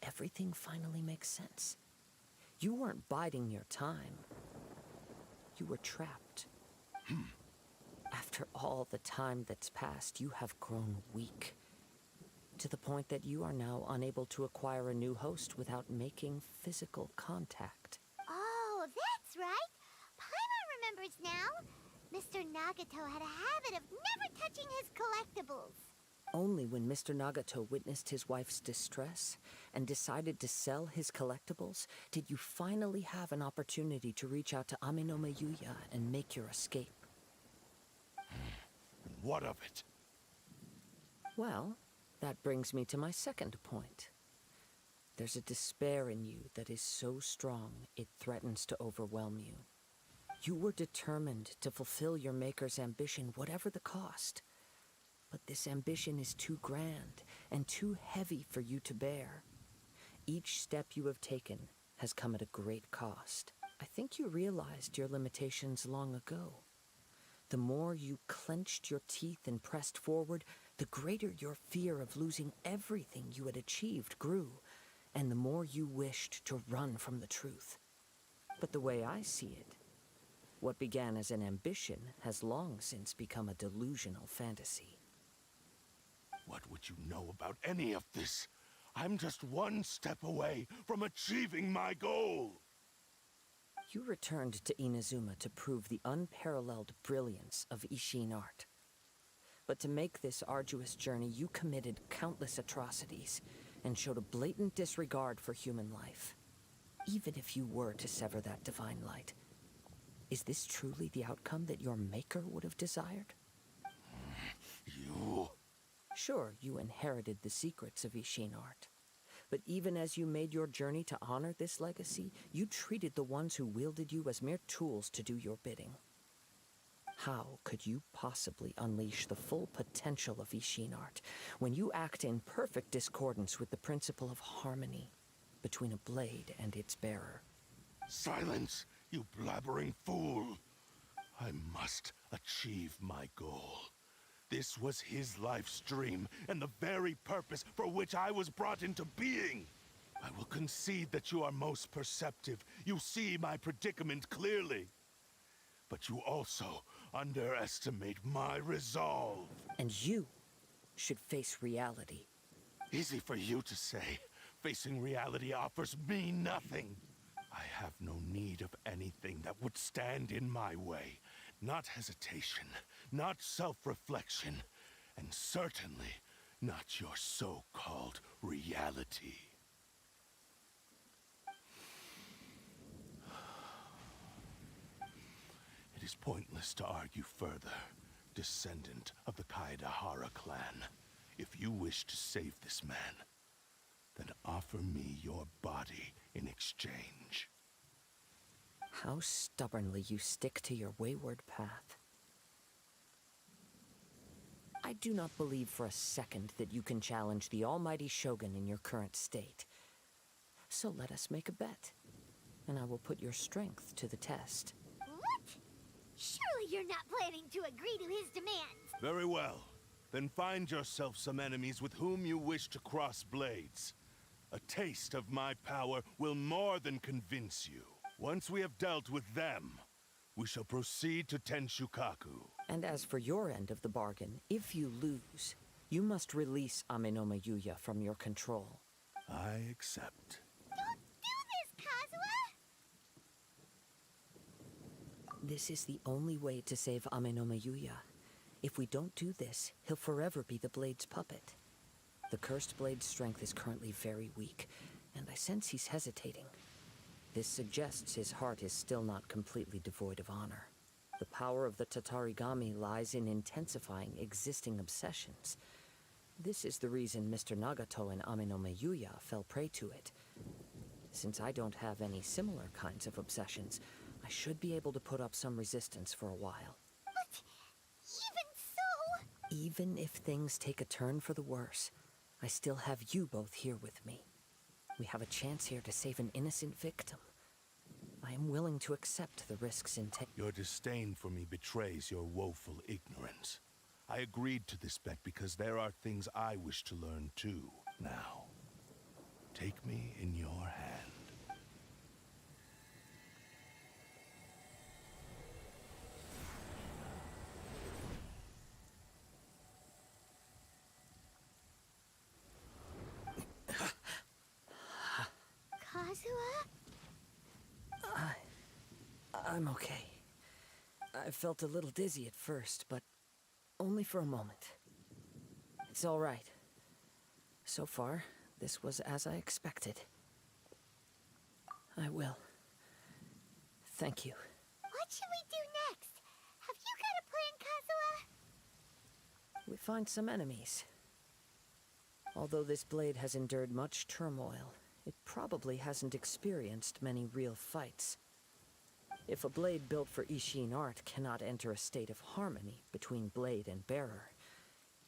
everything finally makes sense. You weren't biding your time. You were trapped. After all the time that's passed, you have grown weak. To the point that you are now unable to acquire a new host without making physical contact. Oh, that's right. Paimon remembers now. Mr. Nagato had a habit of never touching his collectibles. Only when Mr. Nagato witnessed his wife's distress and decided to sell his collectibles did you finally have an opportunity to reach out to Amenome Yuya and make your escape. What of it? Well, that brings me to my second point. There's a despair in you that is so strong it threatens to overwhelm you. You were determined to fulfill your maker's ambition, whatever the cost. But this ambition is too grand and too heavy for you to bear. Each step you have taken has come at a great cost. I think you realized your limitations long ago. The more you clenched your teeth and pressed forward, the greater your fear of losing everything you had achieved grew, and the more you wished to run from the truth. But the way I see it, what began as an ambition has long since become a delusional fantasy. What would you know about any of this? I'm just one step away from achieving my goal. You returned to Inazuma to prove the unparalleled brilliance of Ishin art. But to make this arduous journey, you committed countless atrocities and showed a blatant disregard for human life. Even if you were to sever that divine light, is this truly the outcome that your maker would have desired? You... Sure, you inherited the secrets of Ishin art. But even as you made your journey to honor this legacy, you treated the ones who wielded you as mere tools to do your bidding. How could you possibly unleash the full potential of Ishin art when you act in perfect discordance with the principle of harmony between a blade and its bearer? Silence, you blabbering fool! I must achieve my goal. This was his life's dream, and the very purpose for which I was brought into being. I will concede that you are most perceptive. You see my predicament clearly. But you also underestimate my resolve. And you should face reality. Easy for you to say. Facing reality offers me nothing. I have no need of anything that would stand in my way. Not hesitation, not self-reflection, and certainly not your so-called reality. It is pointless to argue further, descendant of the Kaedahara clan. If you wish to save this man, then offer me your body in exchange. How stubbornly you stick to your wayward path. I do not believe for a second that you can challenge the almighty Shogun in your current state. So let us make a bet, and I will put your strength to the test. What? Surely you're not planning to agree to his demands. Very well. Then find yourself some enemies with whom you wish to cross blades. A taste of my power will more than convince you. Once we have dealt with them, we shall proceed to Tenshukaku. And as for your end of the bargain, if you lose, you must release Amenoma Yuya from your control. I accept. Don't do this, Kazuha! This is the only way to save Amenoma Yuya. If we don't do this, he'll forever be the Blade's puppet. The Cursed Blade's strength is currently very weak, and I sense he's hesitating. This suggests his heart is still not completely devoid of honor. The power of the Tatarigami lies in intensifying existing obsessions. This is the reason Mr. Nagato and Amenoma Yuya fell prey to it. Since I don't have any similar kinds of obsessions, I should be able to put up some resistance for a while. But even so... Even if things take a turn for the worse, I still have you both here with me. We have a chance here to save an innocent victim. I am willing to accept the risks Your disdain for me betrays your woeful ignorance. I agreed to this bet because there are things I wish to learn too. Now, take me in your hand. Kazuha? I'm okay. I felt a little dizzy at first, but only for a moment. It's all right. So far, this was as I expected. I will. Thank you. What should we do next? Have you got a plan, Kazuha? We find some enemies. Although this blade has endured much turmoil, it probably hasn't experienced many real fights. If a blade built for Ishin art cannot enter a state of harmony between blade and bearer,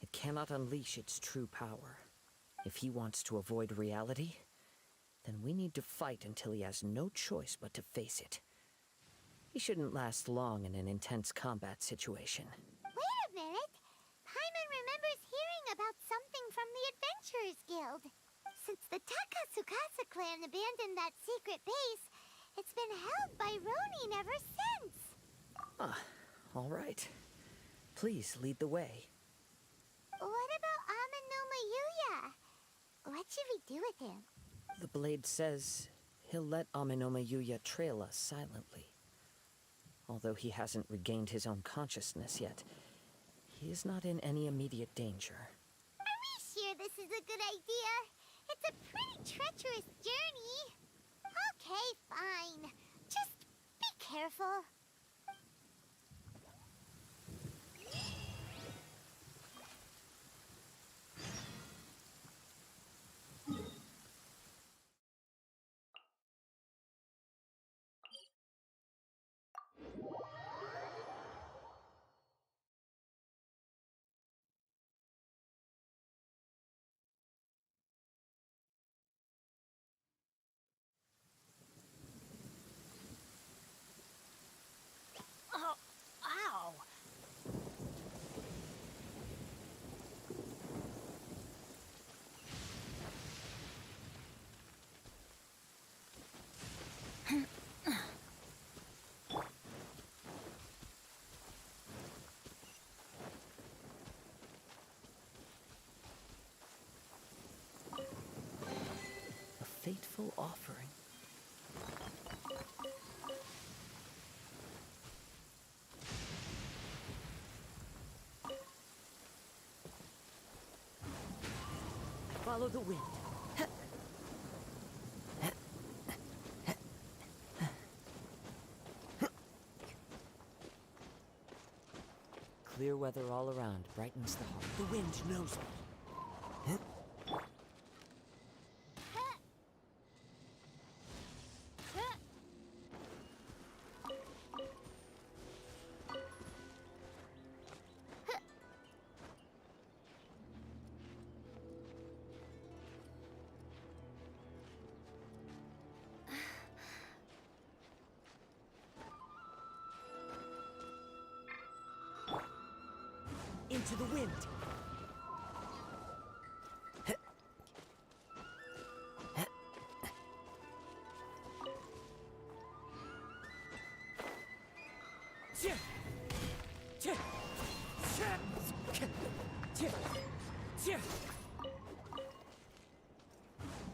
it cannot unleash its true power. If he wants to avoid reality, then we need to fight until he has no choice but to face it. He shouldn't last long in an intense combat situation. Wait a minute! Paimon remembers hearing about something from the Adventurers Guild. Since the Takasukasa clan abandoned that secret base, it's been held by Ronin ever since. Ah, all right. Please lead the way. What about Amenoma Yuya? What should we do with him? The blade says He'll let Amenoma Yuya trail us silently. Although he hasn't regained his own consciousness yet, he is not in any immediate danger. Are we sure this is a good idea? It's a pretty treacherous journey. Okay, fine. Just be careful. Oh, ow! A fateful offering. Follow the wind. Clear weather all around brightens the heart. The wind knows me. Into the wind.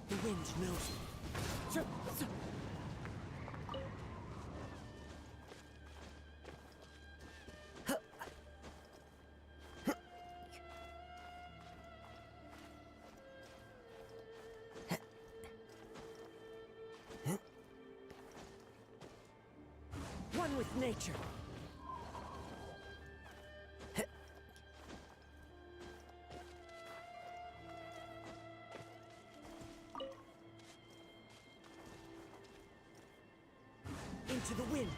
The wind knows me. One with nature. Into the wind.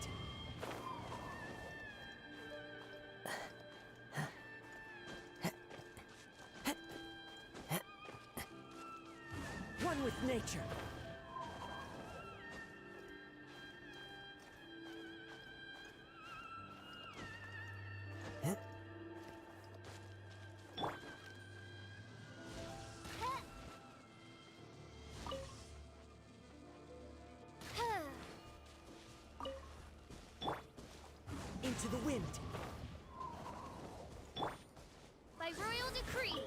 One with nature. Into the wind. By royal decree.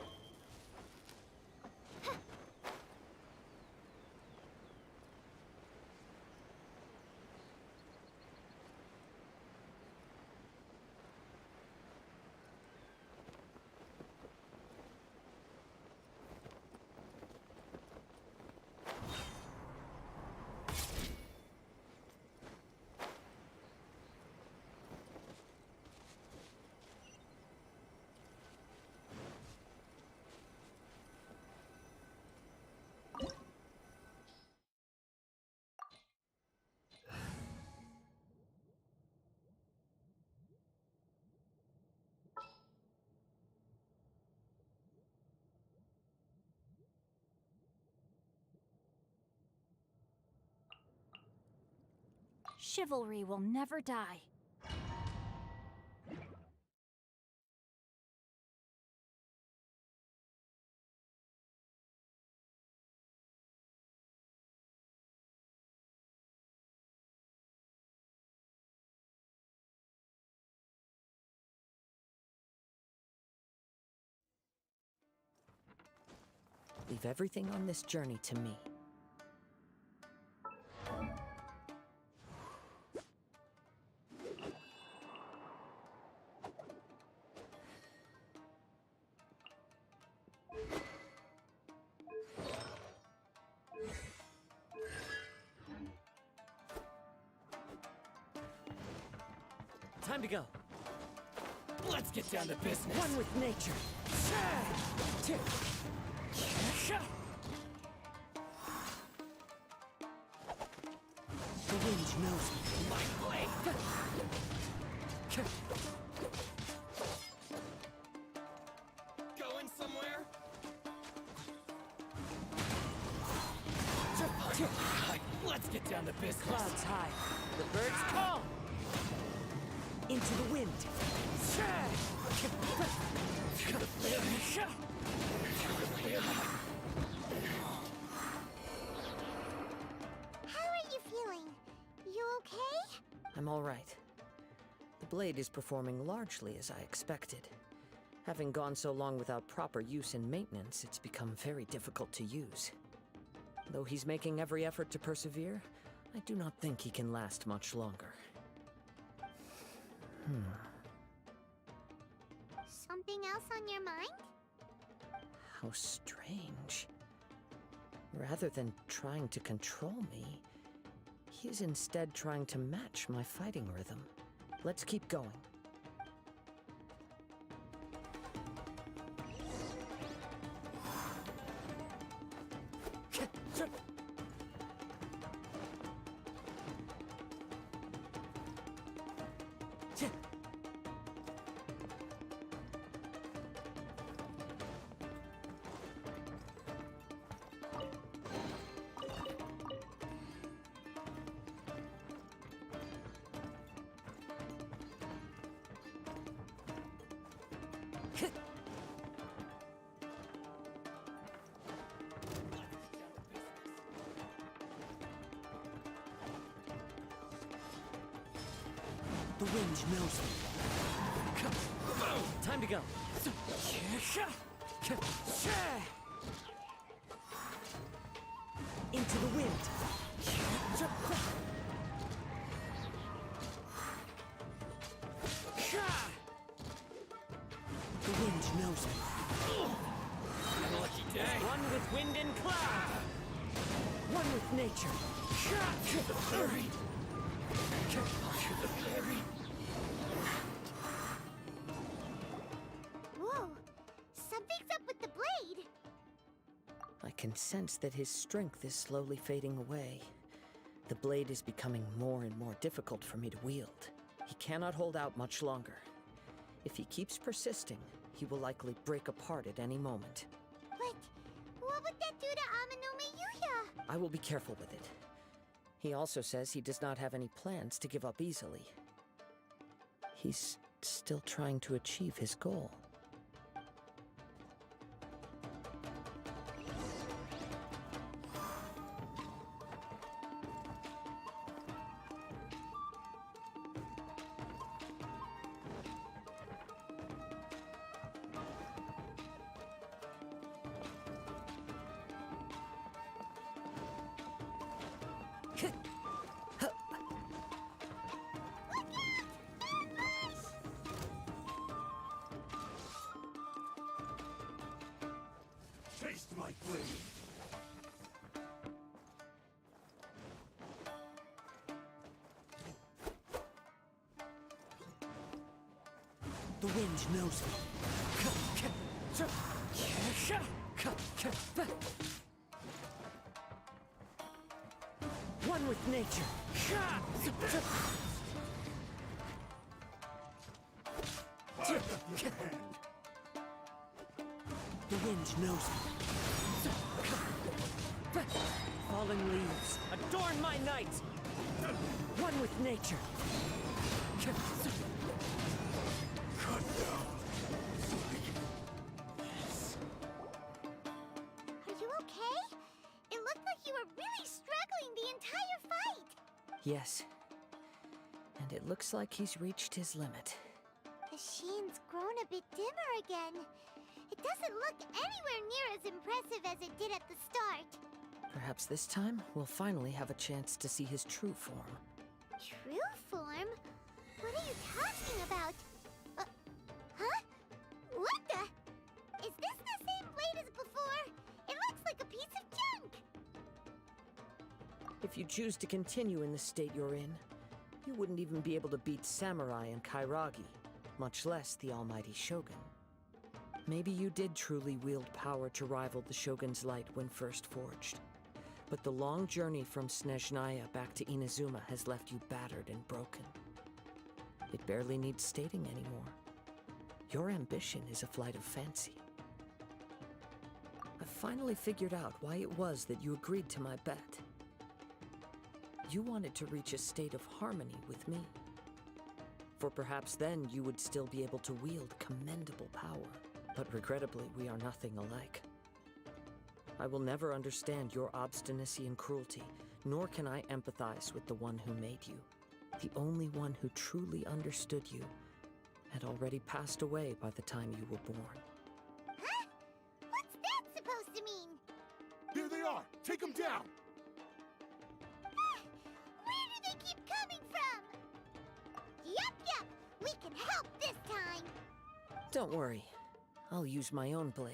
Chivalry will never die. Leave everything on this journey to me. Time to go. Let's get down to business. One with nature. The wind knows me. My blade. Going somewhere? Let's get down to business. Clouds high. The birds call. Into the wind. How are you feeling? You okay? I'm all right. The blade is performing largely as I expected. Having gone so long without proper use and maintenance, it's become very difficult to use. Though he's making every effort to persevere, I do not think he can last much longer. Something else on your mind? How strange. Rather than trying to control me, he is instead trying to match my fighting rhythm. Let's keep going. The wind knows me. Time to go. Into the wind. The wind knows me. Have a lucky day. One with wind and cloud. One with nature. Whoa! Something's up with the blade! I can sense that his strength is slowly fading away. The blade is becoming more and more difficult for me to wield. He cannot hold out much longer. If he keeps persisting, he will likely break apart at any moment. But what would that do to Amanome Yuya? I will be careful with it. He also says he does not have any plans to give up easily. He's still trying to achieve his goal. Taste my blade! The wind knows me. One with nature. The wind knows me. Fallen leaves, adorn my night! One with nature. Cut down! Are you okay? It looked like you were really struggling the entire fight! Yes. And it looks like he's reached his limit. The sheen's grown a bit dimmer again. It doesn't look anywhere near as impressive as it did at the start. Perhaps this time, we'll finally have a chance to see his true form. True form? What are you talking about? Huh? What the? Is this the same blade as before? It looks like a piece of junk! If you choose to continue in the state you're in, you wouldn't even be able to beat Samurai and Kairagi, much less the almighty Shogun. Maybe you did truly wield power to rival the Shogun's light when first forged. But the long journey from Snezhnaya back to Inazuma has left you battered and broken. It barely needs stating anymore. Your ambition is a flight of fancy. I finally figured out why it was that you agreed to my bet. You wanted to reach a state of harmony with me. For perhaps then you would still be able to wield commendable power. But regrettably, we are nothing alike. I will never understand your obstinacy and cruelty, nor can I empathize with the one who made you. The only one who truly understood you had already passed away by the time you were born. Huh? What's that supposed to mean? Here they are! Take them down! Where do they keep coming from? Yup, we can help this time. Don't worry. I'll use my own blade.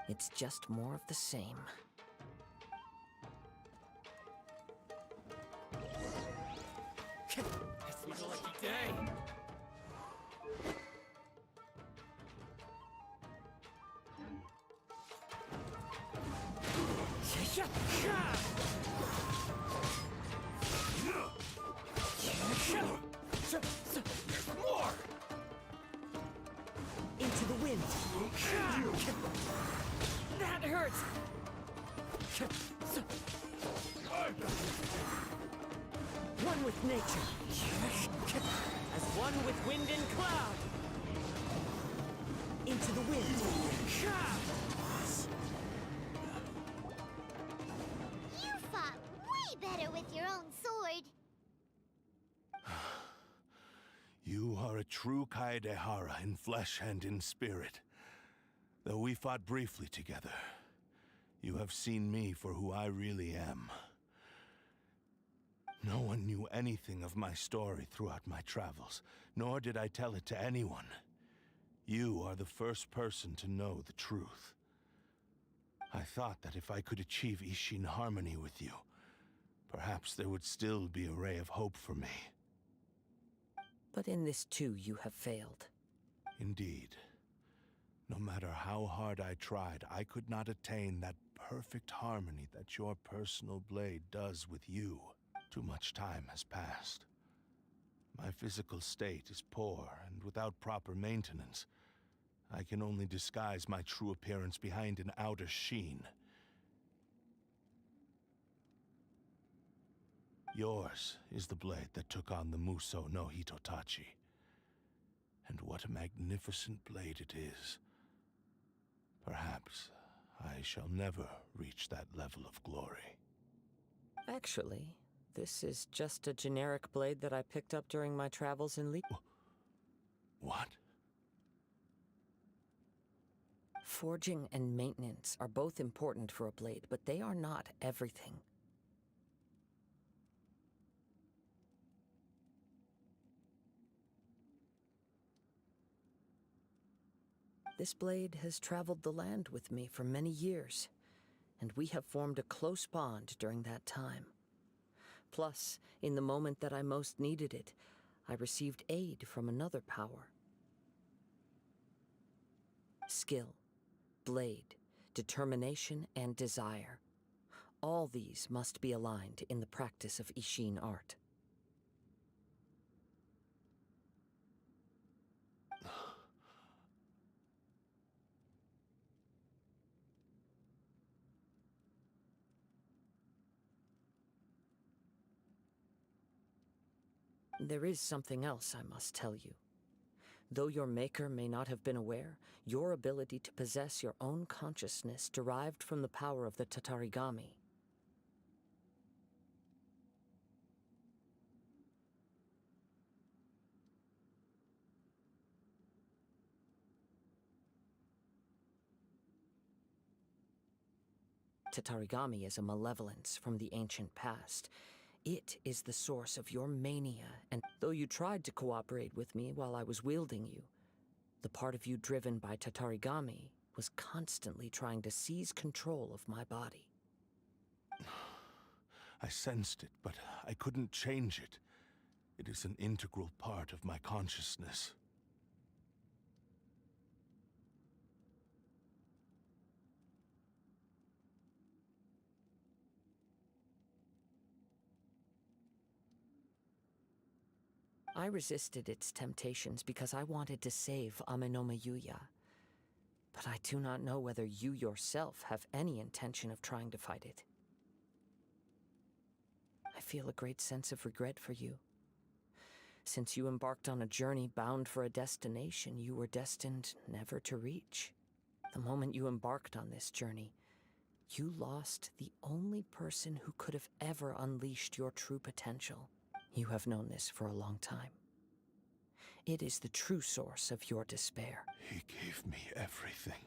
It's just more of the same. This was a lucky day. There's more! Into the wind! That hurts! One with nature! As one with wind and cloud. Into the wind! You fought way better with your own sword. You are a true Kaedehara in flesh and in spirit. Though we fought briefly together, you have seen me for who I really am. No one knew anything of my story throughout my travels, nor did I tell it to anyone. You are the first person to know the truth. I thought that if I could achieve Ishin harmony with you, perhaps there would still be a ray of hope for me. But in this too, you have failed. Indeed. No matter how hard I tried, I could not attain that perfect harmony that your personal blade does with you. Too much time has passed. My physical state is poor, and without proper maintenance, I can only disguise my true appearance behind an outer sheen. Yours is the blade that took on the Muso no Hitotachi. And what a magnificent blade it is. Perhaps I shall never reach that level of glory. Actually, this is just a generic blade that I picked up during my travels in What? Forging and maintenance are both important for a blade, but they are not everything. This blade has traveled the land with me for many years, and we have formed a close bond during that time. Plus, in the moment that I most needed it, I received aid from another power. Skill, blade, determination, and desire. All these must be aligned in the practice of Ishin art. There is something else I must tell you. Though your maker may not have been aware, your ability to possess your own consciousness derived from the power of the Tatarigami. Tatarigami is a malevolence from the ancient past. It is the source of your mania, and though you tried to cooperate with me while I was wielding you, the part of you driven by Tatarigami was constantly trying to seize control of my body. I sensed it, but I couldn't change it. It is an integral part of my consciousness. I resisted its temptations because I wanted to save Amenoma Yuya. But I do not know whether you yourself have any intention of trying to fight it. I feel a great sense of regret for you. Since you embarked on a journey bound for a destination you were destined never to reach. The moment you embarked on this journey, you lost the only person who could have ever unleashed your true potential. You have known this for a long time. It is the true source of your despair. He gave me everything.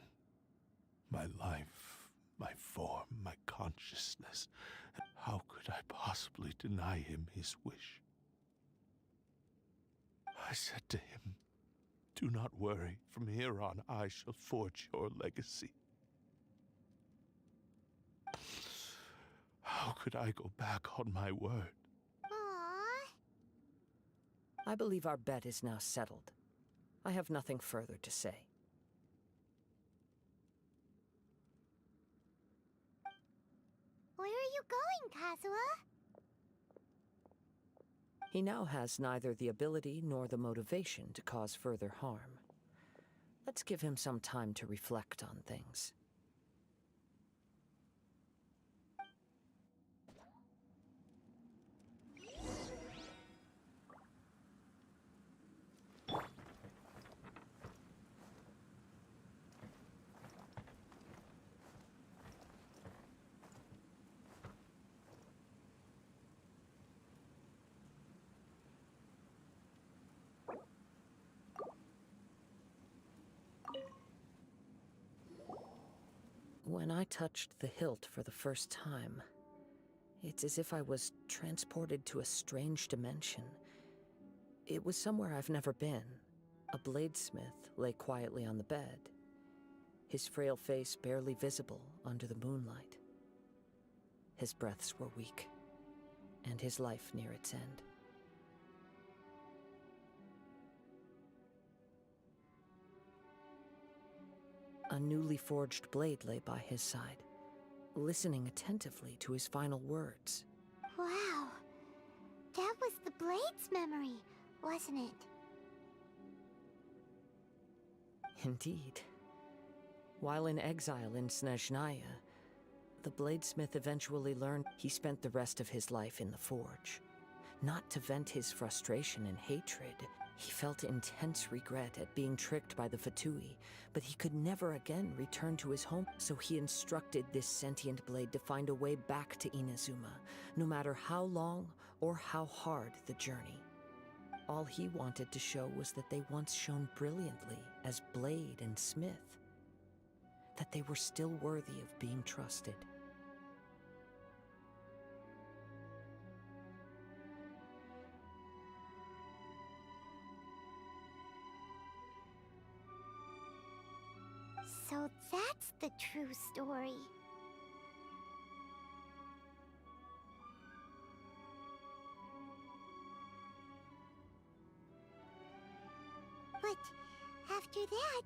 My life, my form, my consciousness. How could I possibly deny him his wish? I said to him, "Do not worry. From here on, I shall forge your legacy." How could I go back on my word? Aww. I believe our bet is now settled. I have nothing further to say. Where are you going, Kazuha? He now has neither the ability nor the motivation to cause further harm. Let's give him some time to reflect on things. When I touched the hilt for the first time, it's as if I was transported to a strange dimension. It was somewhere I've never been. A bladesmith lay quietly on the bed, his frail face barely visible under the moonlight. His breaths were weak, and his life near its end. A newly forged blade lay by his side, listening attentively to his final words. Wow. That was the Blade's memory, wasn't it? Indeed. While in exile in Snezhnaya, the bladesmith eventually learned he spent the rest of his life in the forge. Not to vent his frustration and hatred, he felt intense regret at being tricked by the Fatui, but he could never again return to his home, so he instructed this sentient blade to find a way back to Inazuma, no matter how long or how hard the journey. All he wanted to show was that they once shone brilliantly as blade and smith, that they were still worthy of being trusted. So that's the true story. But after that,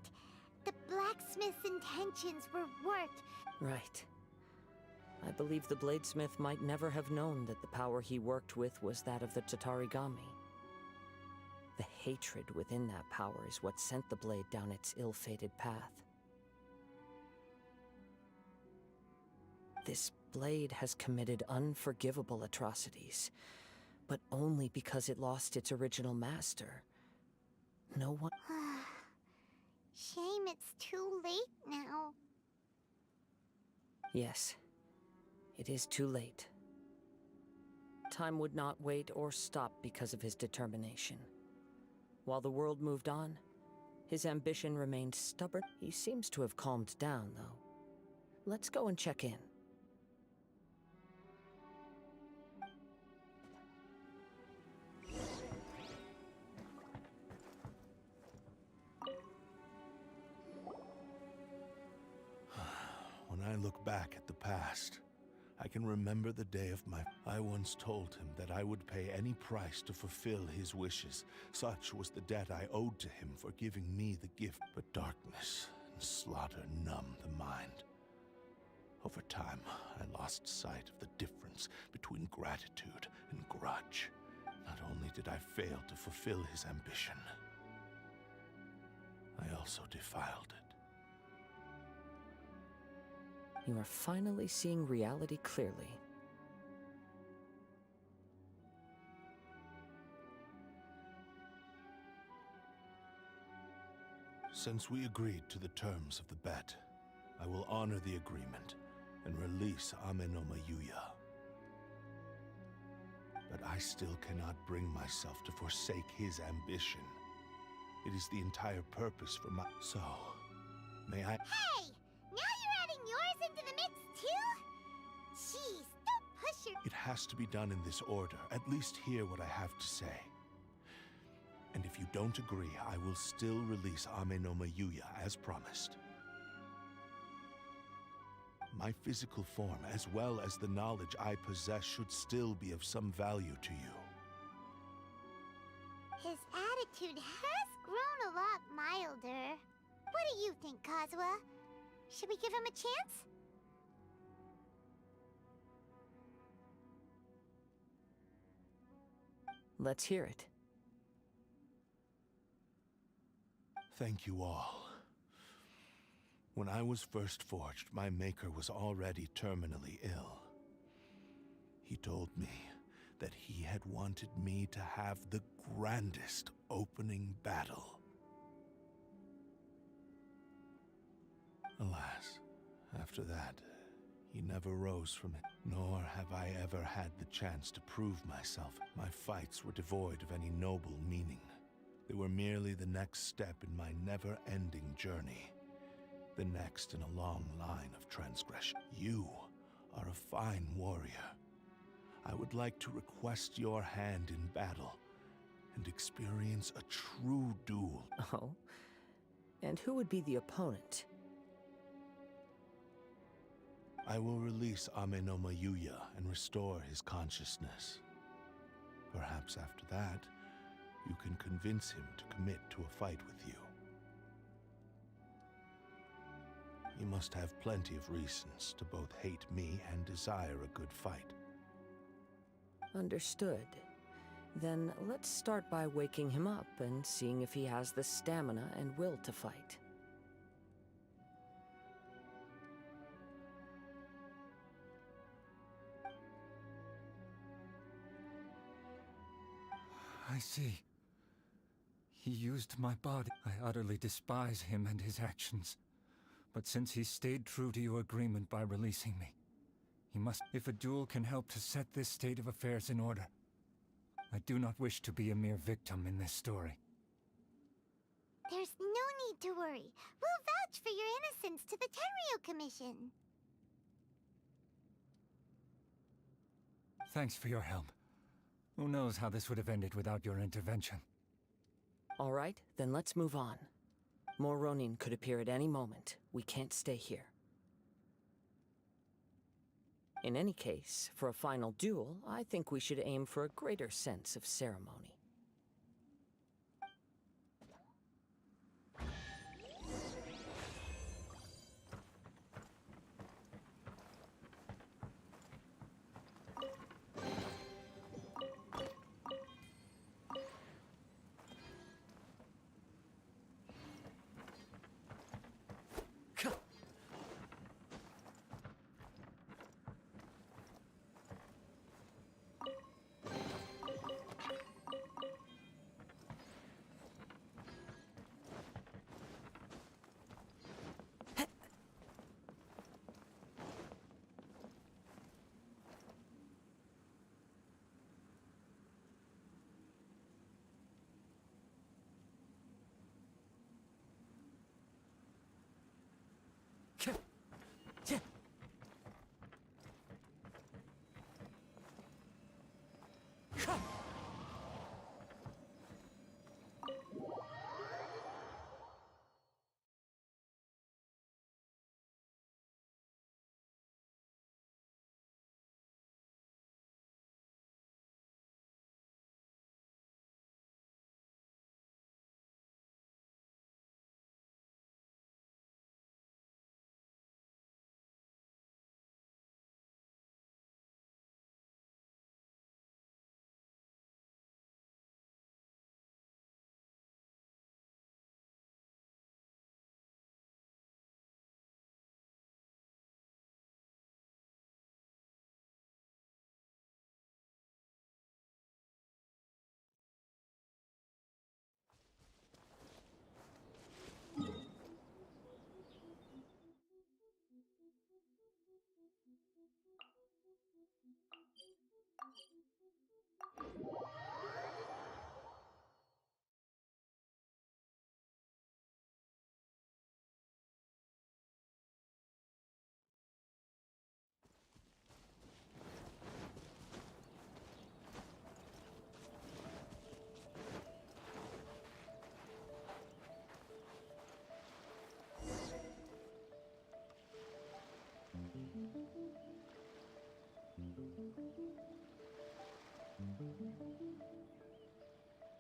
the blacksmith's intentions were warped. Right. I believe the bladesmith might never have known that the power he worked with was that of the Tatarigami. The hatred within that power is what sent the blade down its ill-fated path. This blade has committed unforgivable atrocities, but only because it lost its original master. No one... Shame it's too late now. Yes, it is too late. Time would not wait or stop because of his determination. While the world moved on, his ambition remained stubborn. He seems to have calmed down, though. Let's go and check in. When I look back at the past, I can remember the day of my... I once told him that I would pay any price to fulfill his wishes. Such was the debt I owed to him for giving me the gift. But darkness and slaughter numbed the mind. Over time, I lost sight of the difference between gratitude and grudge. Not only did I fail to fulfill his ambition, I also defiled it. You are finally seeing reality clearly. Since we agreed to the terms of the bet, I will honor the agreement and release Amenoma Yuya. But I still cannot bring myself to forsake his ambition. It is the entire purpose for my... So, may I... Hey! Now you're adding yours into the mix, too? Jeez, don't push your... It has to be done in this order. At least hear what I have to say. And if you don't agree, I will still release Amenoma Yuya as promised. My physical form, as well as the knowledge I possess, should still be of some value to you. His attitude has grown a lot milder. What do you think, Kazuha? Should we give him a chance? Let's hear it. Thank you all. When I was first forged, my maker was already terminally ill. He told me that he had wanted me to have the grandest opening battle. Alas, after that, he never rose from it. Nor have I ever had the chance to prove myself. My fights were devoid of any noble meaning. They were merely the next step in my never-ending journey. The next in a long line of transgression. You are a fine warrior. I would like to request your hand in battle and experience a true duel. Oh? And who would be the opponent? I will release Amenoma Yuya and restore his consciousness. Perhaps after that, you can convince him to commit to a fight with you. You must have plenty of reasons to both hate me and desire a good fight. Understood. Then let's start by waking him up and seeing if he has the stamina and will to fight. I see. He used my body. I utterly despise him and his actions. But since he stayed true to your agreement by releasing me, he must... If a duel can help to set this state of affairs in order, I do not wish to be a mere victim in this story. There's no need to worry. We'll vouch for your innocence to the Tenryo Commission. Thanks for your help. Who knows how this would have ended without your intervention. All right, then let's move on. More Ronin could appear at any moment. We can't stay here. In any case, for a final duel, I think we should aim for a greater sense of ceremony.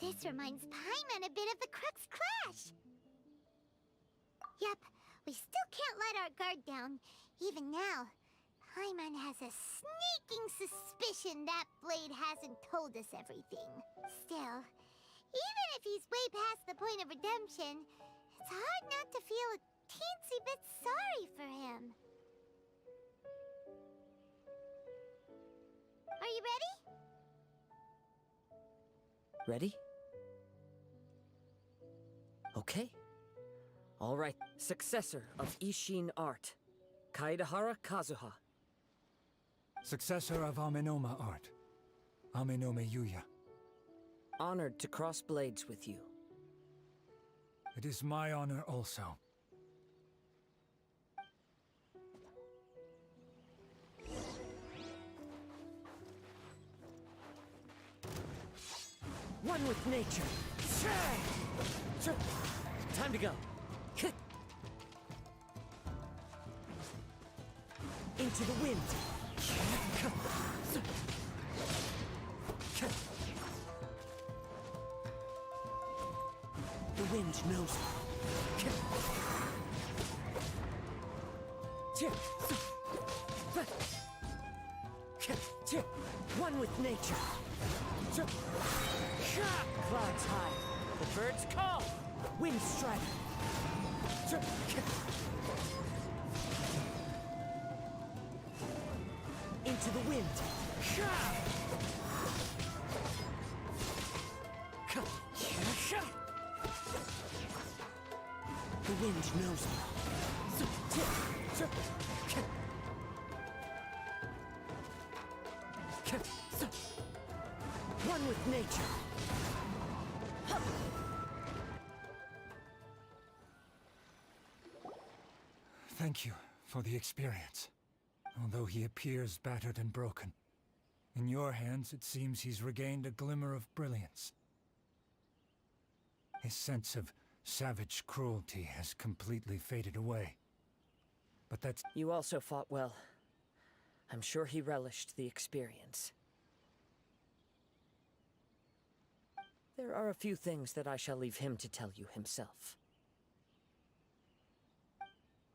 This reminds Paimon a bit of the Crux Clash. Yep, we still can't let our guard down. Even now, Paimon has a sneaking suspicion that Blade hasn't told us everything. Still, even if he's way past the point of redemption, it's hard not to feel a teensy bit sorry for him. Are you ready? Ready? Okay. All right. Successor of Ishin art, Kaedahara Kazuha. Successor of Amenoma art, Amenome Yuya. Honored to cross blades with you. It is my honor also. One with nature. Time to go. Into the wind. The wind knows me. One with nature. Clouds high. The birds call. Wind strike. Into the wind. The wind knows me. One with nature. Thank you for the experience. Although he appears battered and broken, in your hands it seems he's regained a glimmer of brilliance. His sense of savage cruelty has completely faded away. But that's... You also fought well. I'm sure he relished the experience. There are a few things that I shall leave him to tell you himself.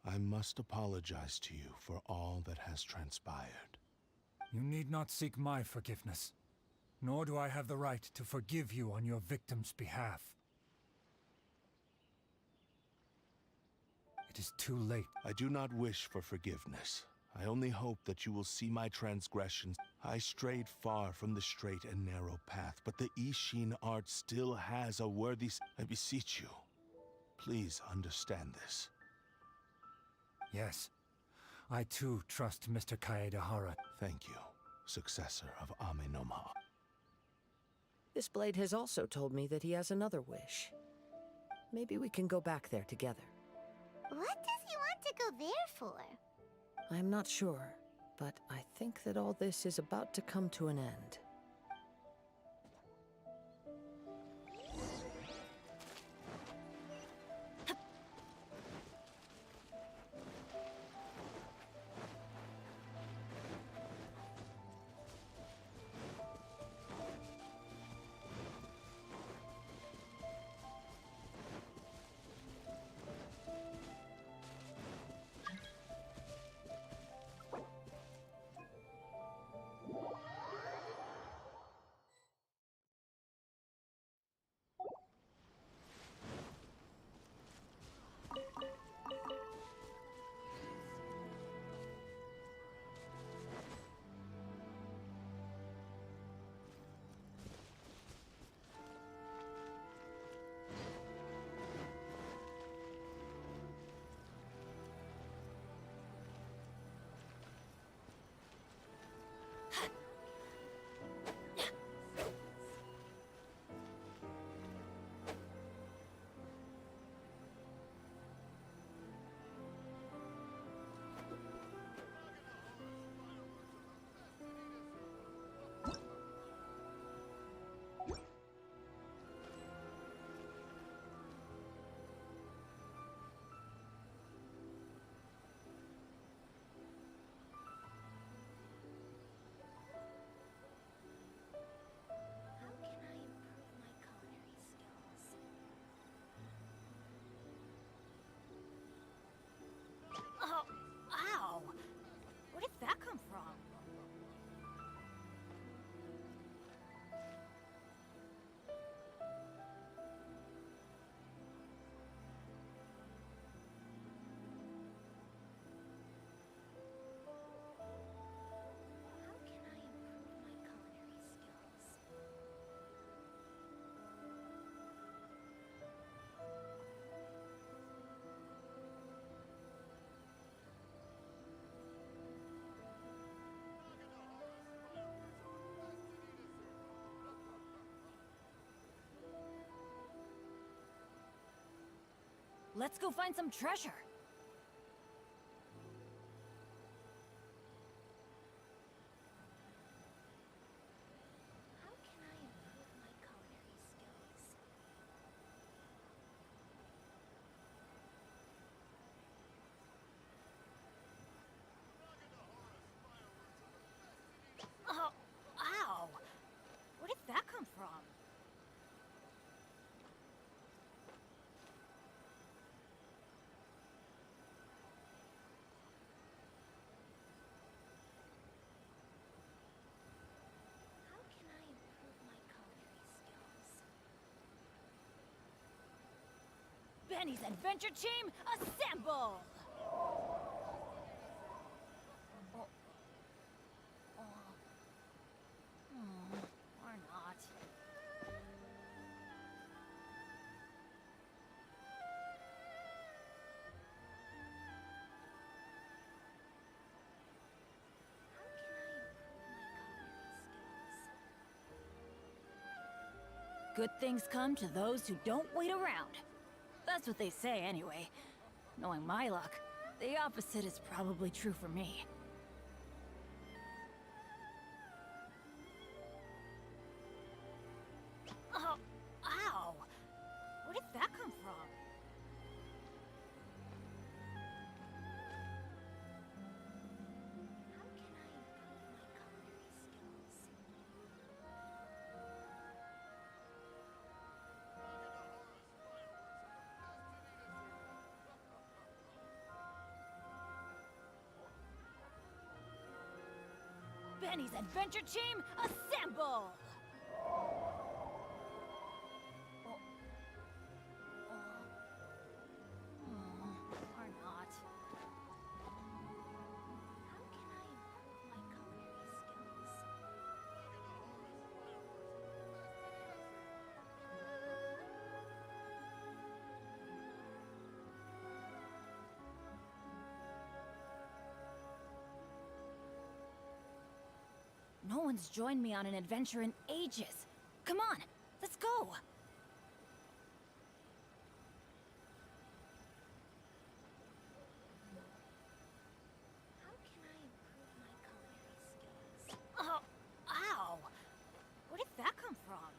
I must apologize to you for all that has transpired. You need not seek my forgiveness. Nor do I have the right to forgive you on your victim's behalf. It is too late. I do not wish for forgiveness. I only hope that you will see my transgressions. I strayed far from the straight and narrow path, but the Ishin art still has a worthy... I beseech you, please understand this. Yes. I too trust Mr. Kaedahara. Thank you, successor of Amenoma. This blade has also told me that he has another wish. Maybe we can go back there together. What does he want to go there for? I'm not sure, but I think that all this is about to come to an end. Let's go find some treasure. How can I improve my culinary skills? Oh, ow! Where did that come from? How can I improve my culinary skills? Benny's Adventure Team, assemble! Or not. How can I improve my culinary skills? Good things come to those who don't wait around. That's what they say anyway. Knowing my luck, the opposite is probably true for me. Oh, ow! Where did that come from? How can I improve my culinary skills? Benny's Adventure Team, assemble! Or not. How can I improve my culinary skills? No one's joined me on an adventure in ages. Come on, let's go! How can I improve my culinary skills? Oh, ow! Where did that come from?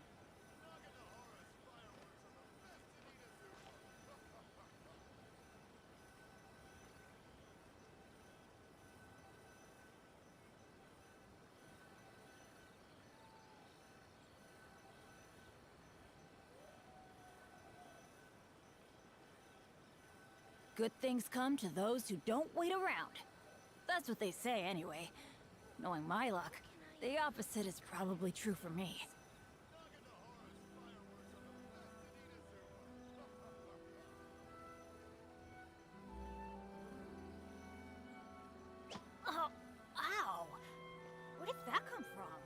Good things come to those who don't wait around. That's what they say anyway. Knowing my luck, the opposite is probably true for me. Oh, ow! Where did that come from?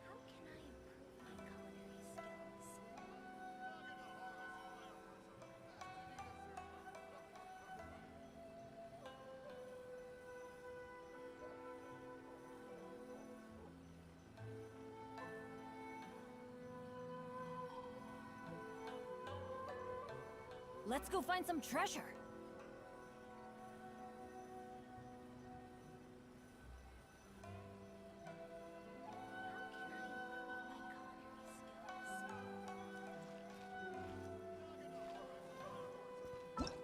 How can I improve my culinary skills? Let's go find some treasure. How can I improve my culinary skills?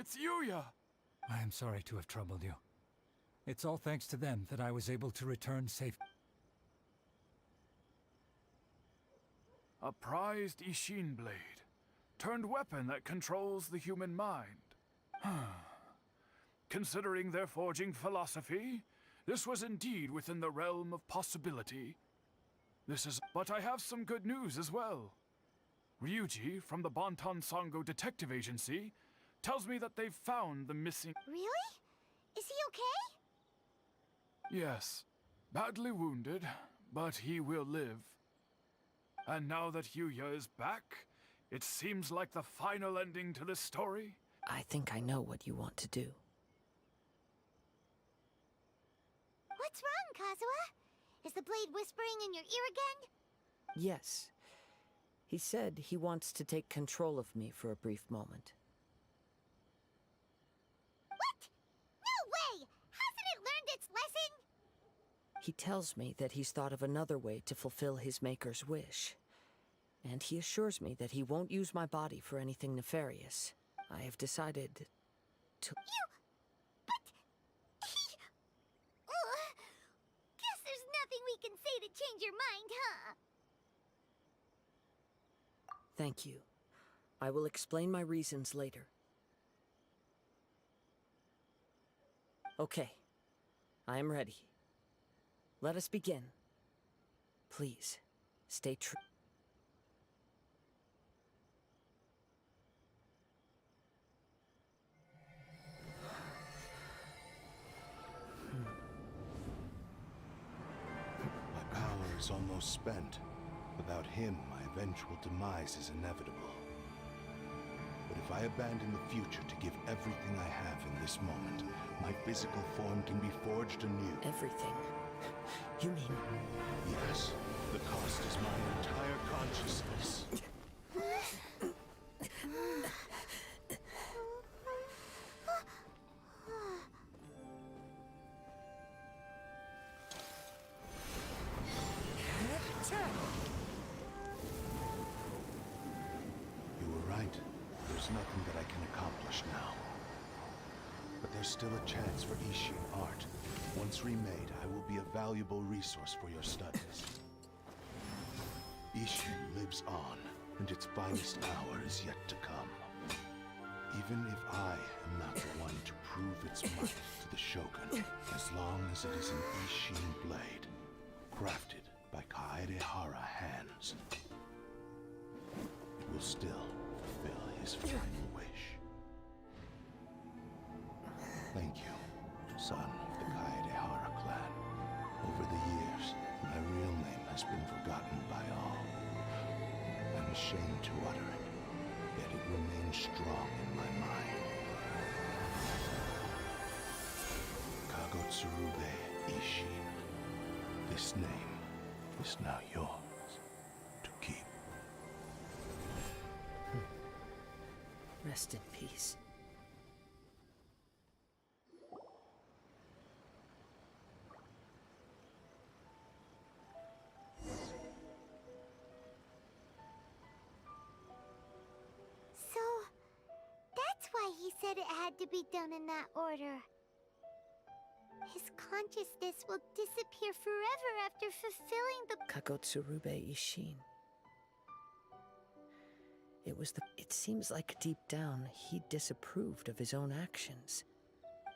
It's Yuya! I am sorry to have troubled you. It's all thanks to them that I was able to return safe. A prized Ishin blade. Turned weapon that controls the human mind. Considering their forging philosophy, This was indeed within the realm of possibility. But I have some good news as well. Ryuji from the Bonton Sango Detective Agency tells me that they've found the missing... Really? Is he okay? Yes, badly wounded, but he will live. And now that Yuya is back, it seems like the final ending to this story. I think I know what you want to do. What's wrong, Kazuha? Is the blade whispering in your ear again? Yes. He said he wants to take control of me for a brief moment. What? No way! Hasn't it learned its lesson? He tells me that he's thought of another way to fulfill his maker's wish. And he assures me that he won't use my body for anything nefarious. I have decided to... But... Guess there's nothing we can say to change your mind, huh? Thank you. I will explain my reasons later. Okay. I am ready. Let us begin. Please, stay true. My power is almost spent. Without him, my eventual demise is inevitable. But if I abandon the future to give everything I have in this moment, my physical form can be forged anew. Everything? You mean... Yes. The cost is my entire consciousness. You were right. There's nothing that I can accomplish now. But there's still a chance for Ishin art. Once remade, I will be a valuable resource for your studies. Ishin lives on, and its finest hour is yet to come. Even if I am not the one to prove its might to the Shogun, as long as it is an Ishin blade, crafted by Kaedehara hands, it will still fulfill his final wish. Thank you, son of the Kaedehara clan. Over the years, my real name has been forgotten by all. I'm ashamed to utter it, yet it remains strong in my mind. Kagotsurube Ishin. This name is now yours to keep. Rest in peace. So, that's why he said it had to be done in that order. His consciousness will disappear forever after fulfilling the... Kagotsurube Ishin. It seems like deep down he disapproved of his own actions.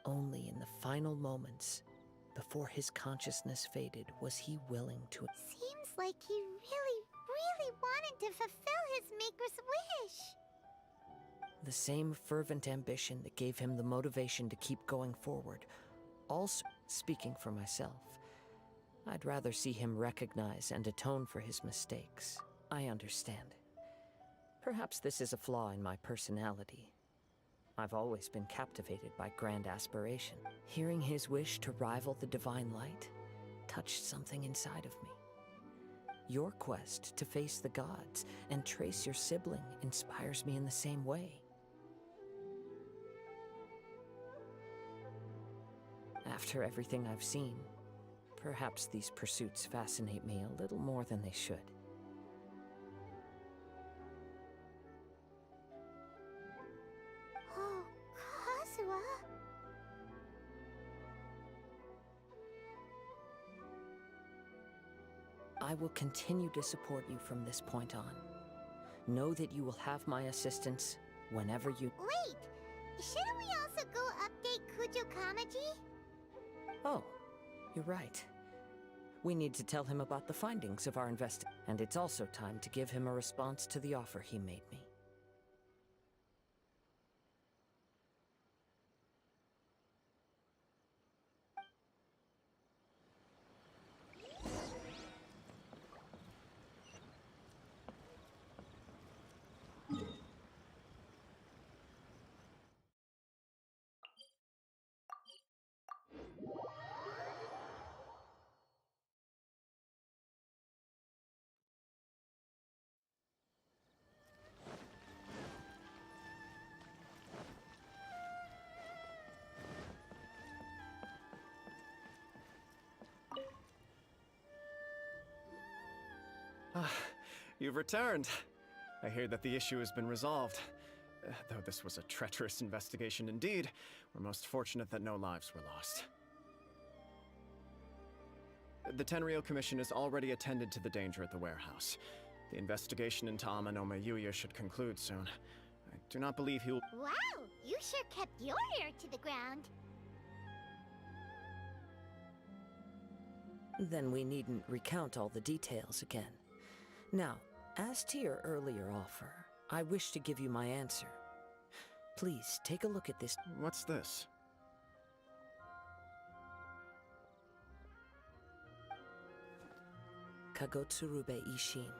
Only in the final moments, before his consciousness faded, was he willing to... Seems like he really wanted to fulfill his maker's wish. The same fervent ambition that gave him the motivation to keep going forward. Also, speaking for myself, I'd rather see him recognize and atone for his mistakes. I understand. Perhaps this is a flaw in my personality. I've always been captivated by grand aspiration. Hearing his wish to rival the divine light touched something inside of me. Your quest to face the gods and trace your sibling inspires me in the same way. After everything I've seen, perhaps these pursuits fascinate me a little more than they should. Oh, Kazuha. I will continue to support you from this point on. Know that you will have my assistance whenever you... Wait! Shouldn't we also go update Kujo Kamaji? Oh, You're right. We need to tell him about the findings of our investigation, and it's also time to give him a response to the offer he made me. You've returned. I hear that the issue has been resolved. Though this was a treacherous investigation indeed, we're most fortunate that no lives were lost. The Tenryou Commission has already attended to the danger at the warehouse. The investigation into Amanoma Yuya should conclude soon. I do not believe he will— Wow, you sure kept your ear to the ground. Then we needn't recount all the details again. Now, as to your earlier offer, I wish to give you my answer. Please, take a look at this. What's this? Kagotsurube Ishin,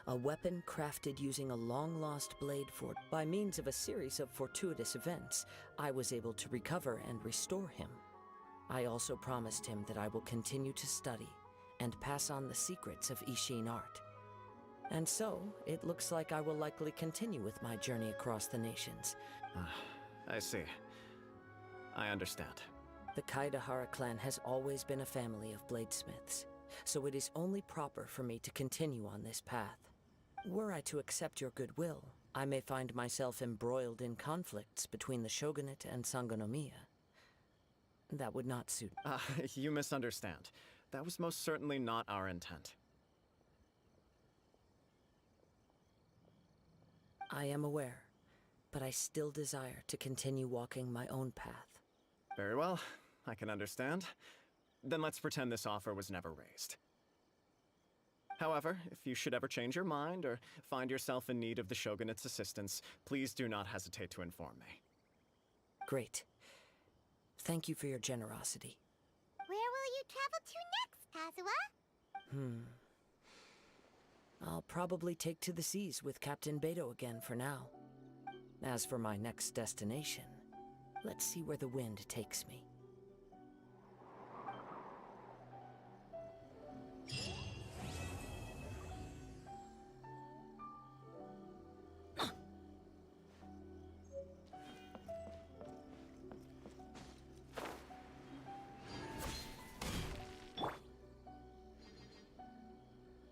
a weapon crafted using a long-lost blade for. By means of a series of fortuitous events, I was able to recover and restore him. I also promised him that I will continue to study and pass on the secrets of Ishin art. And so, it looks like I will likely continue with my journey across the nations. I see. I understand. The Kaidahara clan has always been a family of bladesmiths, so it is only proper for me to continue on this path. Were I to accept your goodwill, I may find myself embroiled in conflicts between the shogunate and Sangonomiya. That would not suit. You misunderstand. That was most certainly not our intent. I am aware, but I still desire to continue walking my own path. Very well, I can understand. Then let's pretend this offer was never raised. However, if you should ever change your mind or find yourself in need of the Shogunate's assistance, please do not hesitate to inform me. Great. Thank you for your generosity. Where will you travel to next, Kazuha? I'll probably take to the seas with Captain Beto again for now. As for my next destination, let's see where the wind takes me.